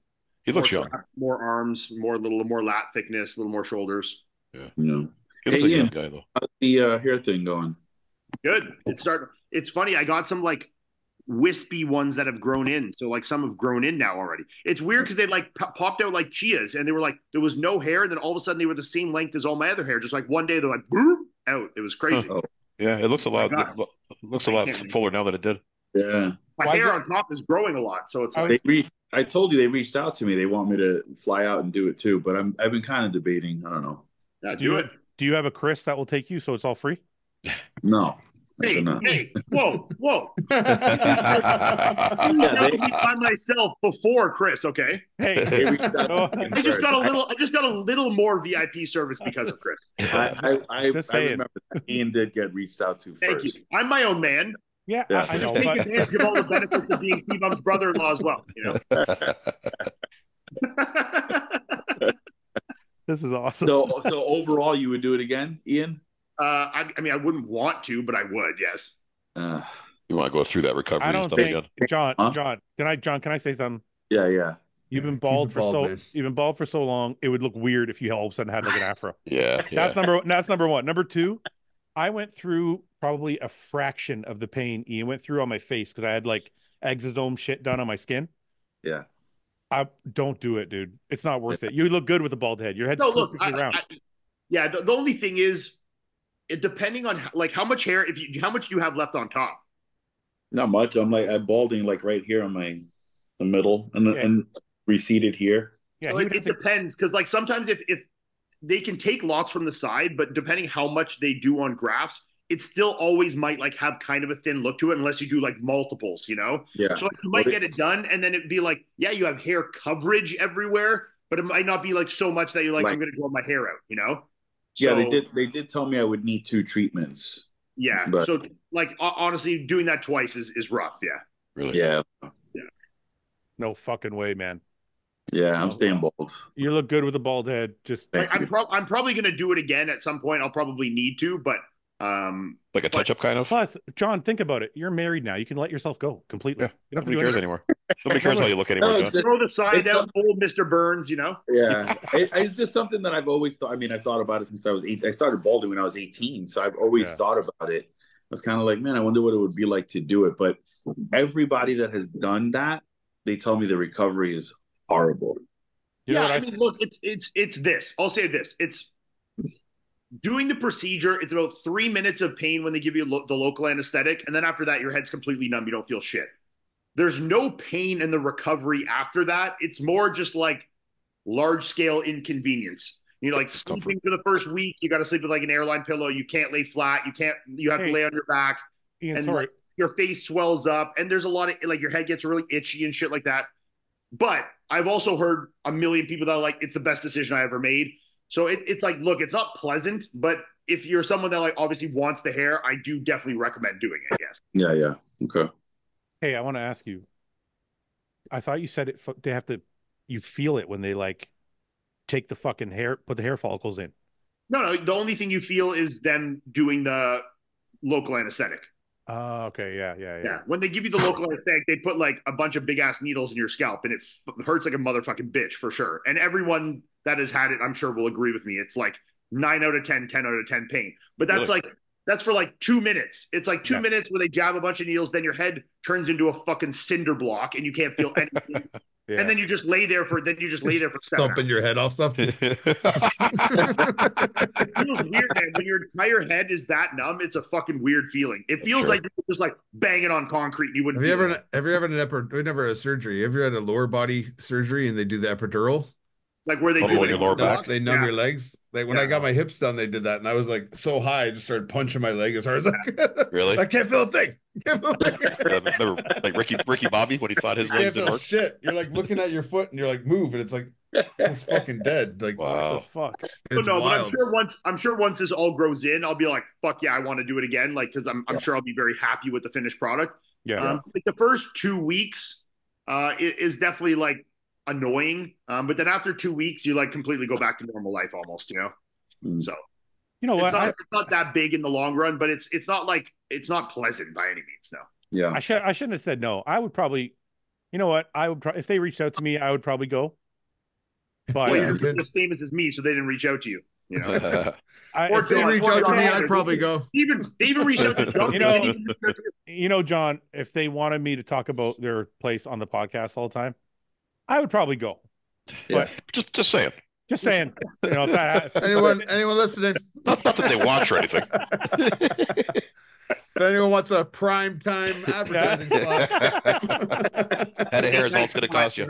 He looks young. More arms, little more lat thickness, a little more shoulders. Yeah. He looks like a young guy though. How's the hair thing going? Good. It's funny. I got some like wispy ones that have grown in. So like some have grown in now already. It's weird because they like popped out like chias, and they were like there was no hair, and then all of a sudden they were the same length as all my other hair. Just like one day they're like boom out. It was crazy. Oh. Yeah, it looks a lot. Looks a lot fuller now than it did. Yeah. My hair on top is growing a lot, so it's like I told you they reached out to me. They want me to fly out and do it too, but I've been kind of debating. I don't know. Yeah, do it. Do you have a Chris that will take you so it's all free? No. Hey, whoa. I by myself before Chris, okay? Hey, I just got a little more VIP service because of Chris. I remember that Ian did get reached out to Thank first. you. I'm my own man. Yeah, I just take advantage of all the benefits of being T-Bum's brother-in-law as well. You know. This is awesome. So overall, you would do it again, Ian? I mean, I wouldn't want to, but I would. Yes. You want to go through that recovery? I don't stuff think, again? John, can I say something? Yeah. You've been bald for so long. It would look weird if you all of a sudden had like an afro. Yeah. That's number one. Number two, I went through probably a fraction of the pain Ian went through on my face because I had like exosome shit done on my skin. Yeah. I don't do it, dude. It's not worth it. You look good with a bald head. Your head's perfectly round. The only thing is, depending on like how much hair, how much do you have left on top? Not much. I'm balding like right here on the middle and receded here. Yeah, so it depends because like sometimes if they can take lots from the side, but depending how much they do on grafts, it still always might like have kind of a thin look to it unless you do like multiples, you know? Yeah. So like, you might get it done and then it'd be like, yeah, you have hair coverage everywhere, but it might not be like so much that you're like, I'm going to grow my hair out, you know? So, yeah, they did tell me I would need 2 treatments. Yeah. But, so like honestly, doing that twice is rough. Yeah. Really? Yeah. No fucking way, man. Yeah, I'm staying bald. You look good with a bald head. Just I'm probably going to do it again at some point. I'll probably need to, but like a touch-up kind of. Plus, John, think about it. You're married now. You can let yourself go completely. Yeah. You don't have to Nobody do cares anymore. Nobody cares how you look anymore. Throw the side out, old Mr. Burns. You know. Yeah, it's just something that I've always thought. I mean, I've thought about it since I was 8. I started balding when I was 18, so I've always thought about it. I was kind of like, man, I wonder what it would be like to do it. But everybody that has done that, they tell me the recovery is horrible. I mean, look, it's this. I'll say this. It's doing the procedure. It's about 3 minutes of pain when they give you the local anesthetic. And then after that, your head's completely numb. You don't feel shit. There's no pain in the recovery after that. It's more just like large scale inconvenience. You know, like sleeping for the first week, you got to sleep with like an airline pillow. You can't lay flat. You have to lay on your back. Ian, and like, your face swells up. And there's a lot of like your head gets really itchy and shit like that. But I've also heard a million people that are like, it's the best decision I ever made. So it's like, look, it's not pleasant, but if you're someone that like obviously wants the hair, I do definitely recommend doing it. Yes. Yeah. Okay. Hey, I want to ask you. I thought you said they have to. You feel it when they like take the fucking hair, put the hair follicles in. No. The only thing you feel is them doing the local anesthetic. Oh, okay. Yeah. When they give you the local anesthetic, they put like a bunch of big ass needles in your scalp, and it hurts like a motherfucking bitch for sure. And everyone that has had it, I'm sure, will agree with me. It's like 9 out of 10, 10 out of 10 pain. But that's that's for like 2 minutes. It's like 2 minutes where they jab a bunch of needles, then your head turns into a fucking cinder block, and you can't feel anything. And then you just lay there for thumping your head off stuff. It feels weird, man. When your entire head is that numb, it's a fucking weird feeling. It feels like you're just like banging on concrete. And you wouldn't. Have you ever had a surgery? Have you ever had a lower body surgery and they do the epidural? like where they Oh, do your lower back. They numb your legs. Like when I got my hips done, they did that, and I was like so high, I just started punching my leg as hard as I could. Really? I can't feel a thing. Remember, like Ricky Bobby when he thought his legs didn't work. Shit. You're like looking at your foot, and you're like, move, and it's like just fucking dead. Like, wow. What the fuck? It's no, wild. but I'm sure once this all grows in, I'll be like, fuck yeah, I want to do it again. Like, because I'm sure I'll be very happy with the finished product. Yeah. Like the first 2 weeks is definitely like annoying, but then after 2 weeks, you like completely go back to normal life almost. So you know what? It's not that big in the long run, but it's not like it's not pleasant by any means. No. Yeah. I shouldn't have said no. I would probably, you know what? I would if they reached out to me, I would probably go. But you're as famous as me, so they didn't reach out to you. You know. If they reach out to me, I'd probably go. They even reach out to Jon. You know, John, if they wanted me to talk about their place on the podcast all the time, I would probably go. Yeah. But just saying. Just saying. You know, if anyone listening? Not that they watch or anything. If anyone wants a prime time advertising spot, head of hair is all it's going to cost you.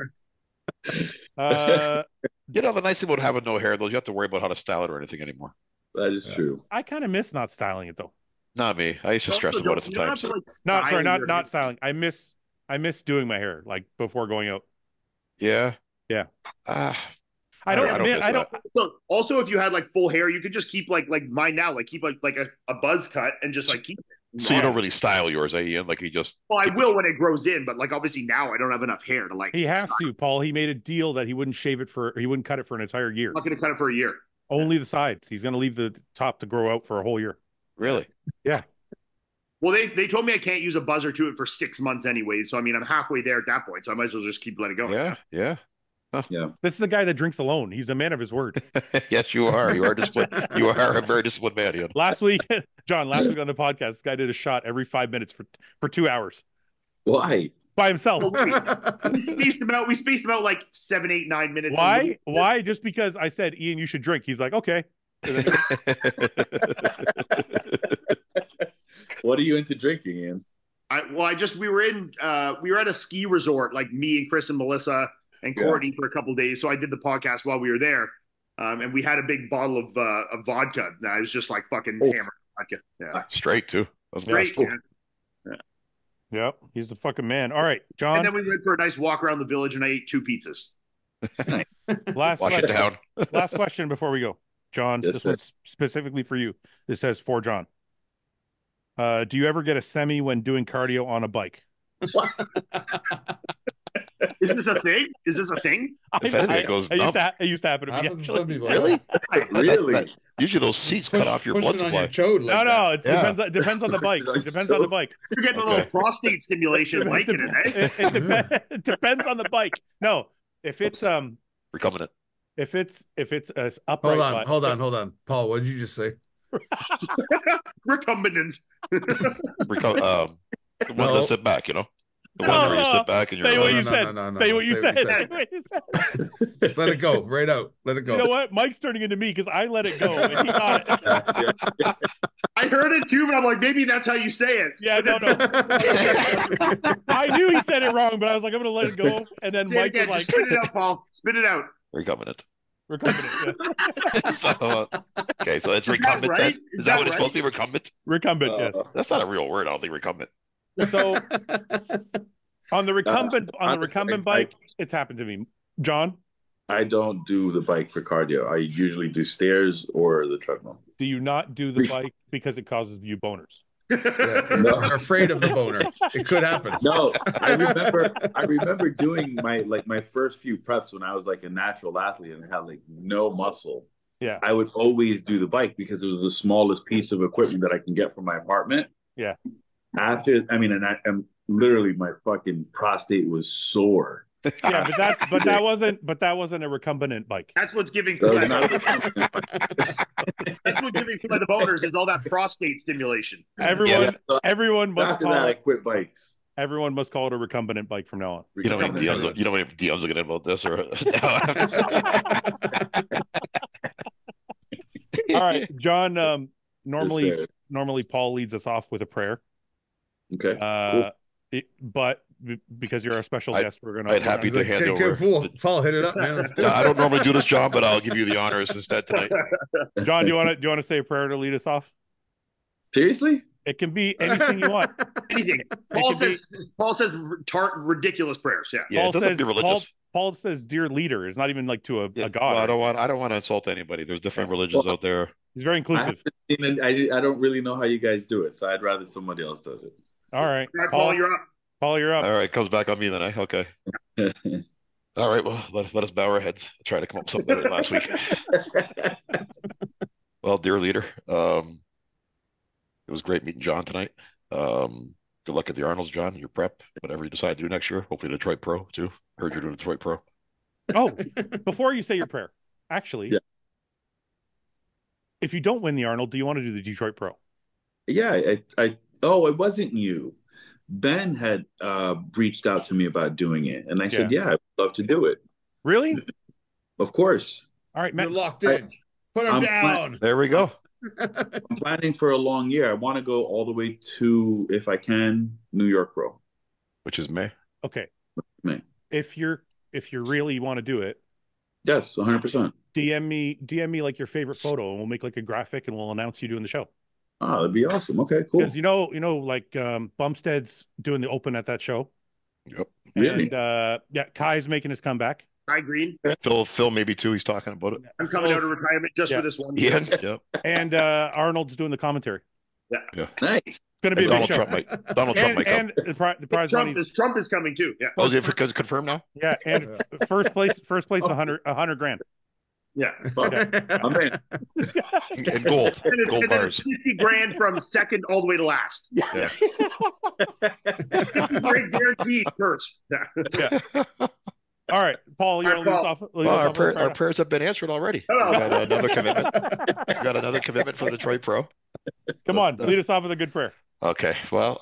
You know, the nice thing about having no hair, though, you have to worry about how to style it or anything anymore. That is true. I kind of miss not styling it though. Not me. I used to stress about it sometimes. Not styling. I miss doing my hair like before going out. Yeah. Yeah. I don't. Also, if you had like full hair, you could just keep like mine now, like keep like a buzz cut and just like keep it. So you don't really style yours, Ian? Like you just. Well, I will when it grows in, but like obviously now I don't have enough hair to like. He has to, Paul. He made a deal that he wouldn't he wouldn't cut it for an entire year. I'm not going to cut it for a year. Only the sides. He's going to leave the top to grow out for a whole year. Really? Yeah. Well, they told me I can't use a buzzer to it for 6 months anyway. So I mean, I'm halfway there at that point. So I might as well just keep letting it go. Yeah. Yeah. Huh. Yeah. This is the guy that drinks alone. He's a man of his word. Yes, you are. You are disciplined. You are a very disciplined man, Ian. Last week on the podcast, this guy did a shot every 5 minutes for 2 hours. Why? By himself. We spaced him out. We spaced him out like 7, 8, 9 minutes. Why? Why? Just because I said, Ian, you should drink. He's like, okay. What are you into drinking, Ian? We were at a ski resort, like me and Chris and Melissa and Courtney for a couple of days. So I did the podcast while we were there, and we had a big bottle of vodka. And I was just like fucking hammered vodka. Yeah, straight too. That was straight. cool. Yeah. Yep, he's the fucking man. All right, John. And then we went for a nice walk around the village, and I ate 2 pizzas. Wash it down. Last question before we go, John. This one's specifically for you. This says for John. Do you ever get a semi when doing cardio on a bike? Is this a thing? Is this a thing? It used to happen to me. Happens to some people. Really? Really? Usually those seats cut off your blood supply. No, it depends on the bike. It depends on the bike. You're getting a little prostate stimulation liking it, eh? It depends on the bike. No, if it's recombinant. If it's a upright. Hold on. Paul, what did you just say? Recombinant. The one that sit back, The one where you sit back and you're say what you said. Say what you said. Just let it go. Right out. Let it go. You know what? Mike's turning into me because I let it go and he got it. I heard it too, but I'm like, maybe that's how you say it. Yeah, no. I knew he said it wrong, but I was like, I'm gonna let it go. And then Mike was like, spit it out, Paul. Spit it out. Recombinant. Yeah. So it's recumbent. Right? Is that what it's supposed to be? Recumbent? Recumbent, yes. That's not a real word. I don't think recumbent. So on the recumbent bike, it's happened to me. John? I don't do the bike for cardio. I usually do stairs or the treadmill. Do you not do the bike because it causes you boners? You're afraid of the boner. It could happen. No, I remember doing my first few preps when I was like a natural athlete and had like no muscle. Yeah. I would always do the bike because it was the smallest piece of equipment that I can get from my apartment. Yeah. And literally my fucking prostate was sore. Yeah, but that wasn't a recumbent bike. That's what's giving That's what giving the boners is all that prostate stimulation. Everyone must after call that, it, I quit bikes. Everyone must call it a recumbent bike from now on. You know how many DMs looking at about this or all right, John. Normally Paul leads us off with a prayer. Okay. Cool. But because you're our special guest, we're gonna. I'd happy to hand over. Paul, hit it up, man. Let's do it. I don't normally do this, John, but I'll give you the honors instead tonight. John, do you want to say a prayer to lead us off? Seriously? It can be anything you want. Anything. Paul says ridiculous prayers. Yeah. Paul says, "Dear leader," is not even like to a god. Well, I don't want to insult anybody. There's different religions out there. He's very inclusive. I don't really know how you guys do it, so I'd rather somebody else does it. All right, Paul, you're up. Paul, you're up. All right, comes back on me then. Okay. All right. Well, let us bow our heads. Try to come up with something better than last week. Well, dear leader, it was great meeting John tonight. Good luck at the Arnolds, John. Your prep, whatever you decide to do next year. Hopefully, Detroit Pro too. Heard you're doing Detroit Pro. Oh, before you say your prayer, actually, if you don't win the Arnold, do you want to do the Detroit Pro? Yeah, it wasn't you. Ben had reached out to me about doing it, and I said, "Yeah, I'd love to do it." Really? Of course. All right, Matt. You're locked in. Put him down. There we go. I'm planning for a long year. I want to go all the way to, if I can, New York Pro, which is May. Okay. May. If you're really want to do it, yes, 100%. DM me like your favorite photo, and we'll make like a graphic, and we'll announce you doing the show. Oh, that'd be awesome. Okay, cool. Because like Bumstead's doing the open at that show. Yep. Really? And Kai's making his comeback. Kai Green. Phil maybe too. He's talking about it. I'm coming out of retirement just for this one. Ian. Yep. And Arnold's doing the commentary. Yeah. Nice. It's going to be a big show. Donald Trump might come. And the prize money. Trump is coming too. Yeah. Oh, is it confirmed now? Yeah. And first place, $100 grand. Yeah. I'm in. And gold bars. 50 grand from second all the way to last. Yeah. 50 grand guaranteed purse. Yeah. All right, Paul, you're our prayers have been answered already. We got another commitment. We got another commitment for the Detroit Pro. Come on, lead us off with a good prayer. Okay. Well,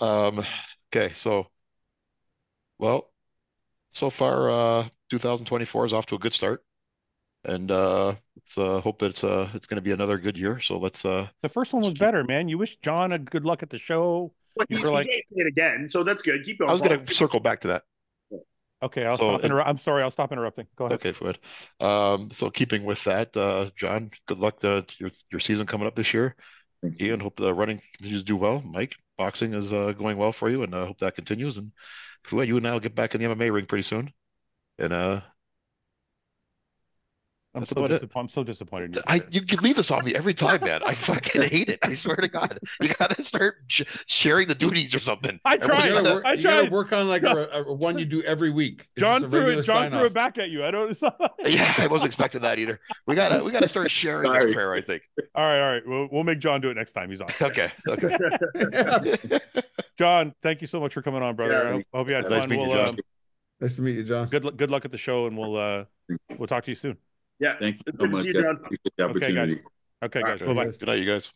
so far 2024 is off to a good start. And let's hope it's going to be another good year. So let's the first one was better, man. You wish John a good luck at the show. You were like it again, so that's good. Keep going. I was going to circle back to that. Okay, I'm sorry, I'll stop interrupting. Go ahead. Okay, Fouad. So keeping with that, John, good luck to your season coming up this year. Ian, hope the running continues to do well. Mike, boxing is going well for you, and I hope that continues. And Fouad, you and I will get back in the MMA ring pretty soon. And I'm so disappointed. You leave this on me every time, man. I fucking hate it. I swear to God, you gotta start sharing the duties or something. I tried. You gotta work on like a one you do every week. John threw it back at you. I don't. Yeah, I wasn't expecting that either. We gotta start sharing this prayer. I think. All right. We'll make John do it next time he's on. Okay. John, thank you so much for coming on, brother. I hope you had fun. Nice to meet you, John. Good luck at the show, and we'll talk to you soon. Yeah. Thank you so Good much. to see you, John. Appreciate the opportunity. Okay, guys. Bye-bye. Good night, you guys.